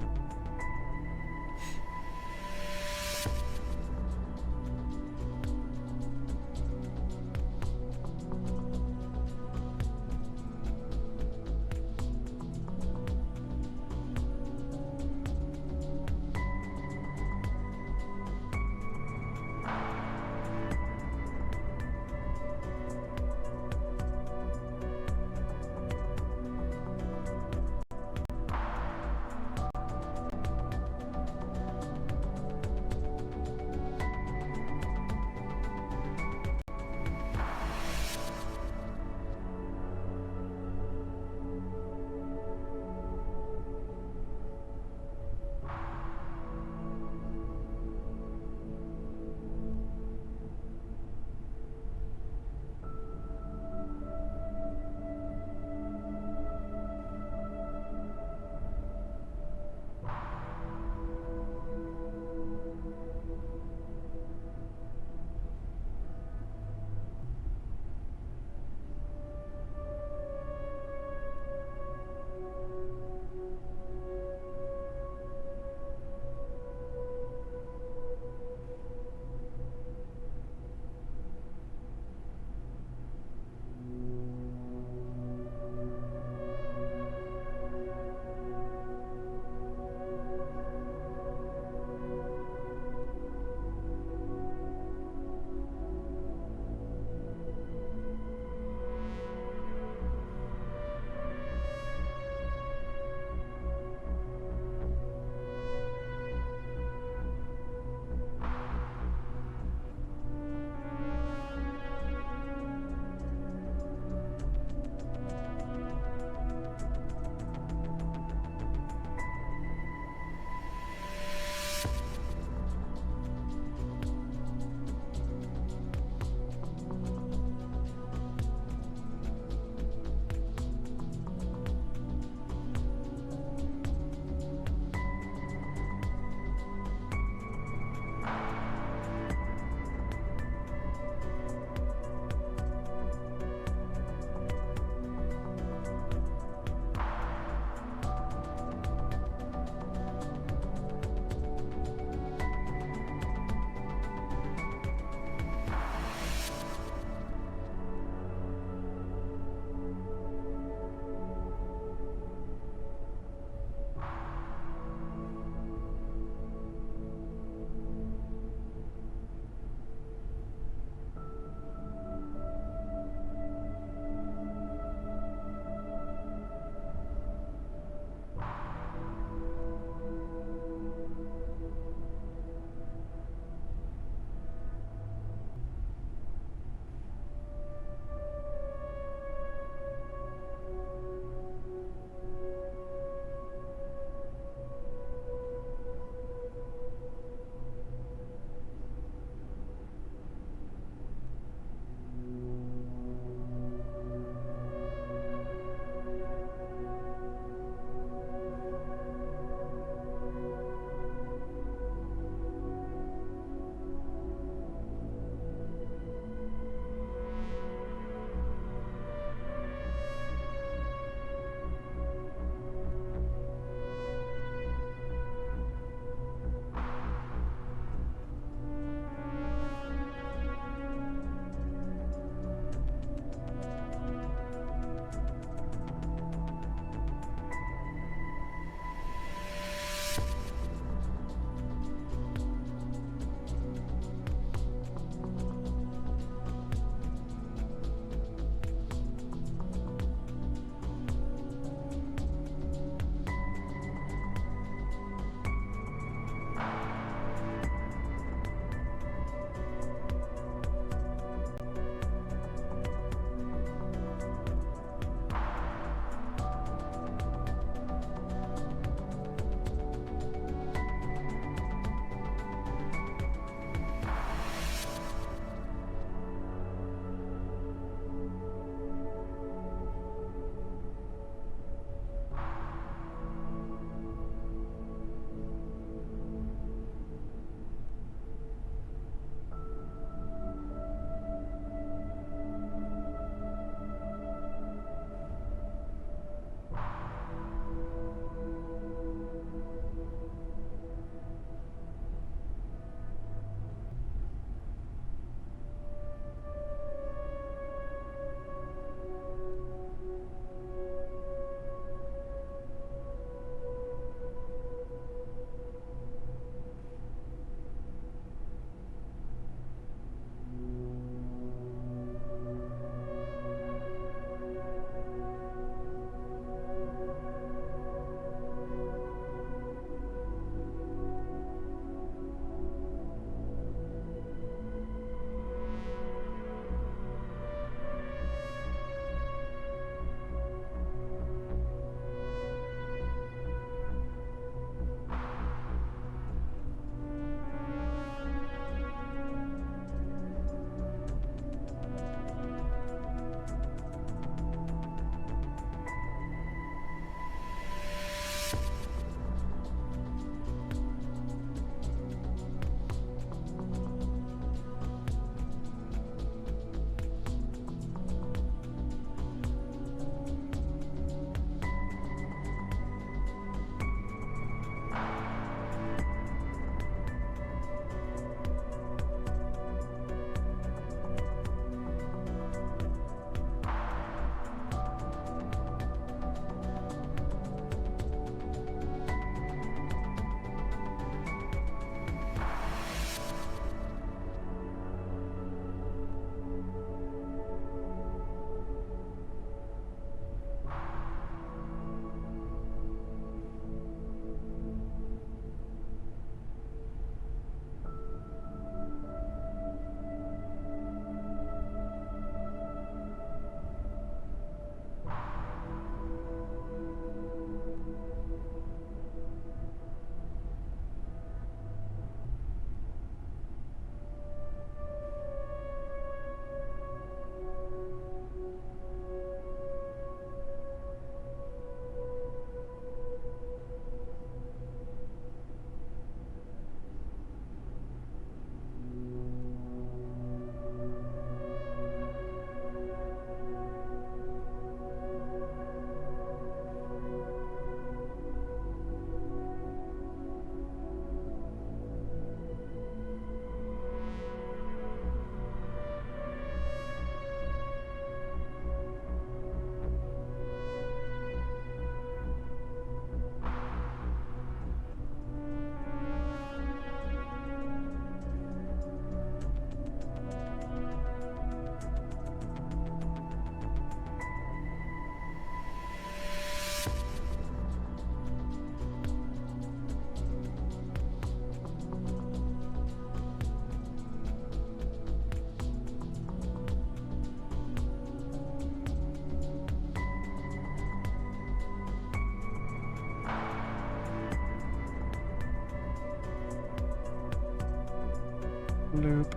Loop.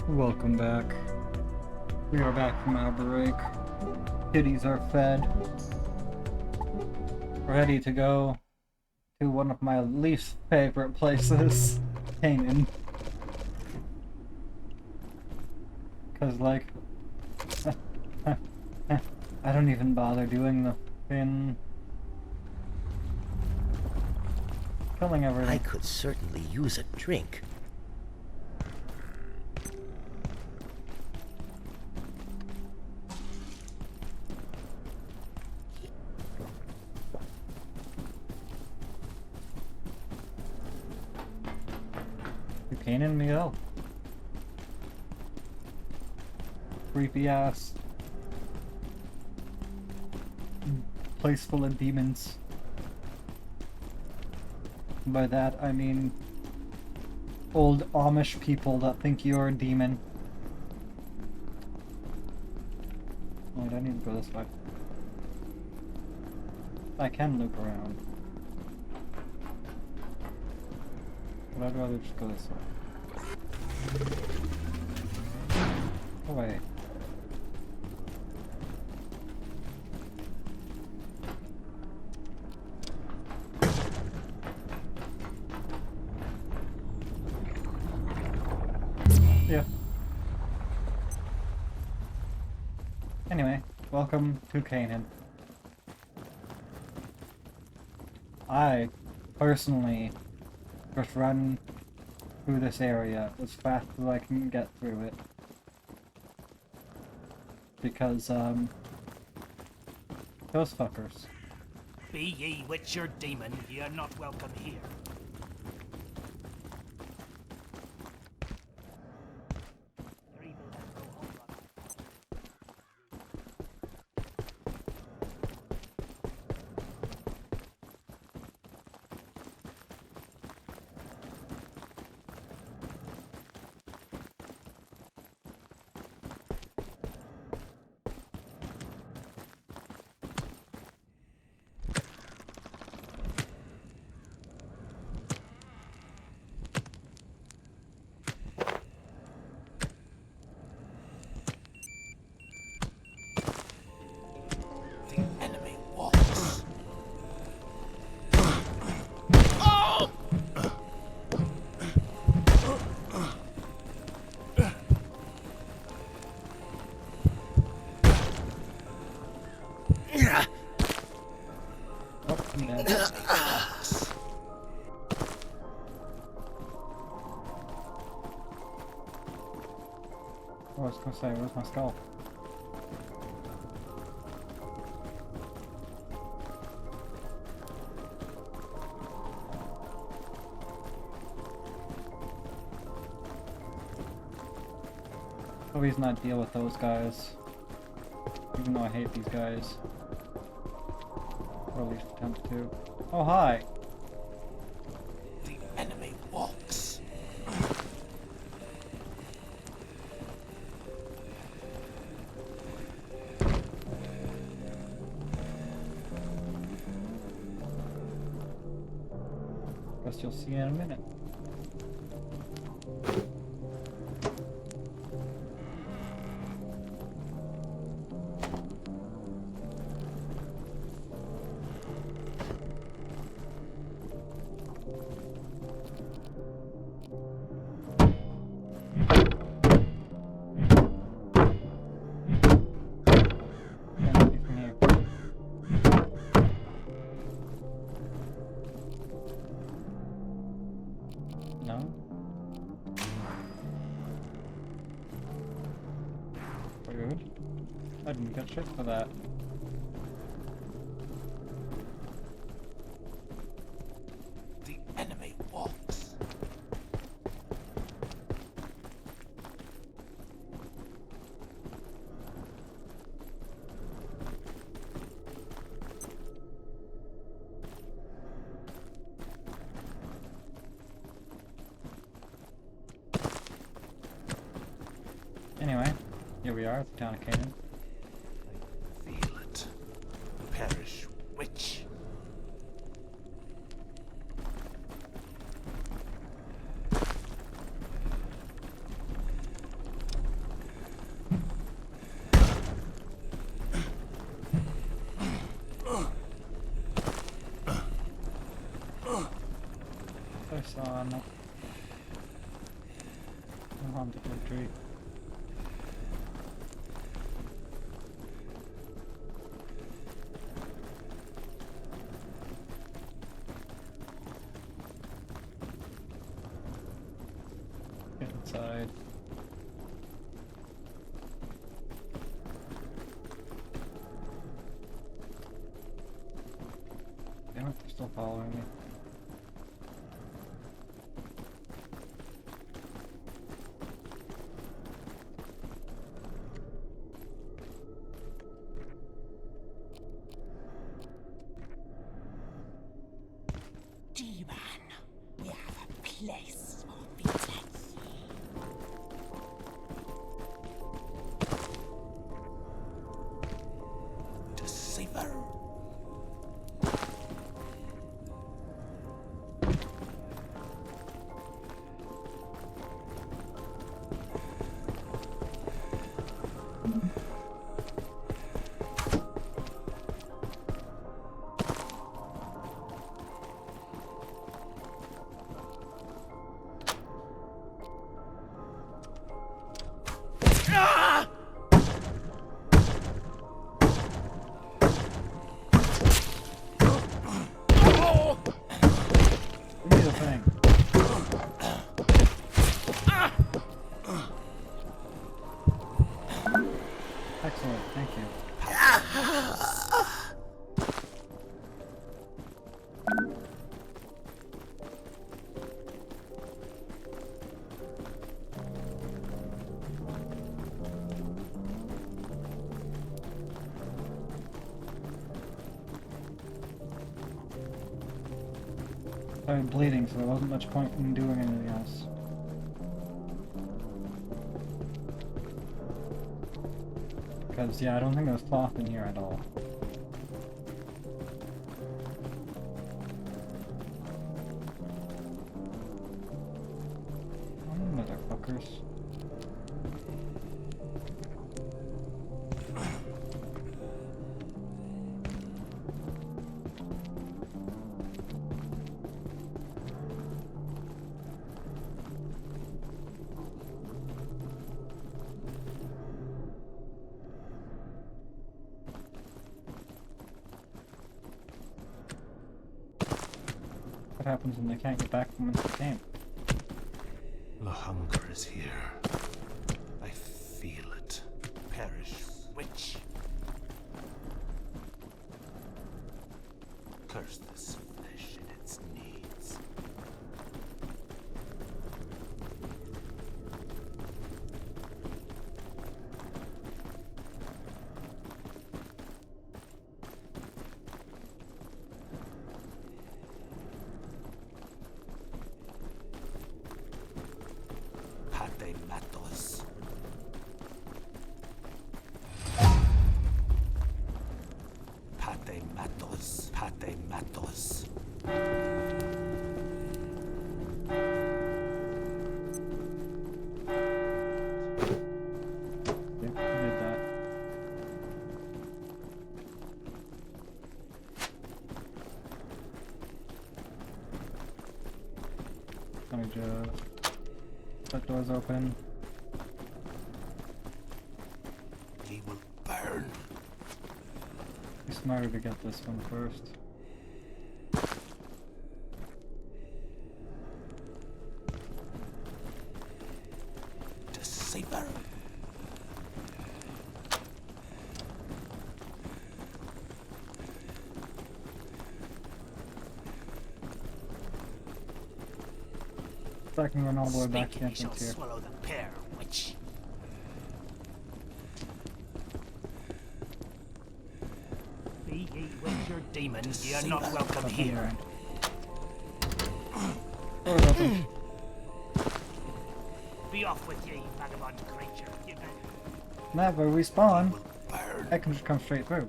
Welcome back. We are back from our break. Kitties are fed. Ready to go to one of my least favorite places, Canaan. Cause like, I don't even bother doing the thing. Killing everything. I could certainly use a drink. Canaan Miguel. Creepy ass place full of demons. By that I mean old Amish people that think you're a demon. Wait, I need to go this way. I can loop around. But I'd rather just go this way. Away. Yeah. Anyway, welcome to Canaan. I personally just run through this area as fast as I can get through it. Because, those fuckers. Be ye witch or demon, ye are not welcome here. I was gonna say, where's my skull? No reason I deal with those guys. Even though I hate these guys. Or at least attempt to. Oh, hi! The enemy walks. Guess you'll see in a minute. I didn't get shit for that. The enemy walks. Anyway, here we are at the town of Canaan. Feel it. Perish, witch. No. No harm to the tree. Get inside. Damn it, they're still following me. Demon, we have a place for visitors. Deceiver. Give me the thing. Excellent, thank you. I started bleeding, so there wasn't much point in doing anything else. Because, yeah, I don't think there's cloth in here at all. Motherfuckers. What happens when they can't get back from whence they came? The hunger is here. I feel it. Perish. Witch. Curse this flesh and its needs. Pate matos. Pate matos. Pate matos. Yep, I did that. Let me just... That door's open. Ye will burn. Be smarter to get this one first. Deceiver. So I can run all the way back to the Speak, you shall entrance here. swallow the pear, witch. Be ye with your demon, ye are not welcome Nothing here. around. Door's open. Be off with ye, vagabond creature. Not where we spawn. I can just come straight through.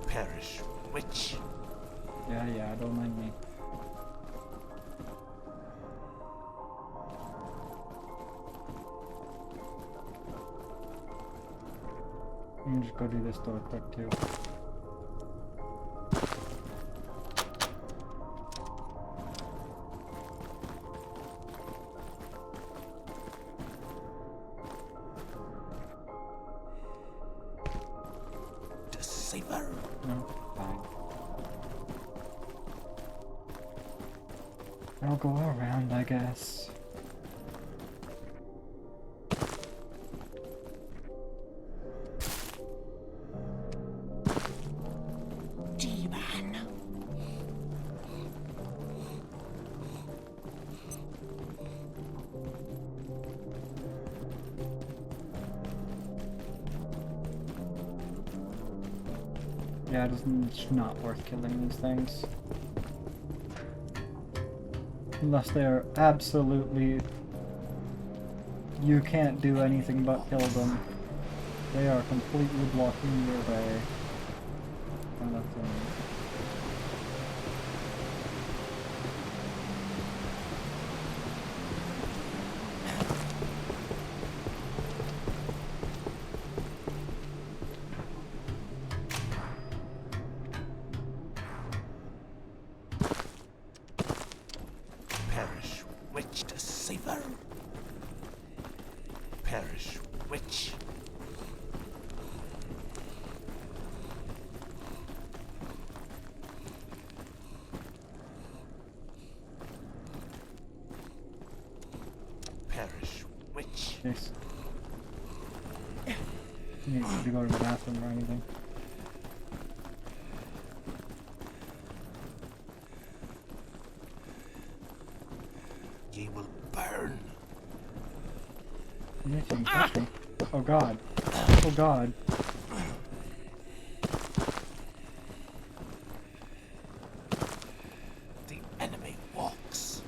Perish. Witch. Yeah, don't mind me. I'm just go do this door quick too. safer. No, fine. I'll go around, I guess. Demon. Yeah, it's not worth killing these things. Unless they're absolutely... You can't do anything but kill them. They are completely blocking your way. Kind of thing. Perish witch to safer. Perish witch. Perish witch. Jeez. You need to go to the bathroom or anything. Ye will burn. You didn't touch me. Oh god. Oh god. The enemy walks.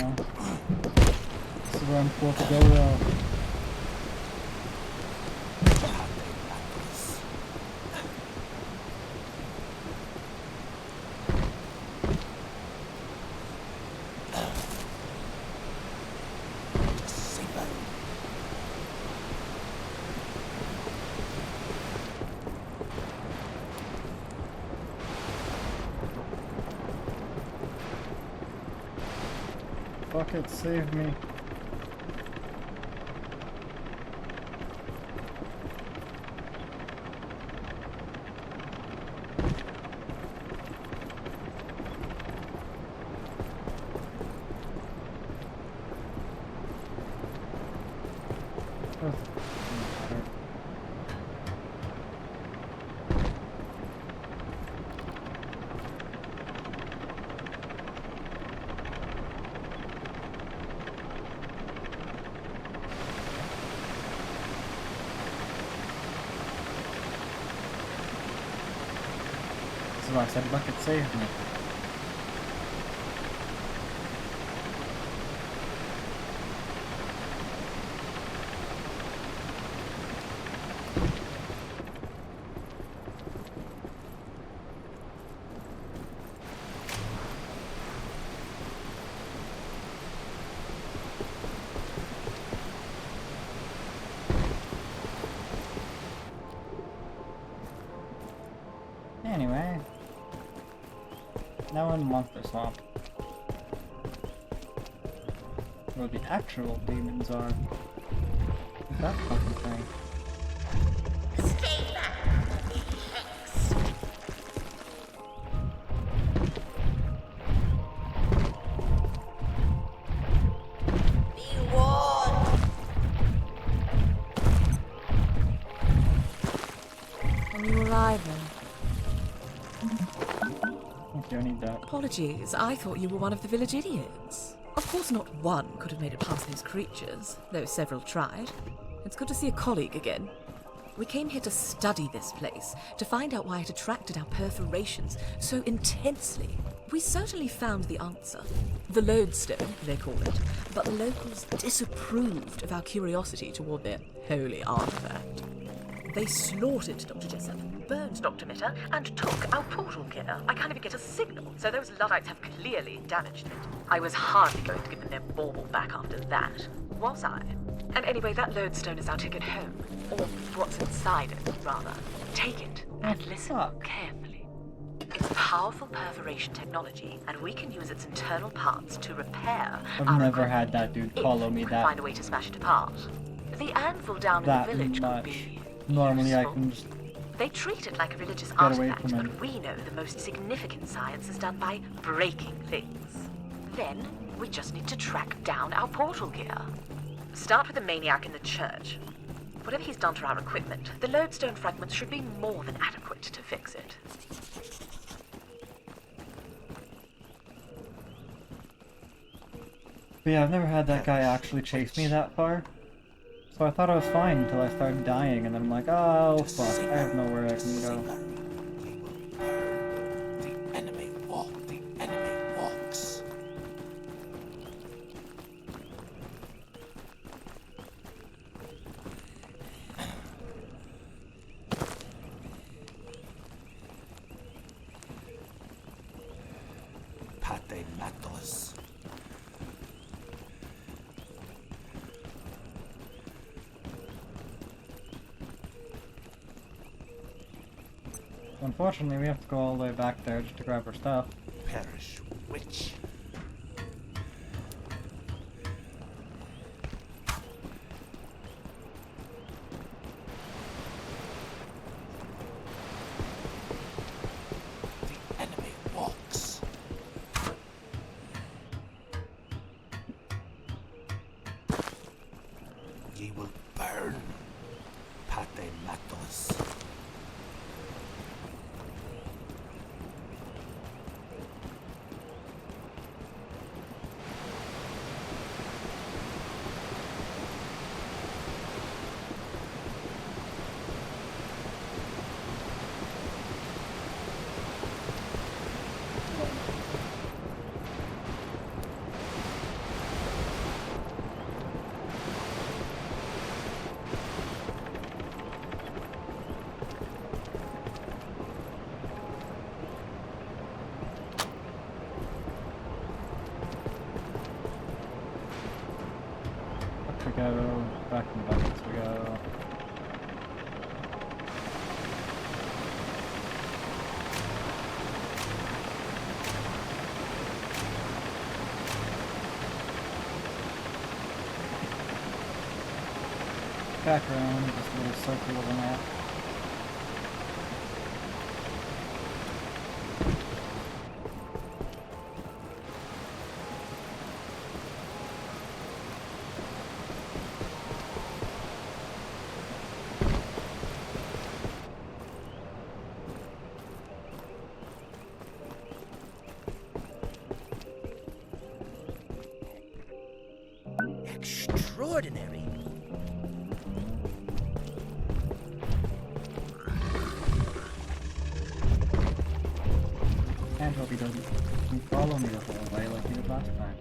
No. This is where I'm supposed to go though. Fuck it, save me. This is why I said bucket saved me. Anyway, now in Monster Swamp, where the actual demons are. That fucking thing. A new arrival. Thank you, I need that. Apologies, I thought you were one of the village idiots. Of course not one could have made it past those creatures, though several tried. It's good to see a colleague again. We came here to study this place, to find out why it attracted our perforations so intensely. We certainly found the answer. The lodestone, they call it, but the locals disapproved of our curiosity toward their holy artifact. They slaughtered Dr. Jessup, burned Dr. Mitter, and took our portal gear. I can't even get a signal, so those Luddites have clearly damaged it. I was hardly going to give them their bauble back after that, was I? And anyway, that lodestone is our ticket home. Or what's inside it, rather. Take it and listen carefully. It's powerful perforation technology, and we can use its internal parts to repair I've our never equipment had that dude follow me if we that find a way to smash it apart. The anvil down in the village could be Normally I useful. can just They treat it like a religious get away artifact, from but him. we know the most significant science is done by breaking things. Then, we just need to track down our portal gear. Start with the maniac in the church. Whatever he's done to our equipment, the lodestone fragments should be more than adequate to fix it. But yeah, I've never had that guy actually chase me that far. So I thought I was fine until I started dying, and then I'm like, oh fuck, I have nowhere I can go. The enemy walks. Pate matos. Unfortunately, we have to go all the way back there just to grab our stuff. Perish witch. The enemy walks. Ye will burn. Pate matos. Up we go, back in the buckets we go. Back around this little circle of a map. Extraordinary. And hope he doesn't follow me the whole way like he did last time.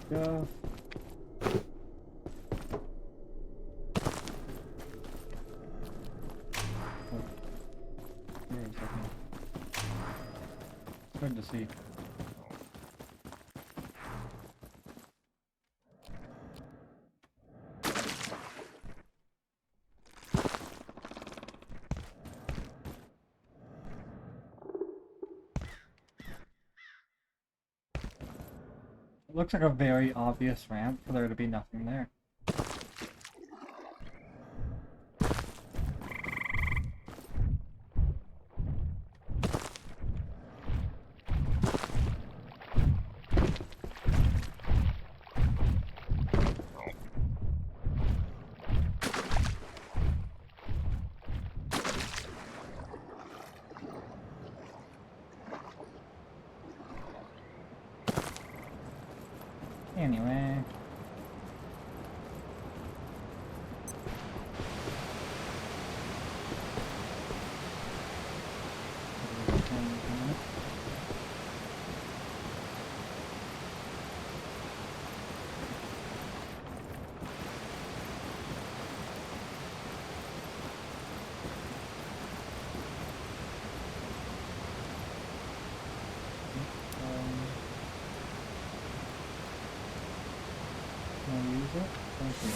Go. Wait a second. It's good to see. looks like a very obvious ramp for there to be nothing there. Anyway. Can I use it? Thank you.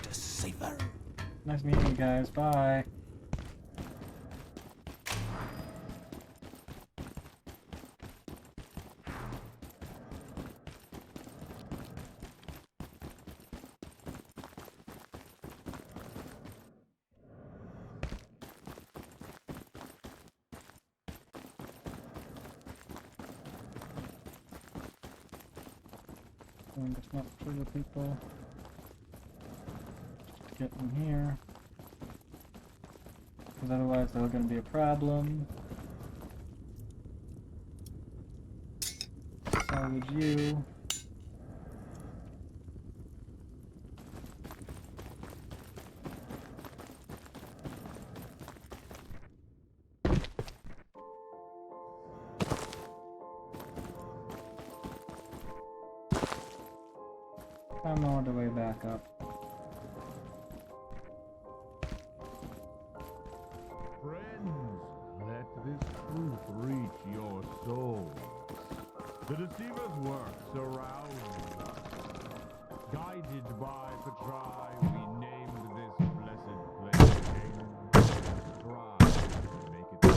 Deceiver. Nice meeting you guys. Bye. Going to snap through the people. Get in here. Because otherwise there's going to be a problem. Salvage you. I'm all the way back up. Friends, let this truth reach your souls. The deceiver's work surrounds us. Guided by Patrai, we named this blessed place strive to make it so.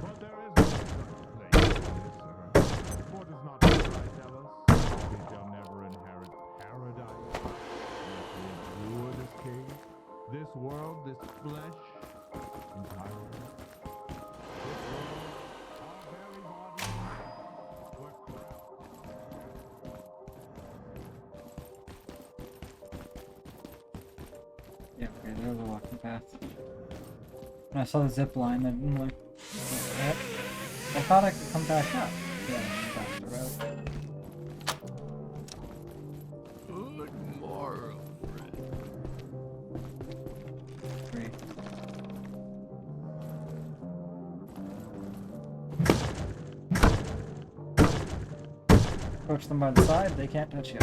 But there is no such place on this earth. For does not Patrai tell us we shall never inherit paradise? Let we endure this cage, this world, this flesh, entirely. This world, our very bodies, were Yeah, okay, there's a walking path. And I saw the zip line and I'm like, what? I thought I could come back up. Yeah, that's the road. good morrow, Great. Approach them by the side, they can't touch you.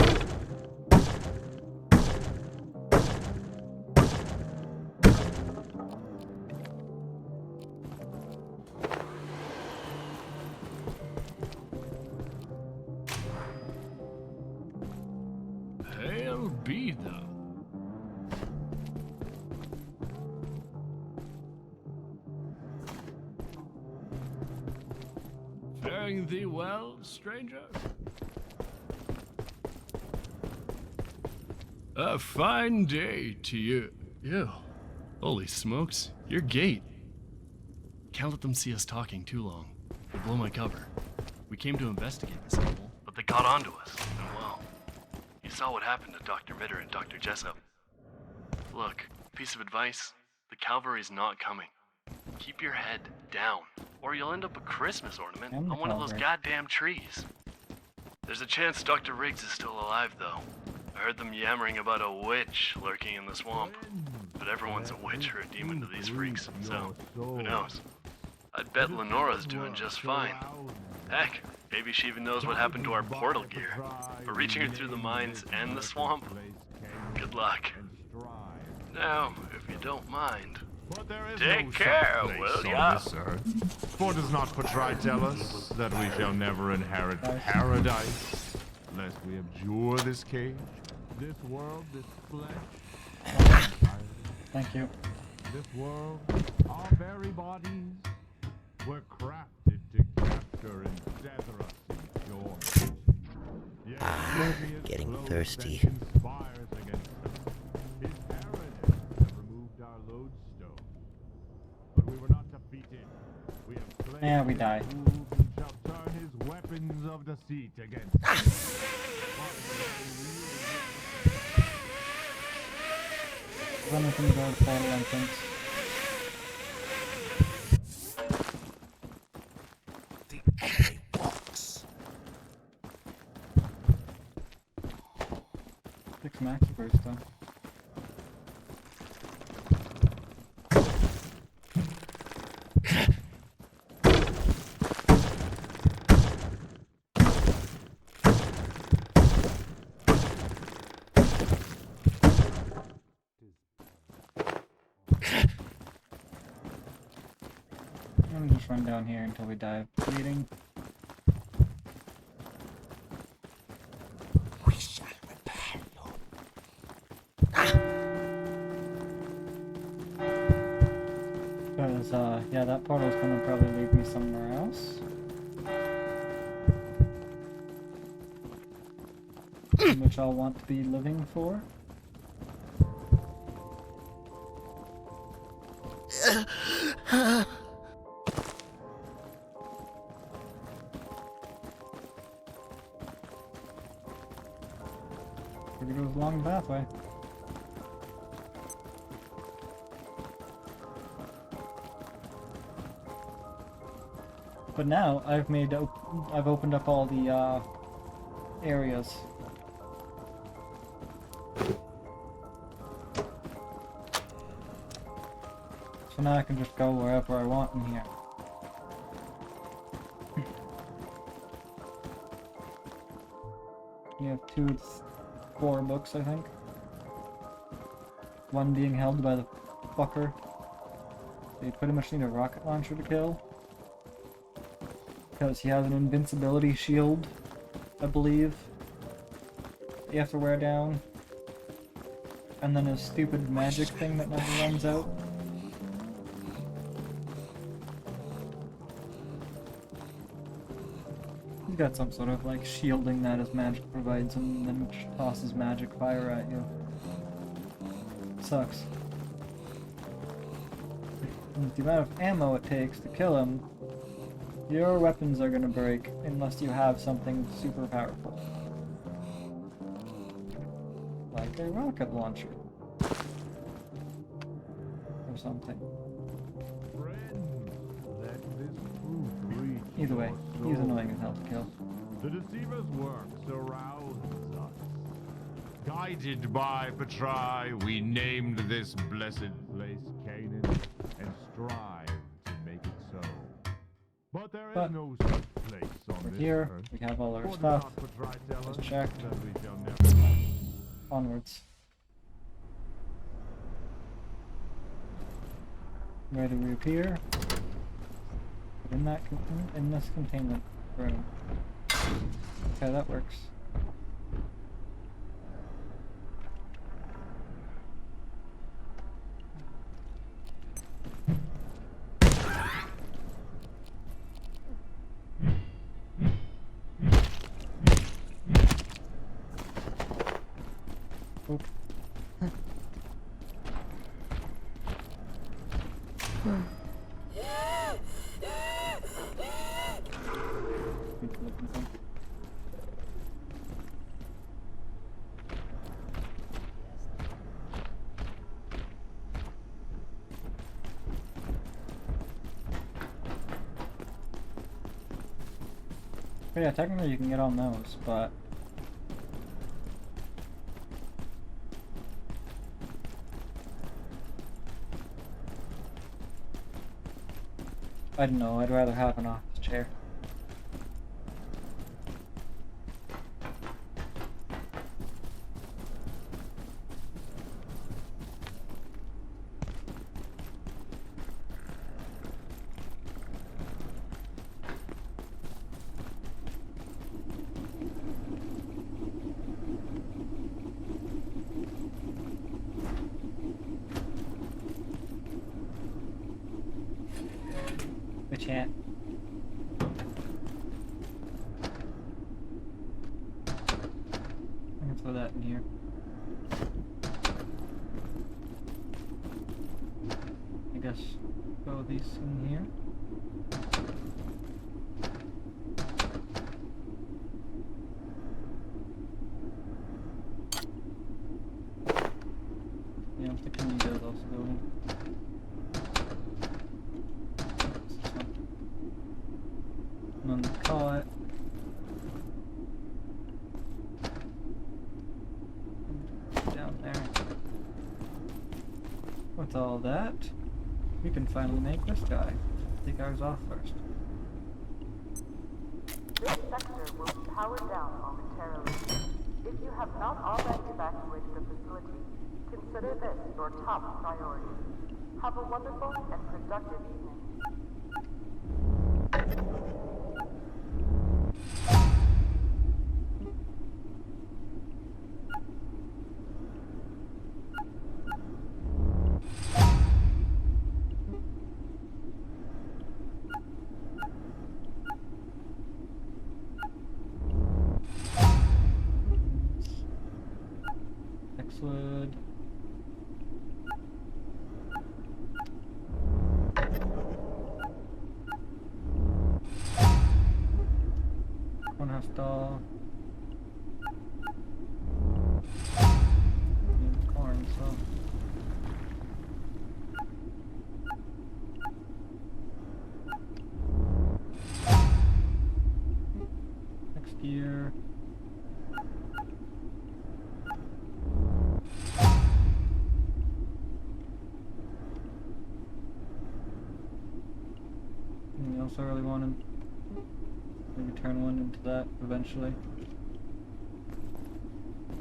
Hail be thou. Faring thee well, stranger? A fine day to you. Ew. Holy smokes, your gait. Can't let them see us talking too long. They'll blow my cover. We came to investigate this animal, but they caught on to us. And well, you saw what happened to Dr. Mitter and Dr. Jessup. Look, piece of advice, the cavalry's not coming. Keep your head down, or you'll end up a Christmas ornament on one of those goddamn trees. There's a chance Dr. Riggs is still alive, though. I heard them yammering about a witch lurking in the swamp. But everyone's a witch or a demon to these freaks, so who knows? I'd bet Lenora's doing just fine. Heck, maybe she even knows what happened to our portal gear. But reaching her through the mines and the swamp? Good luck. Now, if you don't mind, take care, will ya? For does not Patrai tell us that we shall never inherit paradise, lest we abjure this cage, this world, this flesh? Thank you. This world, our very bodies, were crafted to capture and tether us in joy. Yet, Getting thirsty. conspires against us. His arrogance have removed our lodestone. But we were not defeated. We have slain Yeah, we die. who shall turn his weapons of deceit against us. Running from the door to portal entrance. The enemy walks. 6 max burst though. I'm gonna just run down here until we die of bleeding. We shall repel you. Because, yeah, that portal's gonna probably lead me somewhere else. Which I'll want to be living for. Figured it was along the pathway. But now I've opened up all the areas. So now I can just go wherever I want in here. You have 2 core books, I think. One being held by the fucker. So you pretty much need a rocket launcher to kill. Because he has an invincibility shield, I believe. You have to wear down. And then his stupid magic thing that never runs out. He's got some sort of like shielding that his magic provides and then tosses magic fire at you. Sucks. And with the amount of ammo it takes to kill him, your weapons are gonna break unless you have something super powerful. Like a rocket launcher. Or something. Either way, he's annoying as hell to kill. The deceiver's work surrounds us. Guided by Petrai, we named this blessed place Canaan and strive to make it so. But there is no such place on We're this here, earth. we have all our For stuff. not Petrai tell Just us checked. that we shall never Onwards. Where do we appear? In that in this containment room. Okay, that works. Oop. But yeah, technically you can get on those, but I don't know, I'd rather have an office chair. chat. I'm gonna throw that in here. I guess throw these in here. Yeah, I'm thinking you guys also go in. And then call it. Down there. With all that, we can finally make this guy. Take ours off first. This sector will be powered down momentarily. If you have not already evacuated the facility, consider this your top priority. Have a wonderful and productive evening. Wood. One half doll. And corn, so. Next gear. I really wanted maybe turn one into that eventually.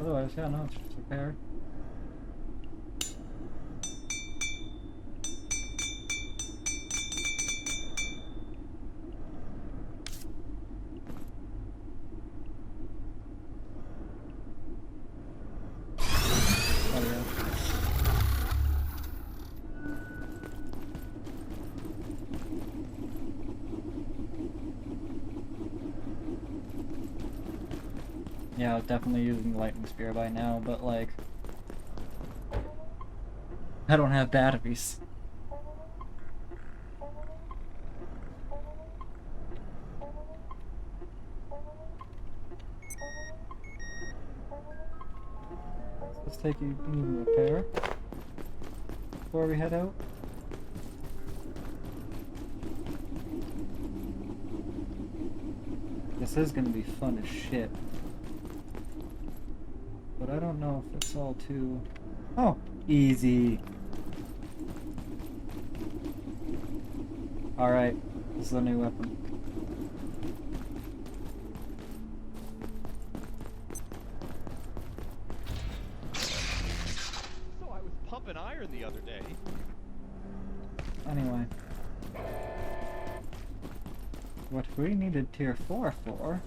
Otherwise, yeah, no, it's just repair. Oh yeah. Yeah, I was definitely using the lightning spear by now, but like, I don't have batteries. Let's take you even repair before we head out. This is gonna be fun as shit. But I don't know if it's all too... Oh! Easy! Alright, this is a new weapon. So I was pumping iron the other day. Anyway. What we needed tier 4 for...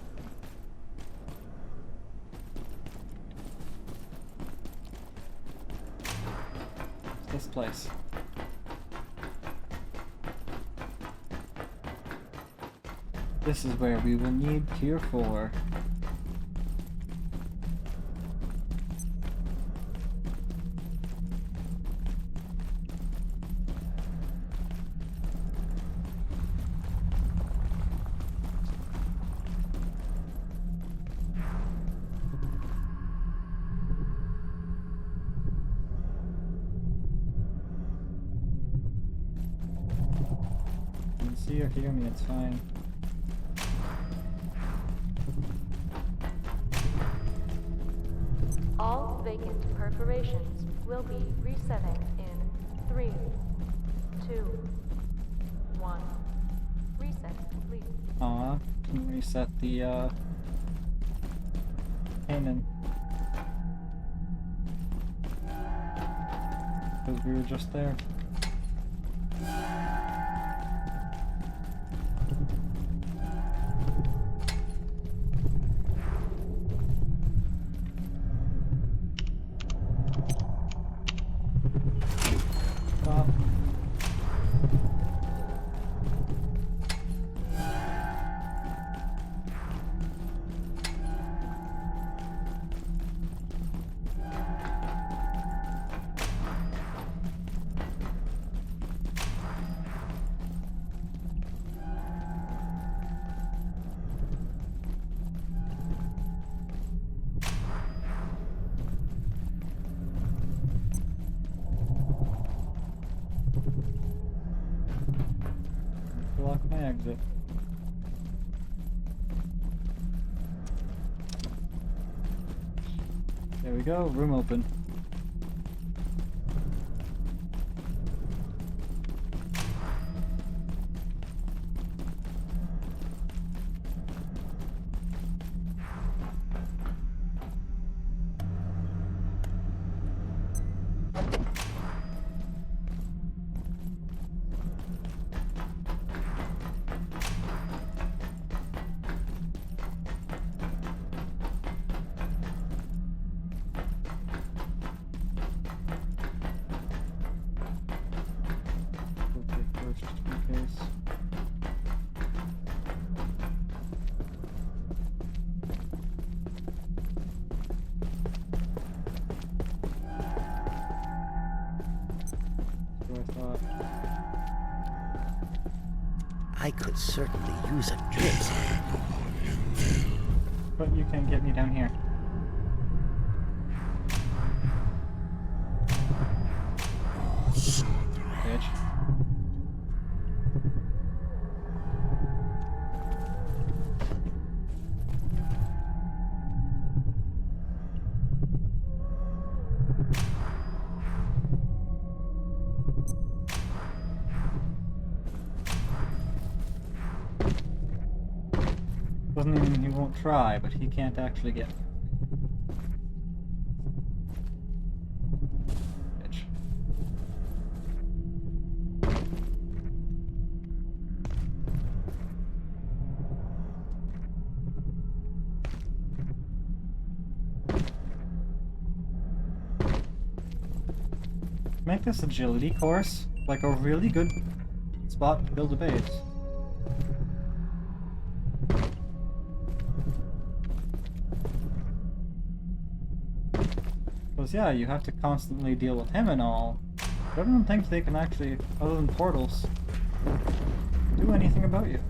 this place. This is where we will need tier 4. See or hear me, it's fine. All vacant perforations will be resetting in 3, 2, 1. Reset complete. Can reset the cannon. Because we were just there. exit. There we go, room open. I could certainly use a drink. But you can't get me down here. Bitch. Doesn't mean he won't try, but he can't actually get. Bitch. Make this agility course like a really good spot to build a base. Because yeah, you have to constantly deal with him and all. But everyone thinks they can actually, other than portals, do anything about you.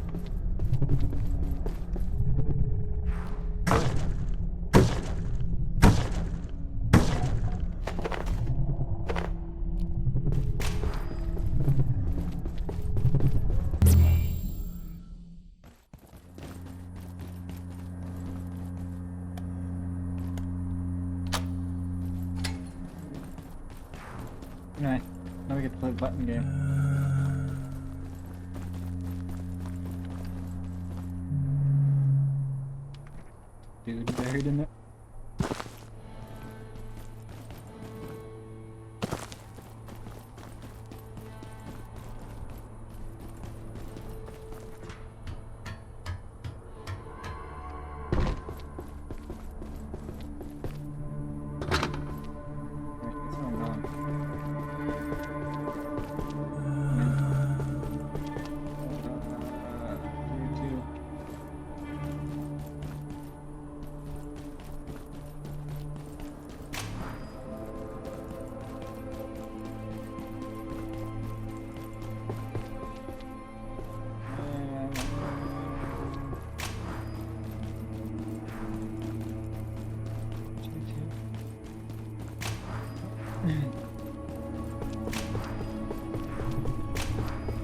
Anyway, now we get to play the button game. Dude buried in it.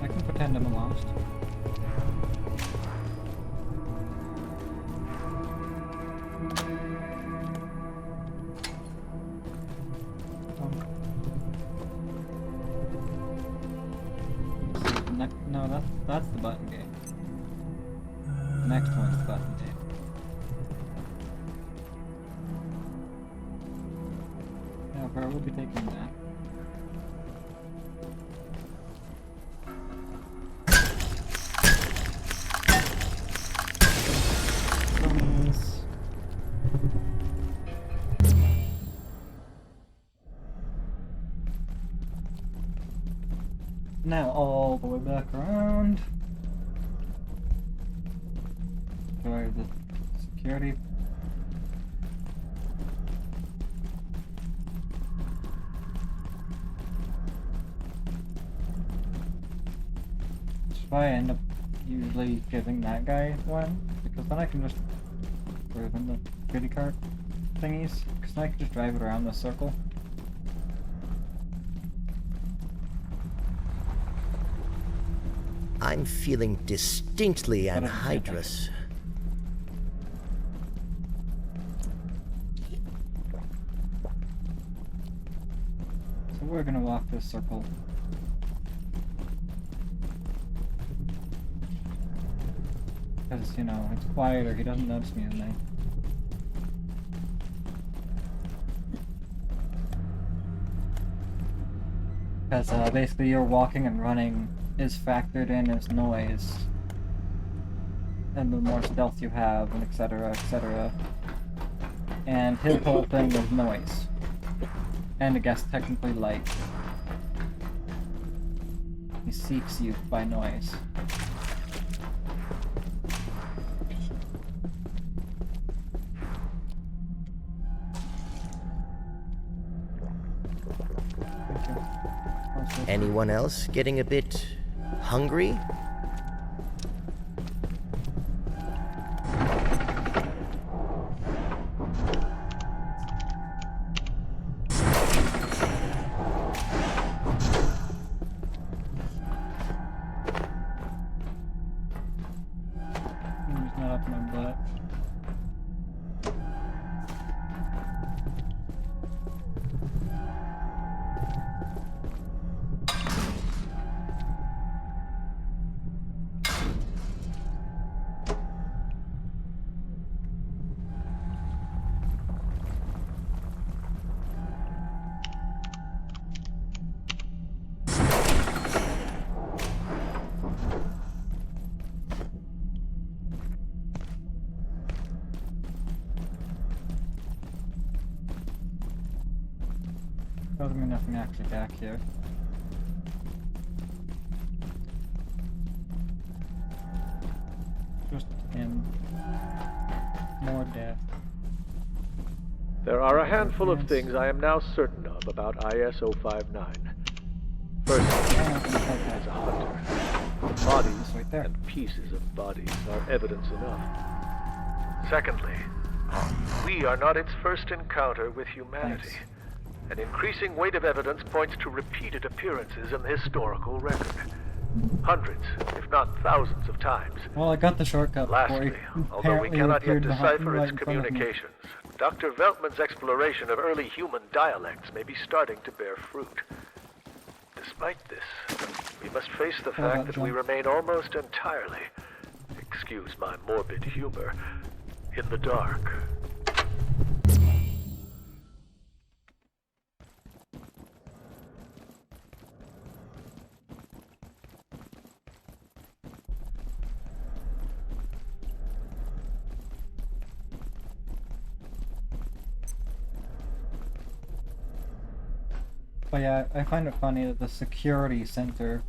I can pretend I'm lost. No, that's the button game. The next one's the button game. Yeah, but we'll be taking that. Now all the way back around. Where the security. That's why I end up usually giving that guy one, because then I can just drive in the goodie cart thingies, because then I can just drive it around the circle. I'm feeling distinctly anhydrous. So we're gonna walk this circle. Because, you know, it's quieter, he doesn't notice me at night. Because basically your walking and running is factored in as noise. And the more stealth you have, and etc, etc. And his whole thing is noise. And I guess technically light. He seeks you by noise. Anyone else getting a bit hungry? He's not up my butt. Doesn't mean nothing actually back here. Just in more death. There are a handful of things I am now certain of about IS-059. First, as a hunter, the bodies and pieces of bodies are evidence enough. Secondly, we are not its first encounter with humanity. Thanks. An increasing weight of evidence points to repeated appearances in the historical record. Hundreds, if not thousands of times. Well, I got the shortcut Lastly, before he although we apparently cannot yet appeared decipher right its in front of me. communications, Dr. Veltman's exploration of early human dialects may be starting to bear fruit. Despite this, we must face the fact that we remain almost entirely, excuse my morbid humor, in the dark. But yeah, I find it funny that the security center,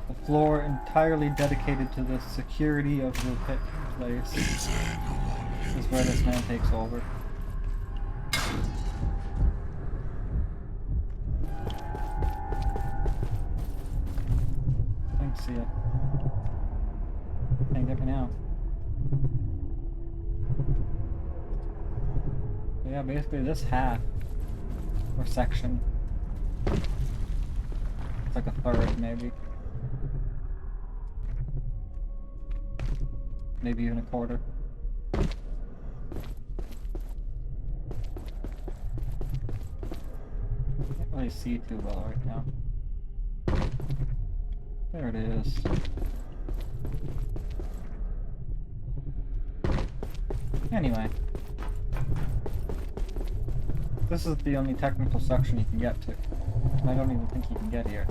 the floor entirely dedicated to the security of the place, is where this man takes over. Thanks, see ya. Can't get me now. But yeah, basically this half, or section, it's like a third maybe. Maybe even a quarter. Can't really see too well right now. There it is. Anyway. This is the only technical section you can get to. And I don't even think you can get here.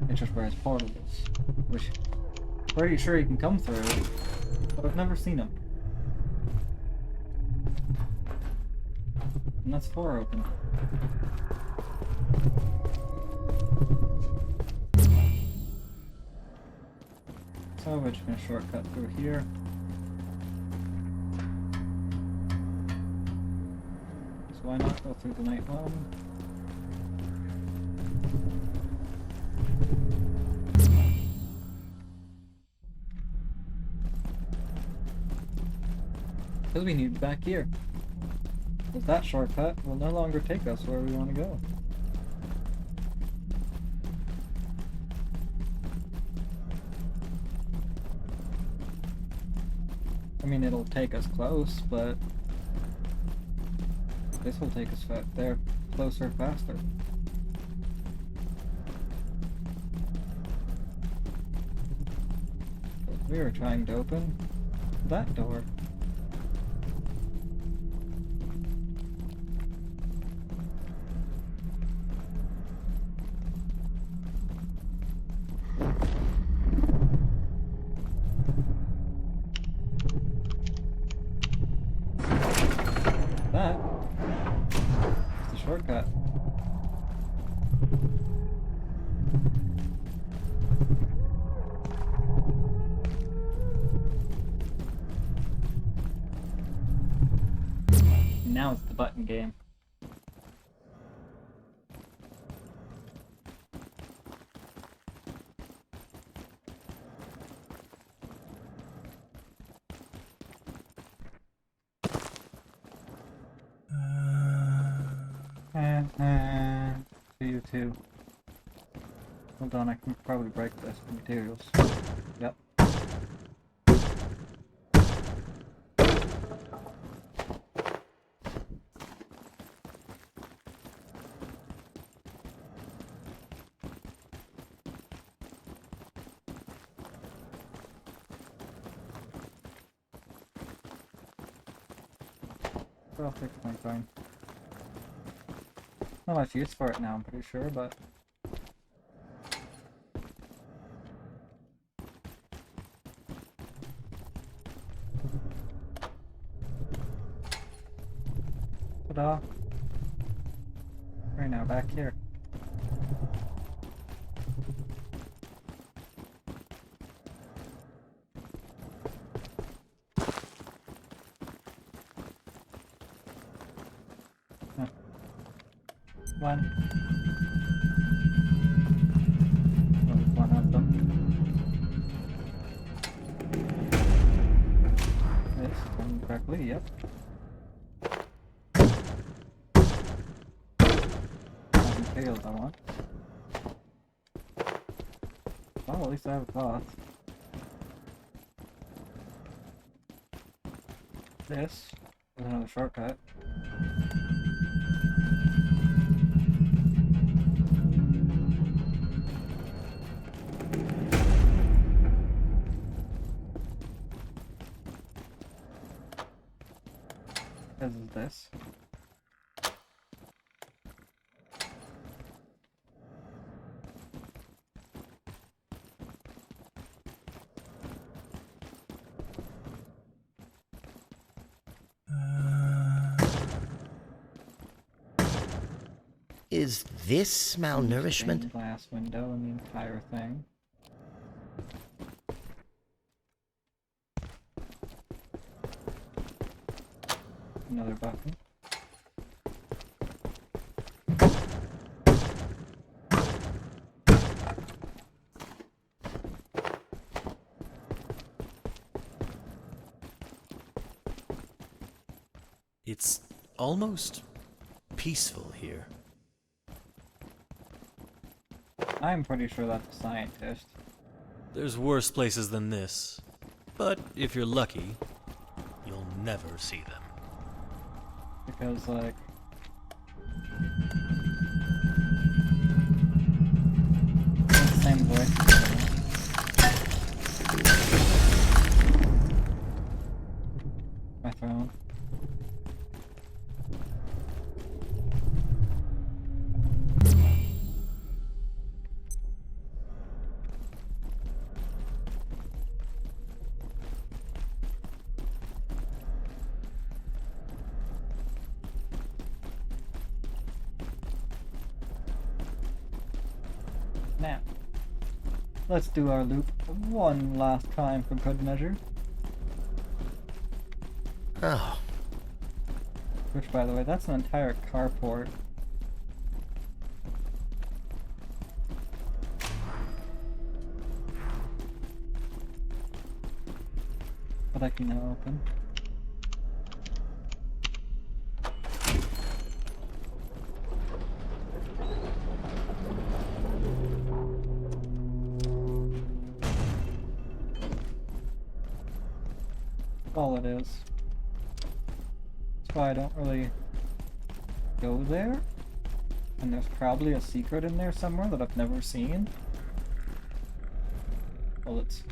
It's just where his portal is. Which, pretty sure he can come through, but I've never seen him. And that's floor open. So we're just gonna shortcut through here. So why not go through the night one? Because we need back here. Because that shortcut will no longer take us where we want to go. I mean, it'll take us close, but this will take us there closer faster. But we were trying to open that door. That is the shortcut. Now it's the button game. To you too. Hold on, I can probably break this for materials. Yep. I'll fix my phone. Not much use for it now, I'm pretty sure, but... Ta-da! Right now, back here. One. Well, one of them. This, done correctly, yep. Materials I want. Well, at least I have a cloth. This is another shortcut. As is this. Is this malnourishment? Stained glass window in the entire thing. Another button. It's almost peaceful here. I'm pretty sure that's a scientist. There's worse places than this, but if you're lucky, you'll never see them. Because, like... it's the same voice. My phone. Now, let's do our loop one last time for good measure. Oh. Which, by the way, that's an entire carport. But I can now open. all it is. That's why I don't really go there. And there's probably a secret in there somewhere that I've never seen. Bullets.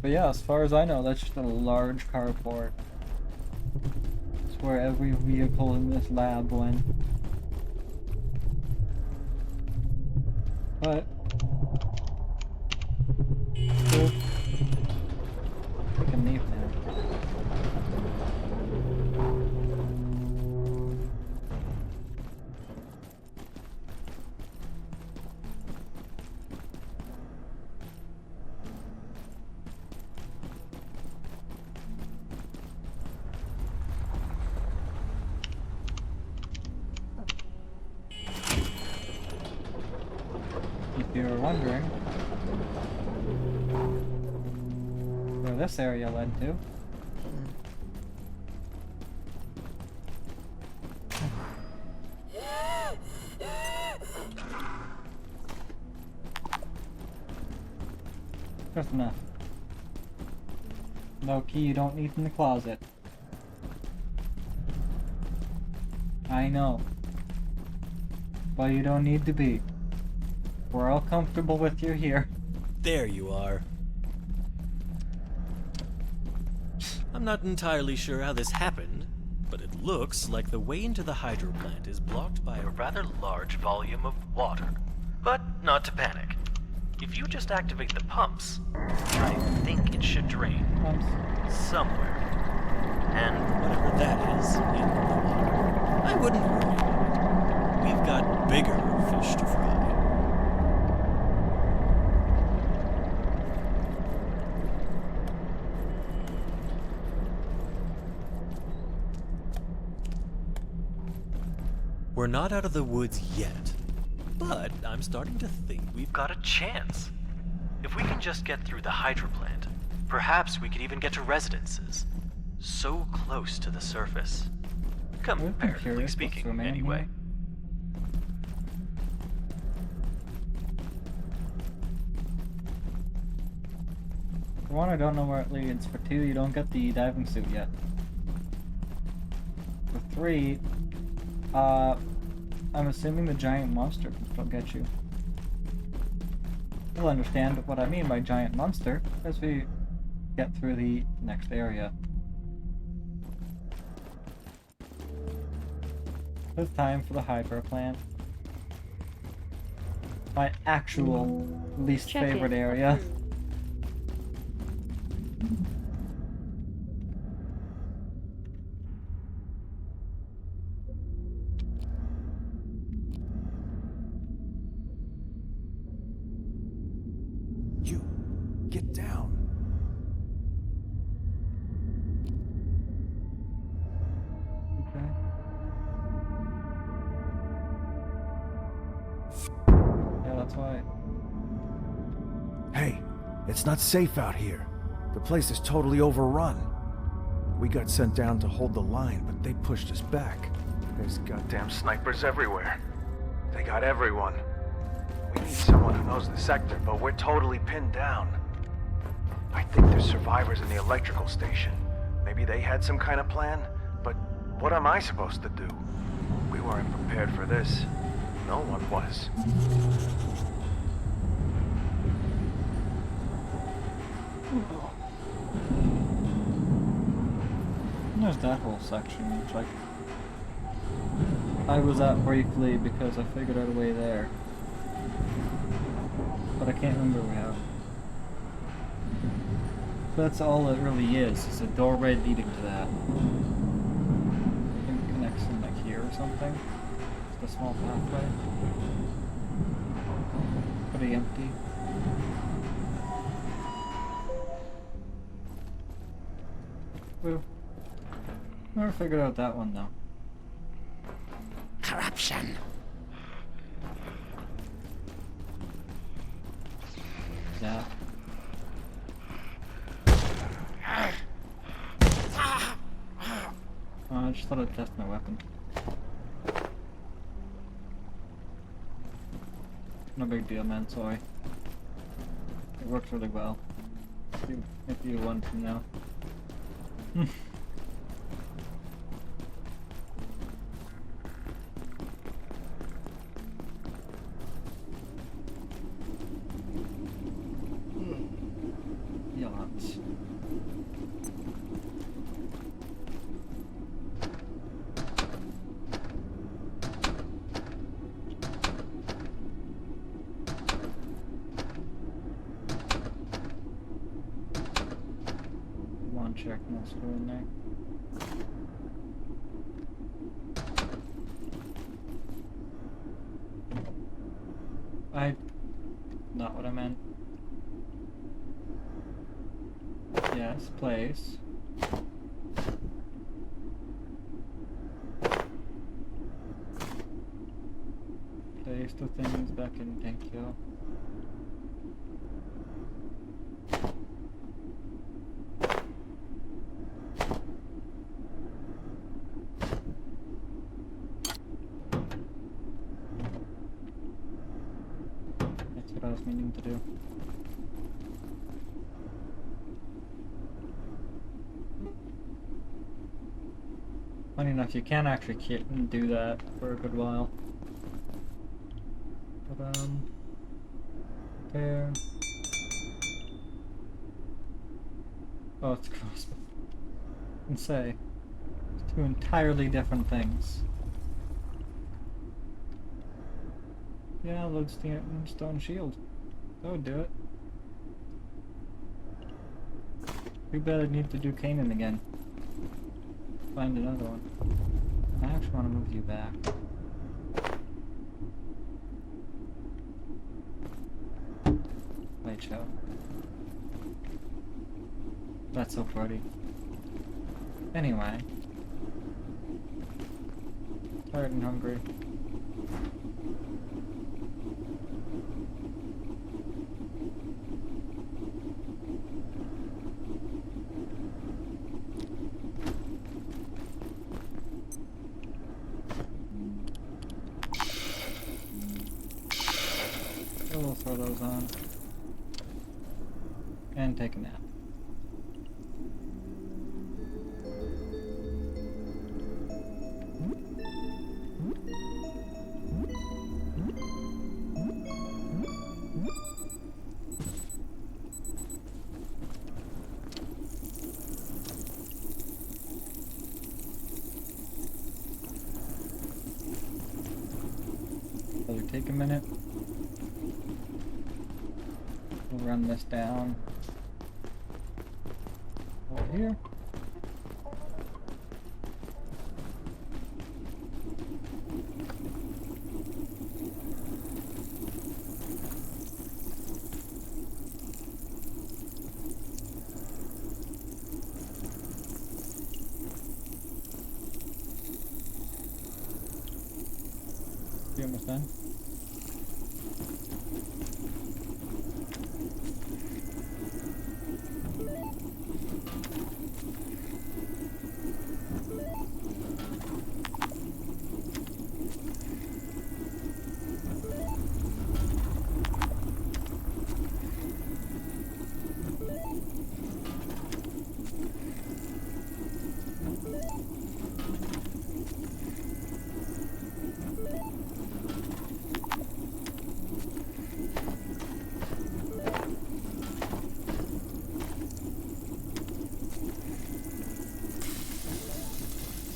But yeah, as far as I know, that's just a large carport. It's where every vehicle in this lab went. But we can leave now. If you were wondering where this area led to. Just enough. No key you don't need in the closet. I know. But you don't need to be. We're all comfortable with you here. There you are. I'm not entirely sure how this happened, but it looks like the way into the Hydroplant is blocked by a rather large volume of water. But not to panic. If you just activate the pumps, I think it should drain somewhere. And whatever that is in the water, I wouldn't worry about it. We've got bigger fish to fry. We're not out of the woods yet, but I'm starting to think we've got a chance. If we can just get through the Hydroplant, perhaps we could even get to residences. So close to the surface. Comparatively speaking, anyway. For one, I don't know where it leads. For two, you don't get the diving suit yet. For three, I'm assuming the giant monster can still get you. You'll understand what I mean by giant monster as we get through the next area. It's time for the Hydroplant. My actual least favorite area. Get down. Okay. Yeah, that's why. Hey, it's not safe out here. The place is totally overrun. We got sent down to hold the line, but they pushed us back. There's goddamn snipers everywhere. They got everyone. We need someone who knows the sector, but we're totally pinned down. I think there's survivors in the electrical station. Maybe they had some kind of plan, but what am I supposed to do? We weren't prepared for this. No one was. And there's that whole section, which I was at briefly because I figured out a way there. But I can't remember how. That's all it really is a doorway leading to that. I think it connects in like here or something. Just a small pathway. Pretty empty. Well, never figured out that one though. Corruption. Yeah. I just thought I'd test my weapon. No big deal, man, sorry. It works really well. If you want to know. Yachts. One check must go in there. Not what I meant. Yes, place. Place the things back in, thank you. That's what I was meaning to do. Funny enough, you can actually do that for a good while. But, repair. Oh, it's crossbow. And say, two entirely different things. Yeah, lodestone shield. That would do it. Too bad I need to do Kanan again. Find another one. I actually want to move you back. Wait, show. That's so pretty. Anyway. Tired and hungry. We'll throw those on. And take a nap. It'll take a minute. We'll run this down over here. You almost done?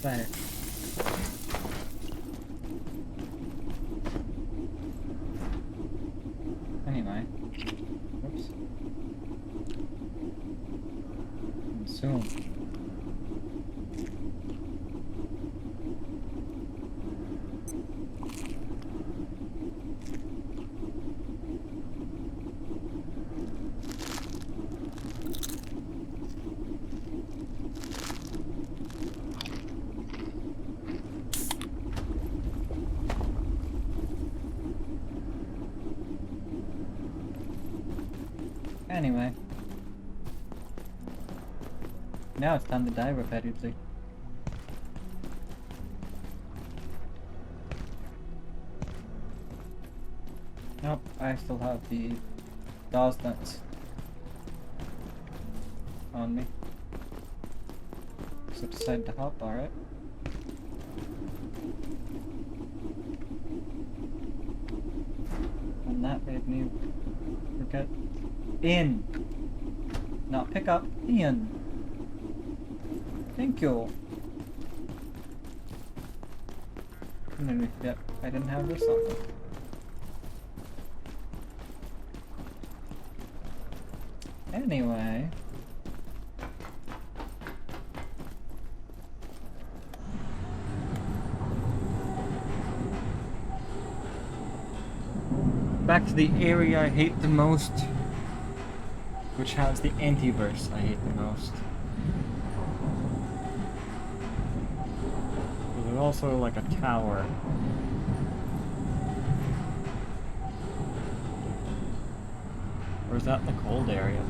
There. Anyway. Oops. Consume. Anyway. Now it's time to die repetitively. Nope, I still have the dawes nuts. on me. So decided to hop, alright. And that made me forget in. Not pick up, in. Thank you. And then we forget I didn't have this on me. Anyway. Back to the area I hate the most, which has the antiverse I hate the most. There's also like a tower. Or is that the cold area?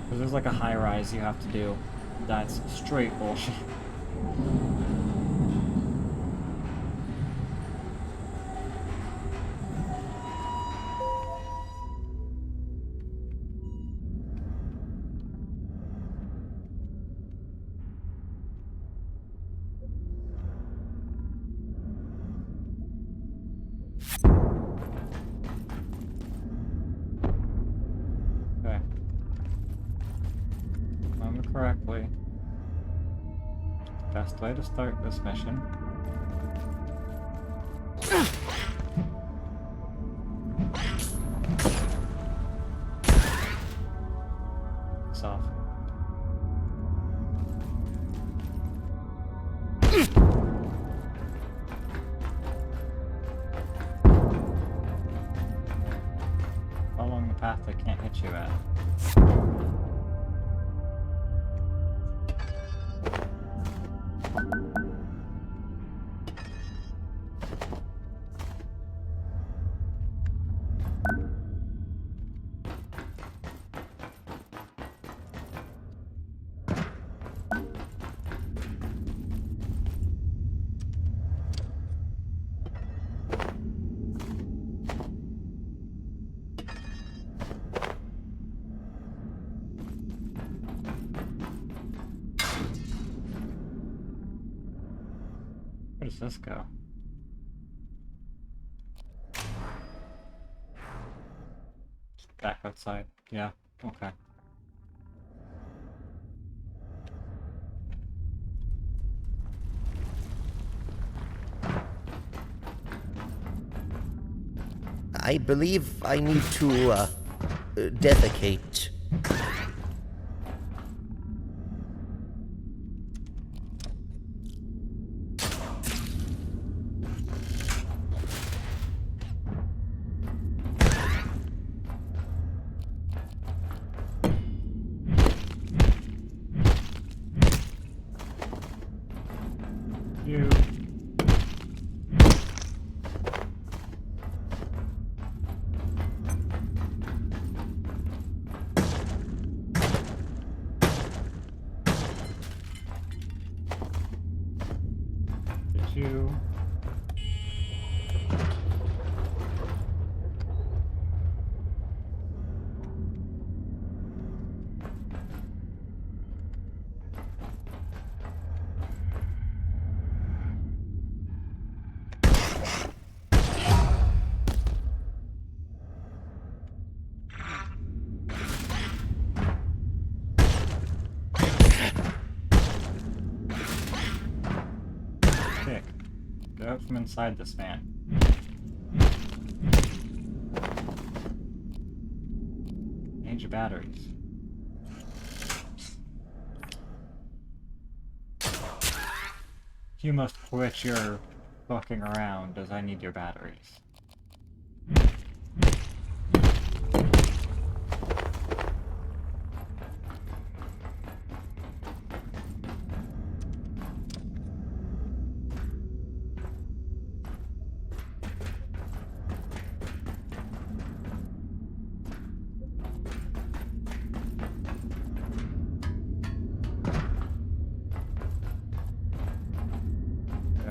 Because there's like a high rise you have to do. That's straight bullshit. Correctly. Best way to start this mission. Soft. Following the path they can't hit you at. Where does this go? Back outside. Yeah, okay. I believe I need to, defecate. You. Did you? Get out from inside this van. Need your batteries. You must quit your fucking around, as I need your batteries.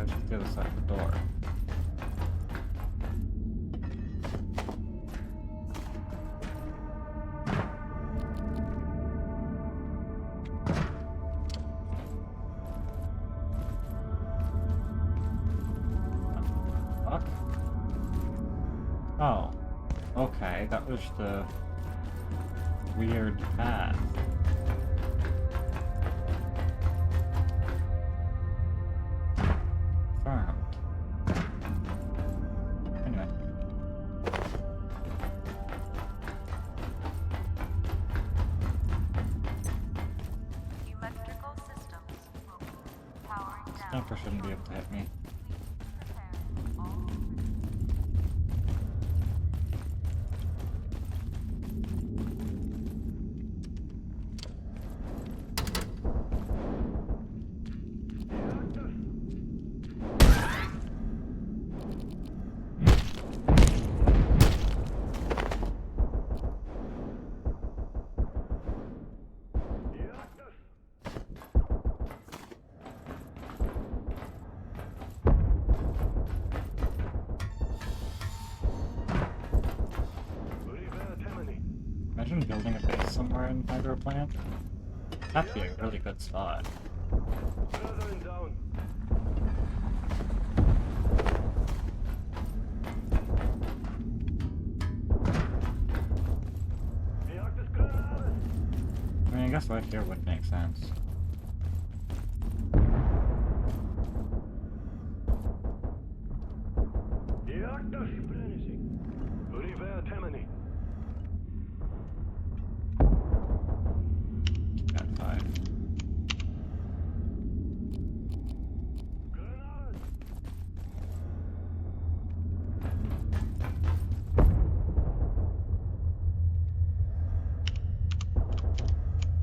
Just the other side of the door. fuck? Oh. Okay, that was the weird path. Confirmed. Anyway. Electrical systems powering down. Sniper shouldn't be able to hit me. Imagine building a base somewhere in Hydroplant. That'd be a really good spot. I mean, I guess right here would make sense. Got 5.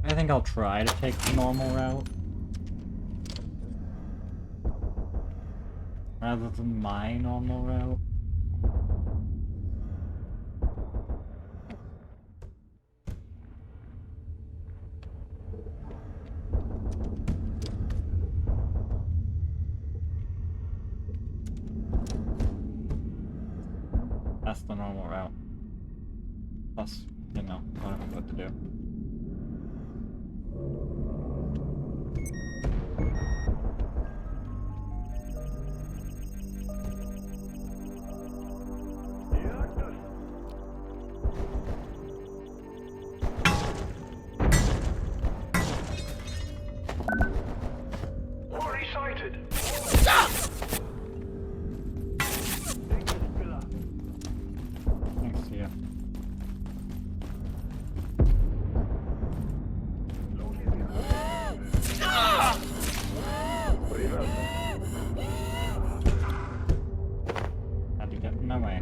I think I'll try to take the normal route. Rather than my normal route. That's the normal route. Plus, you know, I don't know what to do. Already sighted. Thanks to you. Had to get in my way.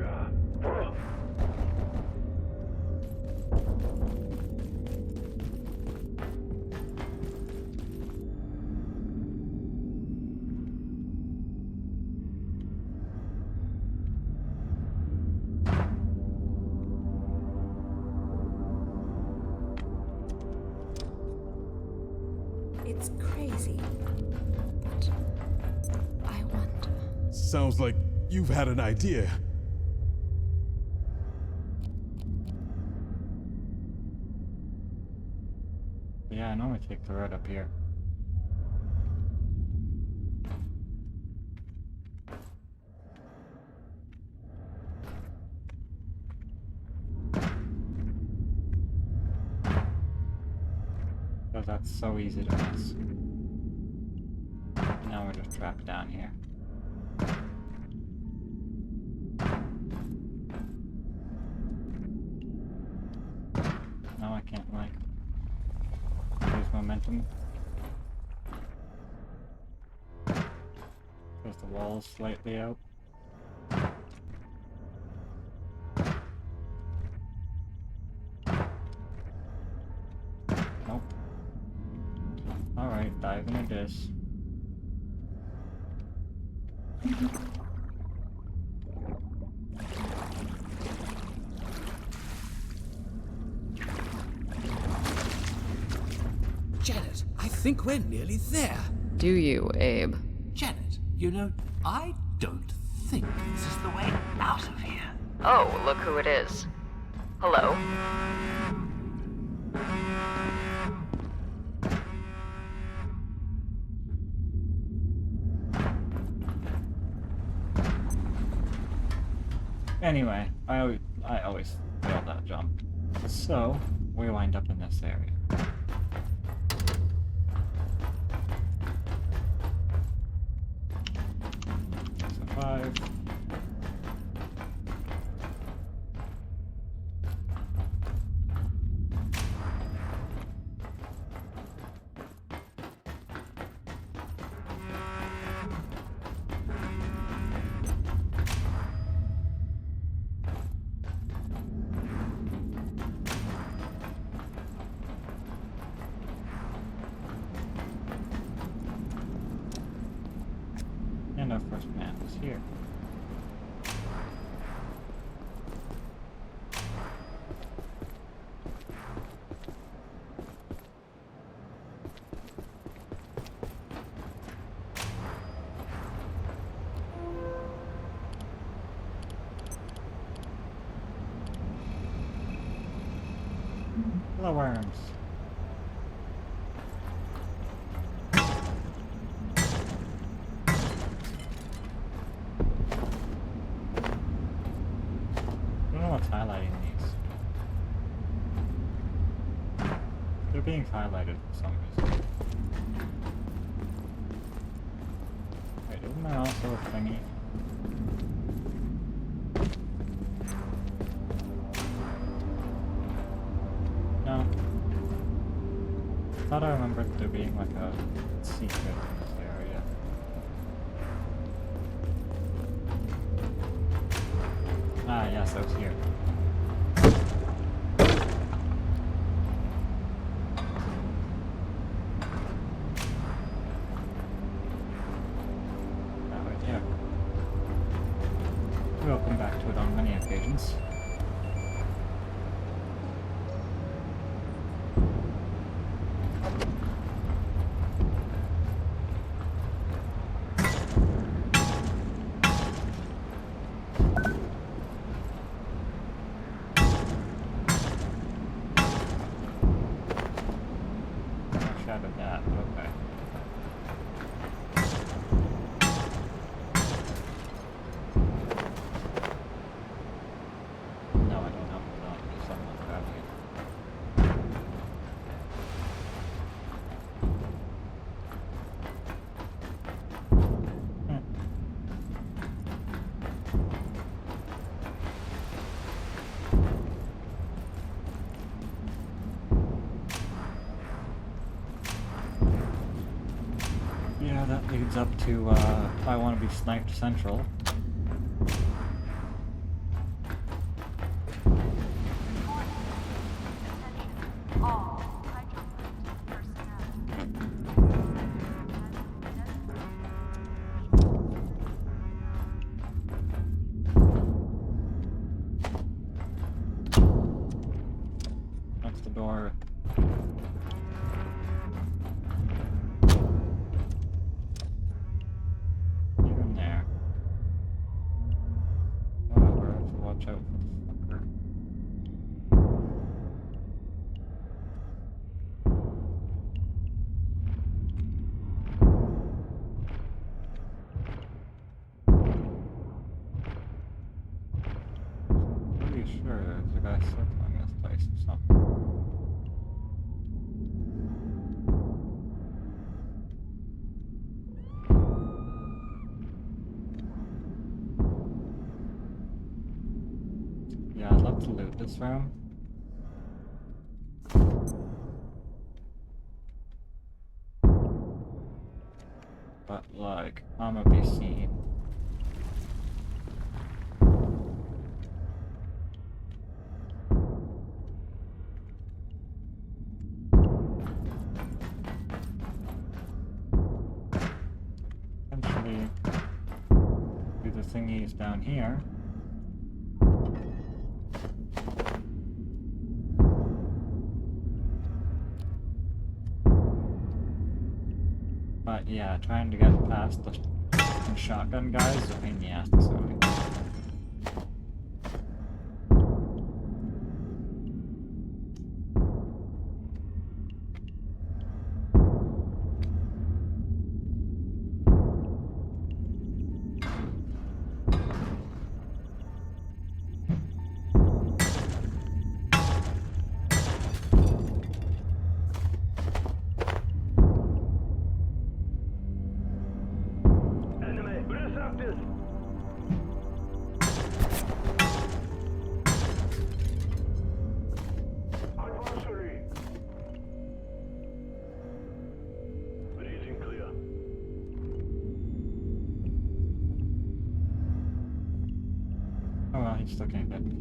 It's crazy. But I wonder. Sounds like you've had an idea. Yeah, I normally take the road up here. Because that's so easy to miss. Now we're just trapped down here. Now I can't, like, use momentum. Because the wall is slightly out. Nope. Alright, diving it is. Janet, I think we're nearly there. Do you, Abe? Janet, you know, I don't think this is the way out of here. Oh, look who it is. Hello? Anyway, I always fail that jump. So, we wind up in this area. Survive. And our first map is here. Hello, worms. I don't know what's highlighting these. They're being highlighted for some reason. Wait, isn't there also a thingy? No. I thought I remembered there being like a secret in this area. Ah, yes, I was here. Right here. We'll come back to it on many occasions. Shadowed that, okay. No, I don't have someone grabbing it. Yeah, that leads up to, I want to be sniped central. All Hydroplant personnel. That's the door. Even there. Whatever, I have to watch out for the fucker. Pretty sure there's a guy circling this place or something. Yeah, I'd love to loot this room. But, like, I'ma be seen. Eventually, do the thingies down here. But yeah, trying to get past the shotgun guys is a pain in the ass this early. Oh well, he still can't get me.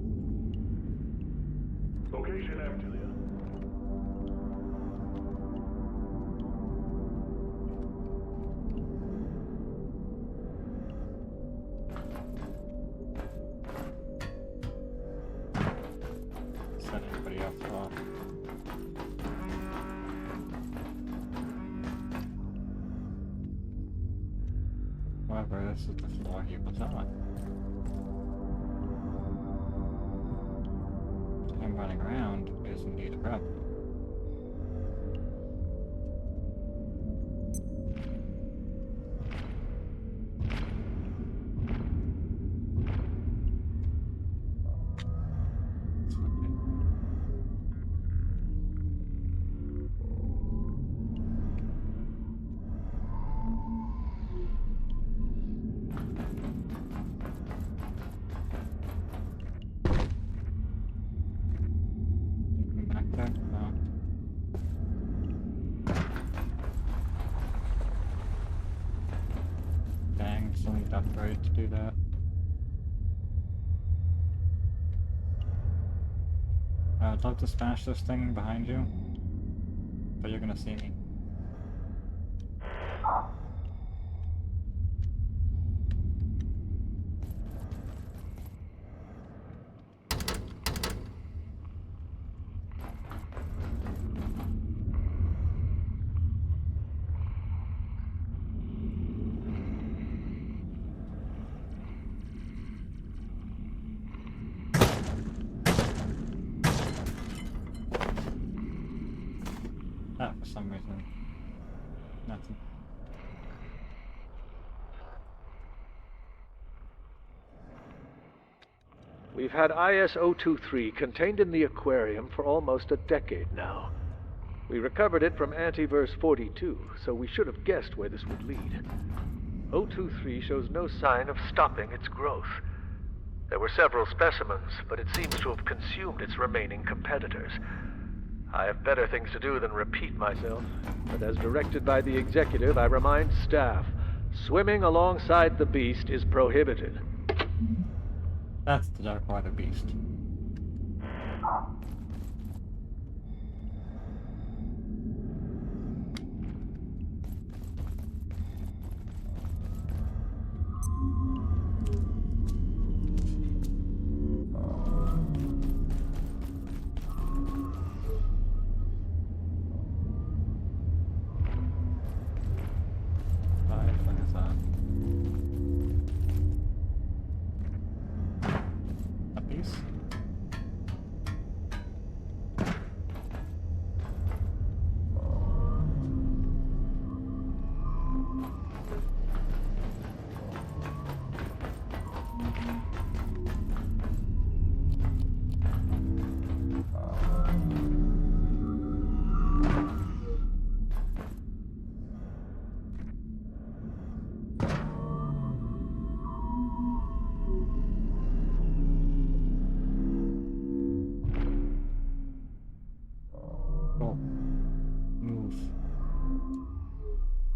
Location empty. Set anybody else off. However, this is the floor he was on. Him running around is indeed a problem. Back there? No. Dang, still need to upgrade to do that. I'd love to smash this thing behind you, but you're gonna see me. Ah, for some reason. Nothing. We've had IS-023 contained in the aquarium for almost a decade now. We recovered it from Antiverse 42, so we should have guessed where this would lead. 023 shows no sign of stopping its growth. There were several specimens, but it seems to have consumed its remaining competitors. I have better things to do than repeat myself, but as directed by the executive, I remind staff, swimming alongside the beast is prohibited. That's the Dark Water Beast.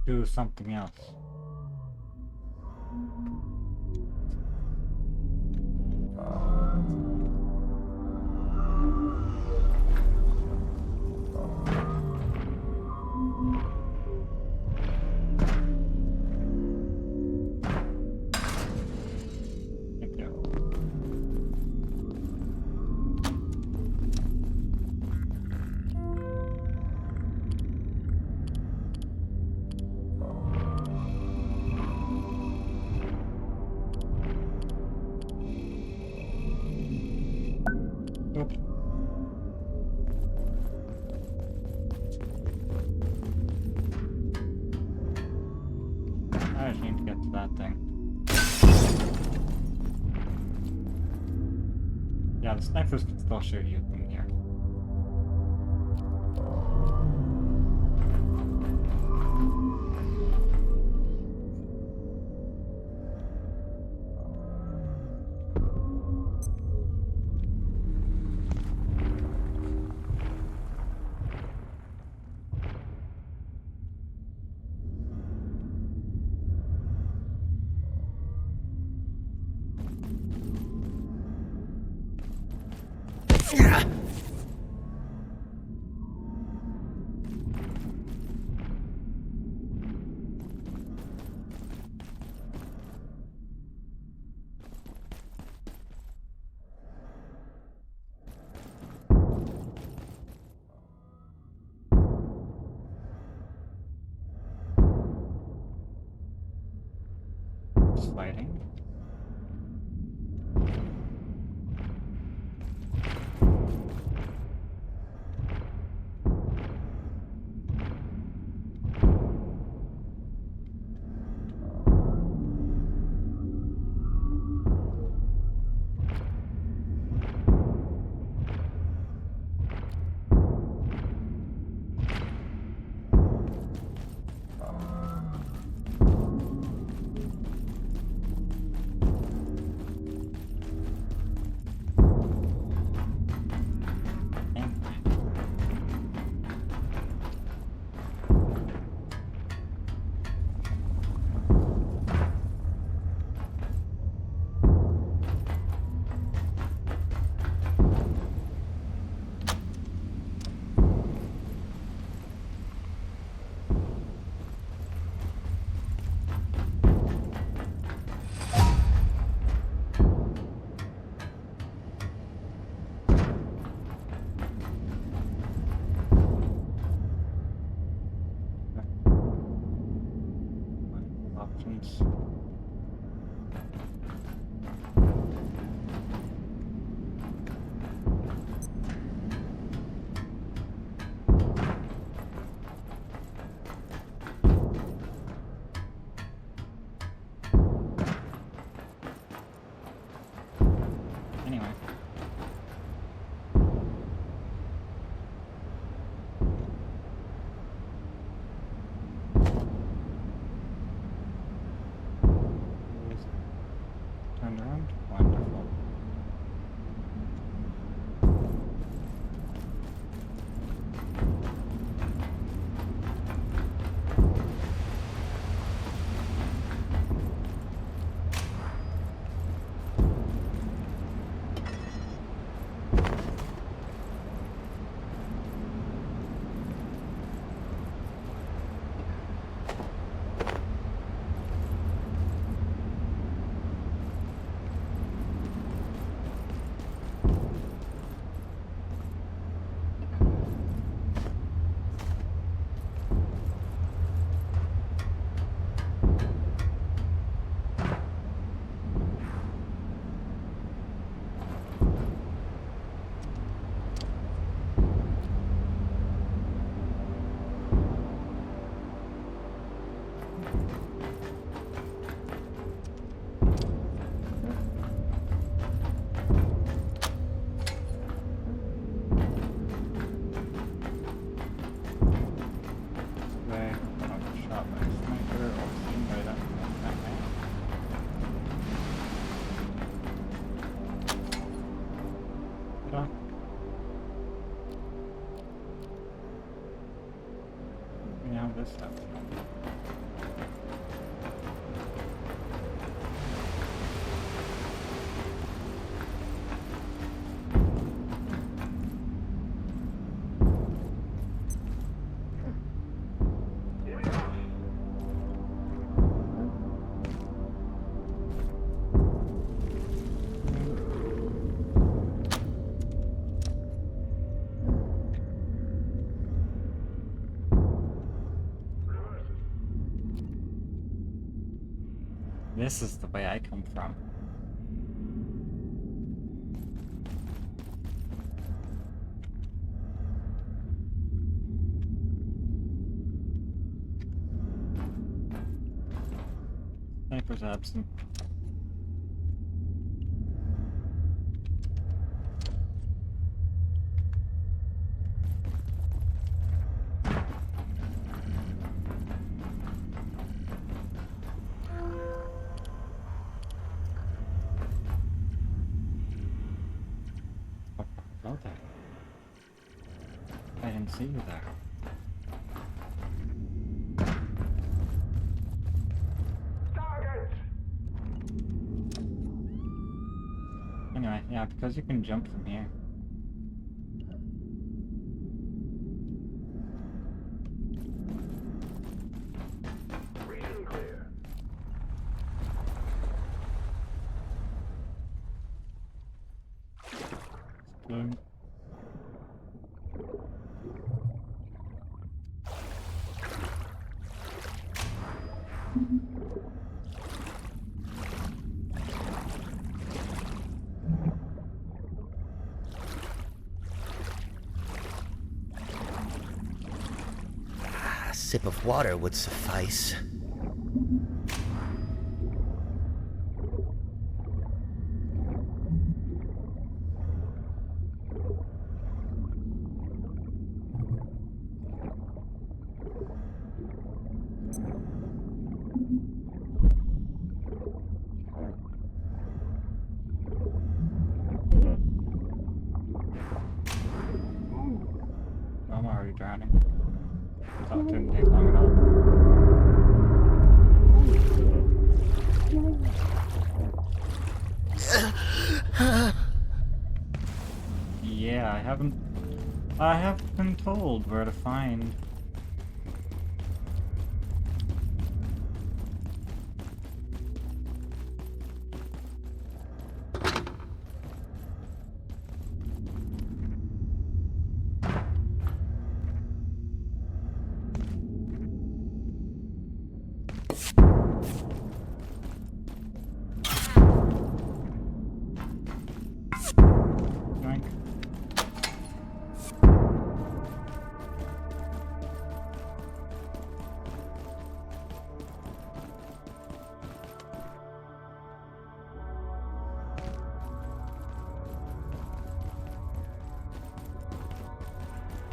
Do something else. I just need to get to that thing. Yeah, the snipers can still shoot you from here. Fighting. Options. Anyway. Turned around? Wonderful. This stuff. This is the way I come from. Sniper's absent. I didn't see you there. Anyway, yeah, because you can jump from here. A sip of water would suffice. I'm already drowning. Thought it didn't take long at all. Yeah, I haven't been told where to find.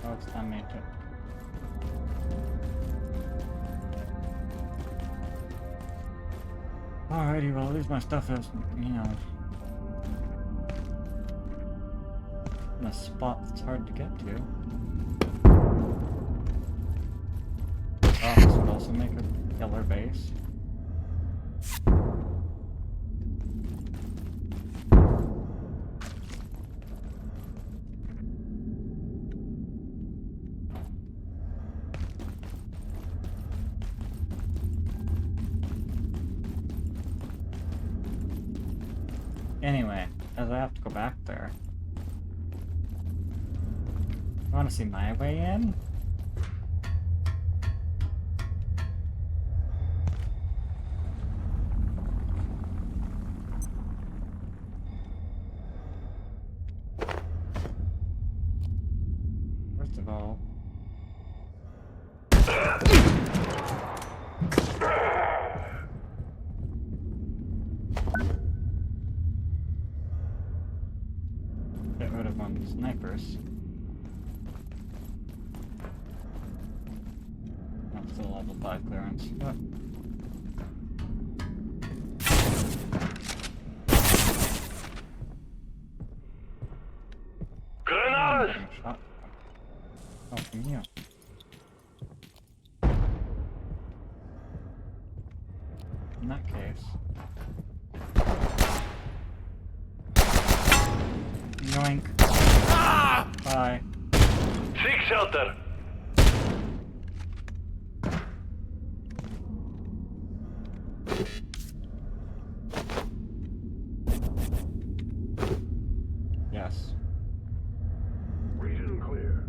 Oh, it's damaged. Alrighty, well at least my stuff is, you know, in a spot that's hard to get to. Oh, this would also make a killer base. Anyway, as I have to go back there. You wanna see my way in? First of all, get rid of one of the snipers. That's still level 5 clearance. But Grenade! shot. Oh, from you. In that case. Yoink. Bye. Seek shelter! Yes. Region clear.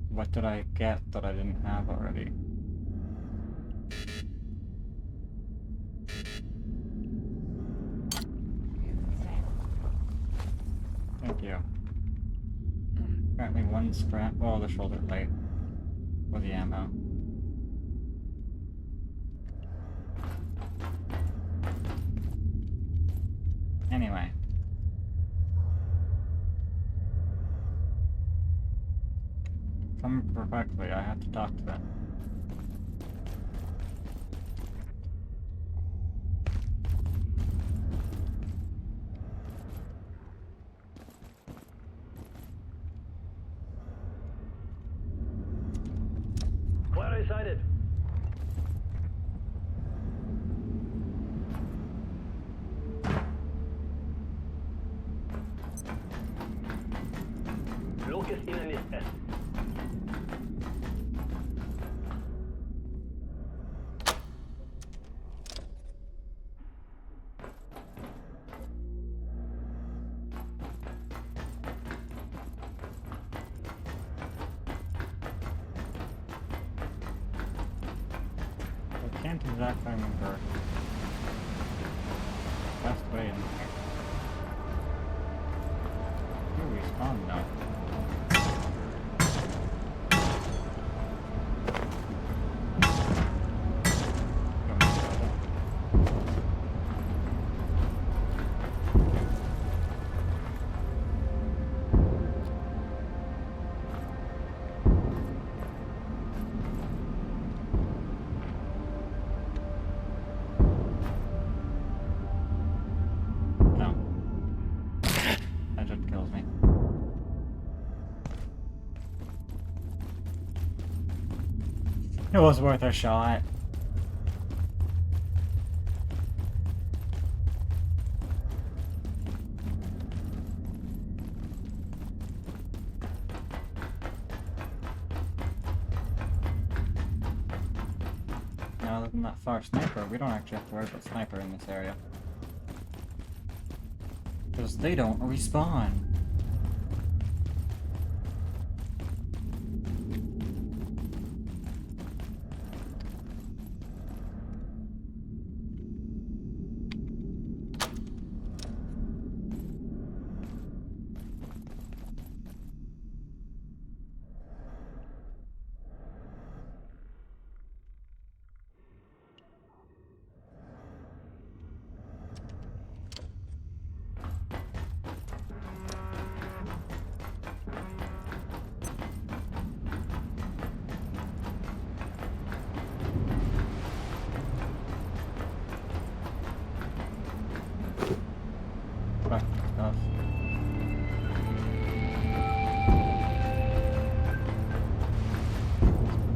What did I get that I didn't have already? Thank you. Apparently one scrap, well, the shoulder plate. Or the ammo. Anyway. If I'm correctly, I have to talk to them. Clary sighted. Bloques inalistas. can't exactly remember best way in here. Here we spawn now. It was worth a shot. Now, other than that far sniper, we don't actually have to worry about sniper in this area. Because they don't respawn.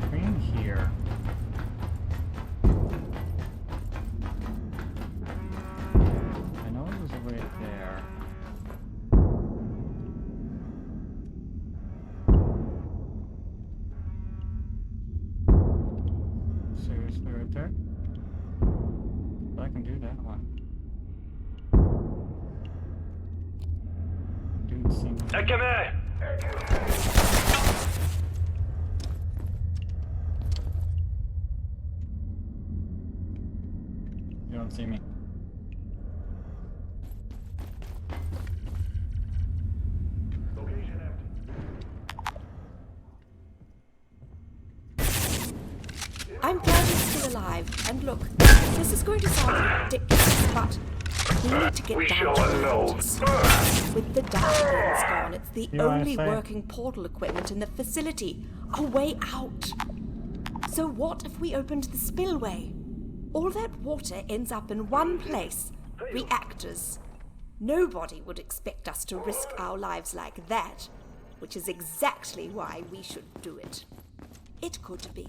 Between here. I know there's a way there. Seriously, right there? I can do that one. Dude, seems. Come here! You don't see me. I'm glad you're still alive. And look, this is going to sound ridiculous, but we need to get down to the waters. With the dashboards gone, it's the only working portal equipment in the facility. A way out. So what if we opened the spillway? All that water ends up in one place. Reactors. Nobody would expect us to risk our lives like that, which is exactly why we should do it. It could be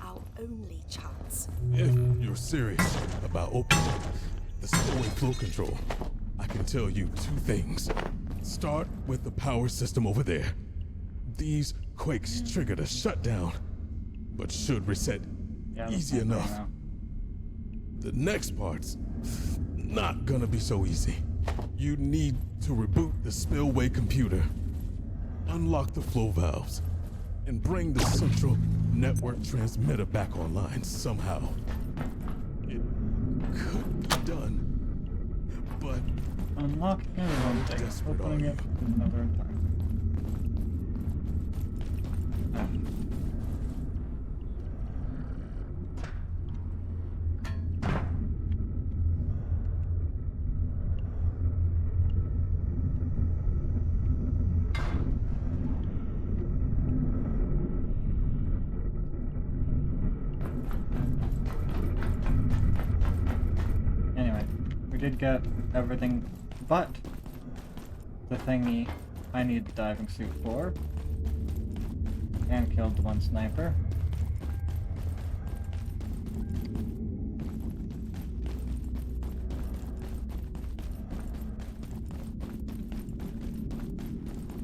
our only chance. If you're serious about opening the spillway flow control, I can tell you two things. Start with the power system over there. These quakes triggered a shutdown, but should reset easy enough. The next part's not gonna be so easy. You need to reboot the spillway computer, unlock the flow valves, and bring the central network transmitter back online somehow. It could be done, but unlock one thing, opening it another time. Did get everything but the thingy I need the diving suit for, and killed the one sniper.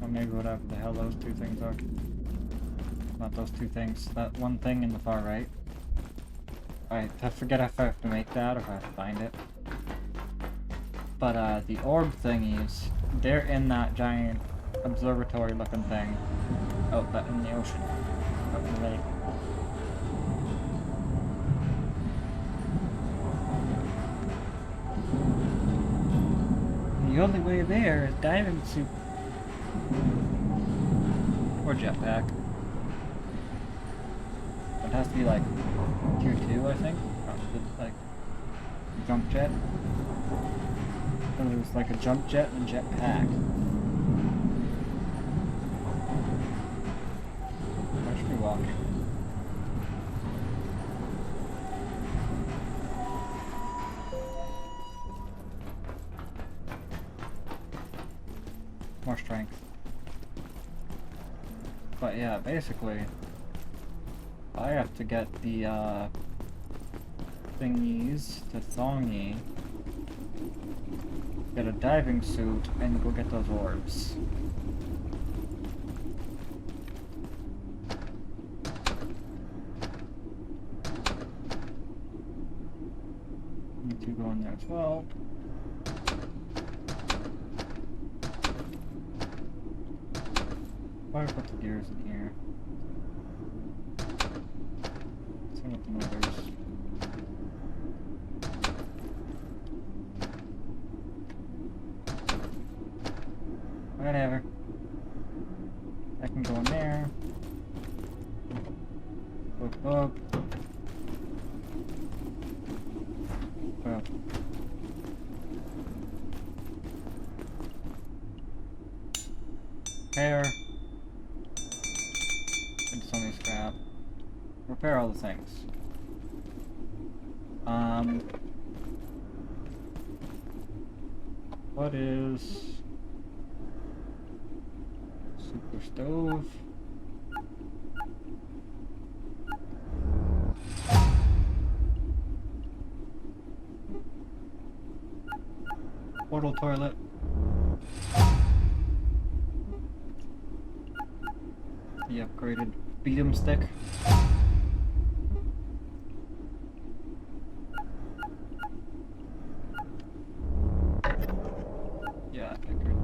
Or maybe whatever the hell those two things are. Not those two things, that one thing in the far right. I forget if I have to make that or if I have to find it. But the orb thingies, they're in that giant observatory looking thing out in the ocean, out in the lake. The only way there is diving suit. Or jetpack. It has to be like tier 2, I think. Or like jump jet. So there's like a jump jet and a jetpack. I should be walking. More strength. But yeah, basically, I have to get the thingies to Thongy, get a diving suit, and go get those orbs. Need to go in there as well. Why put the gears in here? Same with the motors. Whatever. I can go in there. Boop, boop. Well. Repair. It's only scrap. Repair all the things. What is super stove? Portal toilet. The upgraded beat 'em stick. Yeah, I figured.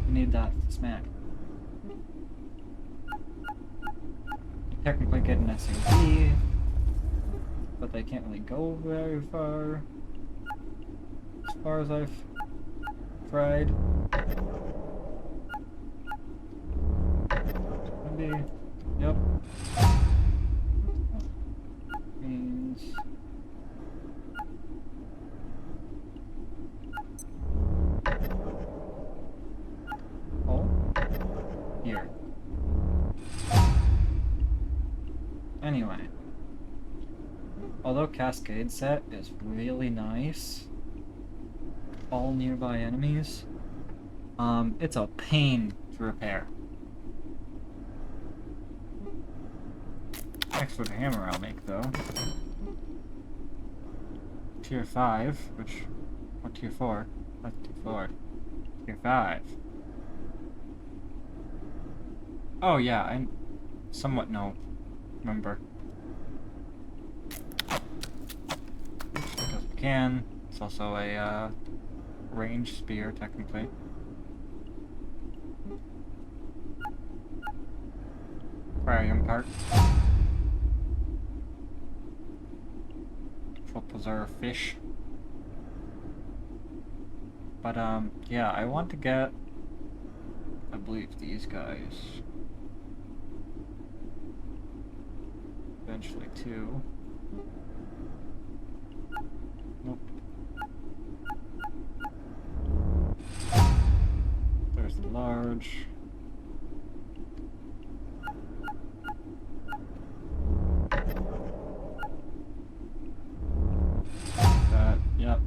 You need that to smack. Technically get an SUV, but they can't really go very far. As far as I've tried. Maybe. Yep. Means. Oh. Here. Anyway. Although Cascade set is really nice, all nearby enemies, it's a pain to repair. Thanks for the hammer I'll make though. Tier 5, which, or tier 4, that's tier 4. Tier 5. Oh yeah, I somewhat remember. Because we can. It's also a ranged spear, technically. Aquarium part. Which will preserve fish. But yeah, I want to get, I believe, these guys. Eventually two. Nope. There's the large. That, yep.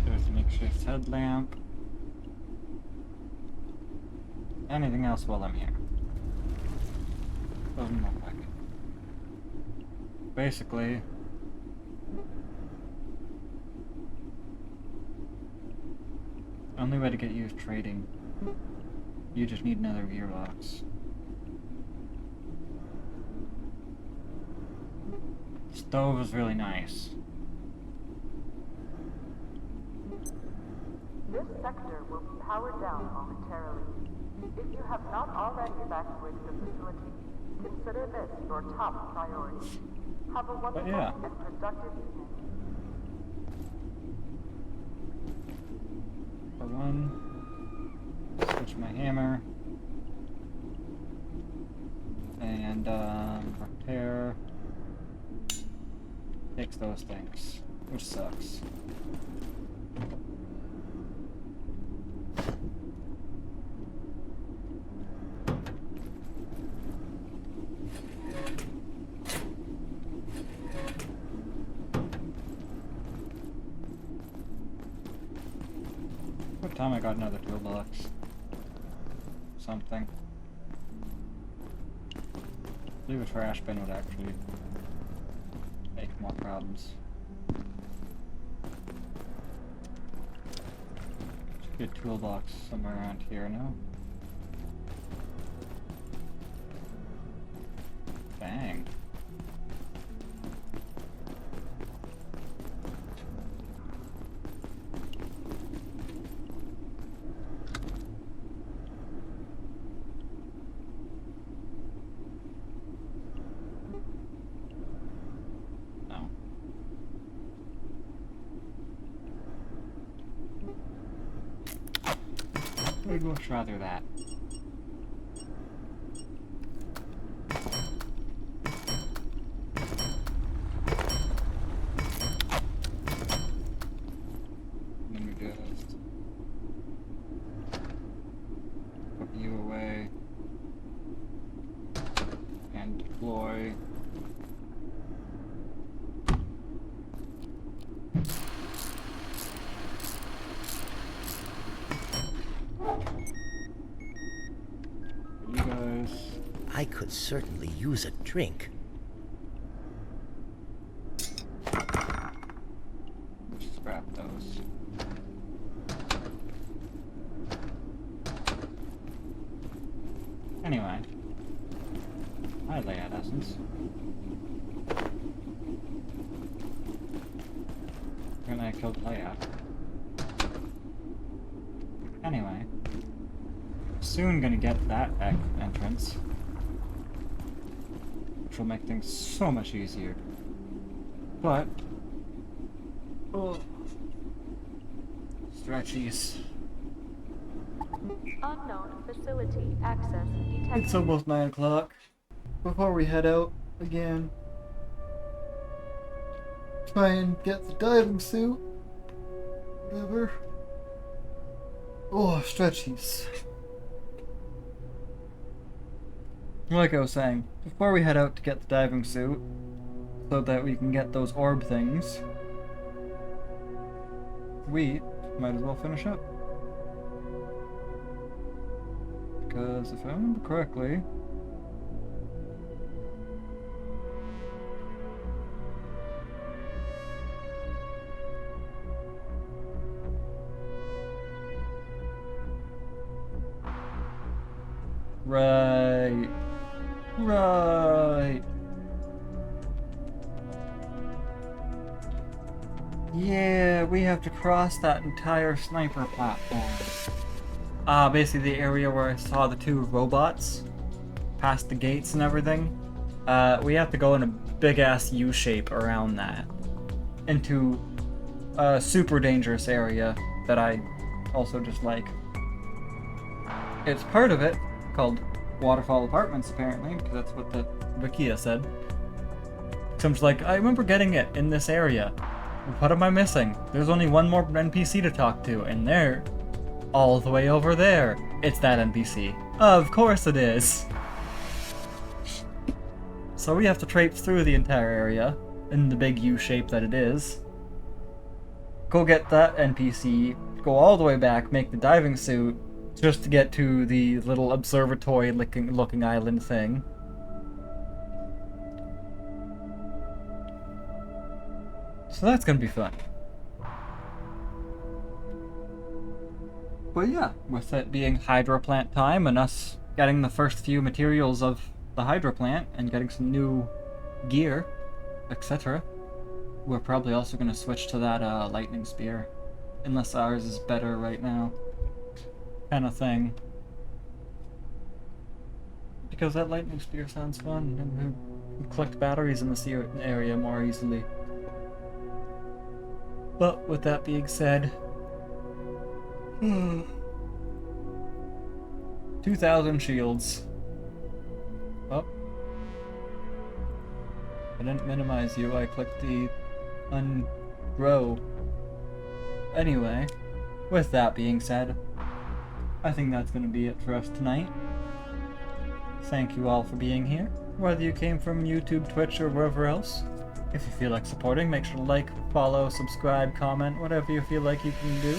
There's the makeshift headlamp. Anything else while I'm here? Doesn't look like it. Basically, only way to get you is trading. You just need another gearbox. Stove is really nice. This sector will be powered down momentarily. If you have not already evacuated the facility, Consider this your top priority. Have a wonderful yeah. and productive evening. For one, switch my hammer. And, repair. Takes those things, which sucks. What time I got another toolbox? Something. Leave a trash bin would actually make more problems. Should get a toolbox somewhere around here, no? Bang. I'd much rather that. Let me just put you away and deploy. I could certainly use a drink. Scrap those. Anyway. Hi, layout essence. And I killed layout. Anyway. Soon gonna get that entrance. Which will make things so much easier. But... oh. Stretchies. Unknown facility access detected. It's almost 9 o'clock. Before we head out again, try and get the diving suit. Whatever. Oh, stretchies. Like I was saying, before we head out to get the diving suit, so that we can get those orb things, we might as well finish up. Because if I remember correctly, right. Yeah, we have to cross that entire sniper platform. Basically the area where I saw the 2 robots past the gates and everything. We have to go in a big-ass U-shape around that into a super dangerous area that I also just like. It's part of it, called Waterfall Apartments, apparently, because that's what the Wikia said. So I'm just like, I remember getting it in this area. What am I missing? There's only one more NPC to talk to, and they're all the way over there. It's that NPC. Of course it is. So we have to traipse through the entire area, in the big U shape that it is. Go get that NPC, go all the way back, make the diving suit, just to get to the little observatory looking island thing. So that's gonna be fun. But yeah, with it being Hydroplant time and us getting the first few materials of the Hydroplant and getting some new gear, etc., we're probably also gonna switch to that lightning spear. Unless ours is better right now. Kind of thing. Because that lightning spear sounds fun, and we collect batteries in this area more easily. But with that being said, 2,000 shields. Oh. I didn't minimize you, I clicked the ungrow. Anyway, with that being said, I think that's going to be it for us tonight. Thank you all for being here, whether you came from YouTube, Twitch, or wherever else. If you feel like supporting, make sure to like, follow, subscribe, comment, whatever you feel like you can do.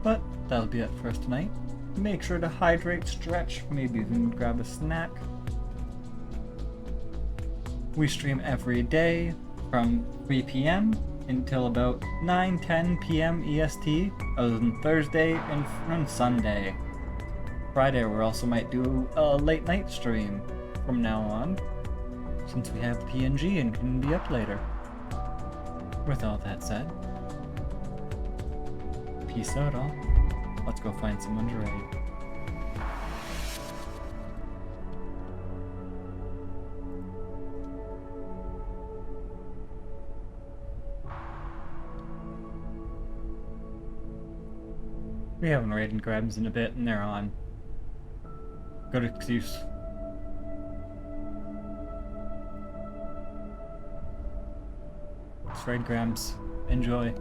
But that'll be it for us tonight. Make sure to hydrate, stretch, maybe even grab a snack. We stream every day from 3 p.m. until about 9-10 p.m. EST, other than Thursday and Sunday. Friday we also might do a late night stream from now on, since we have PNG and can be up later. With all that said, peace out all. Let's go find someone to raid. We haven't raided grabs in a bit, and they're on. Good excuse. Let's raid grabs. Enjoy.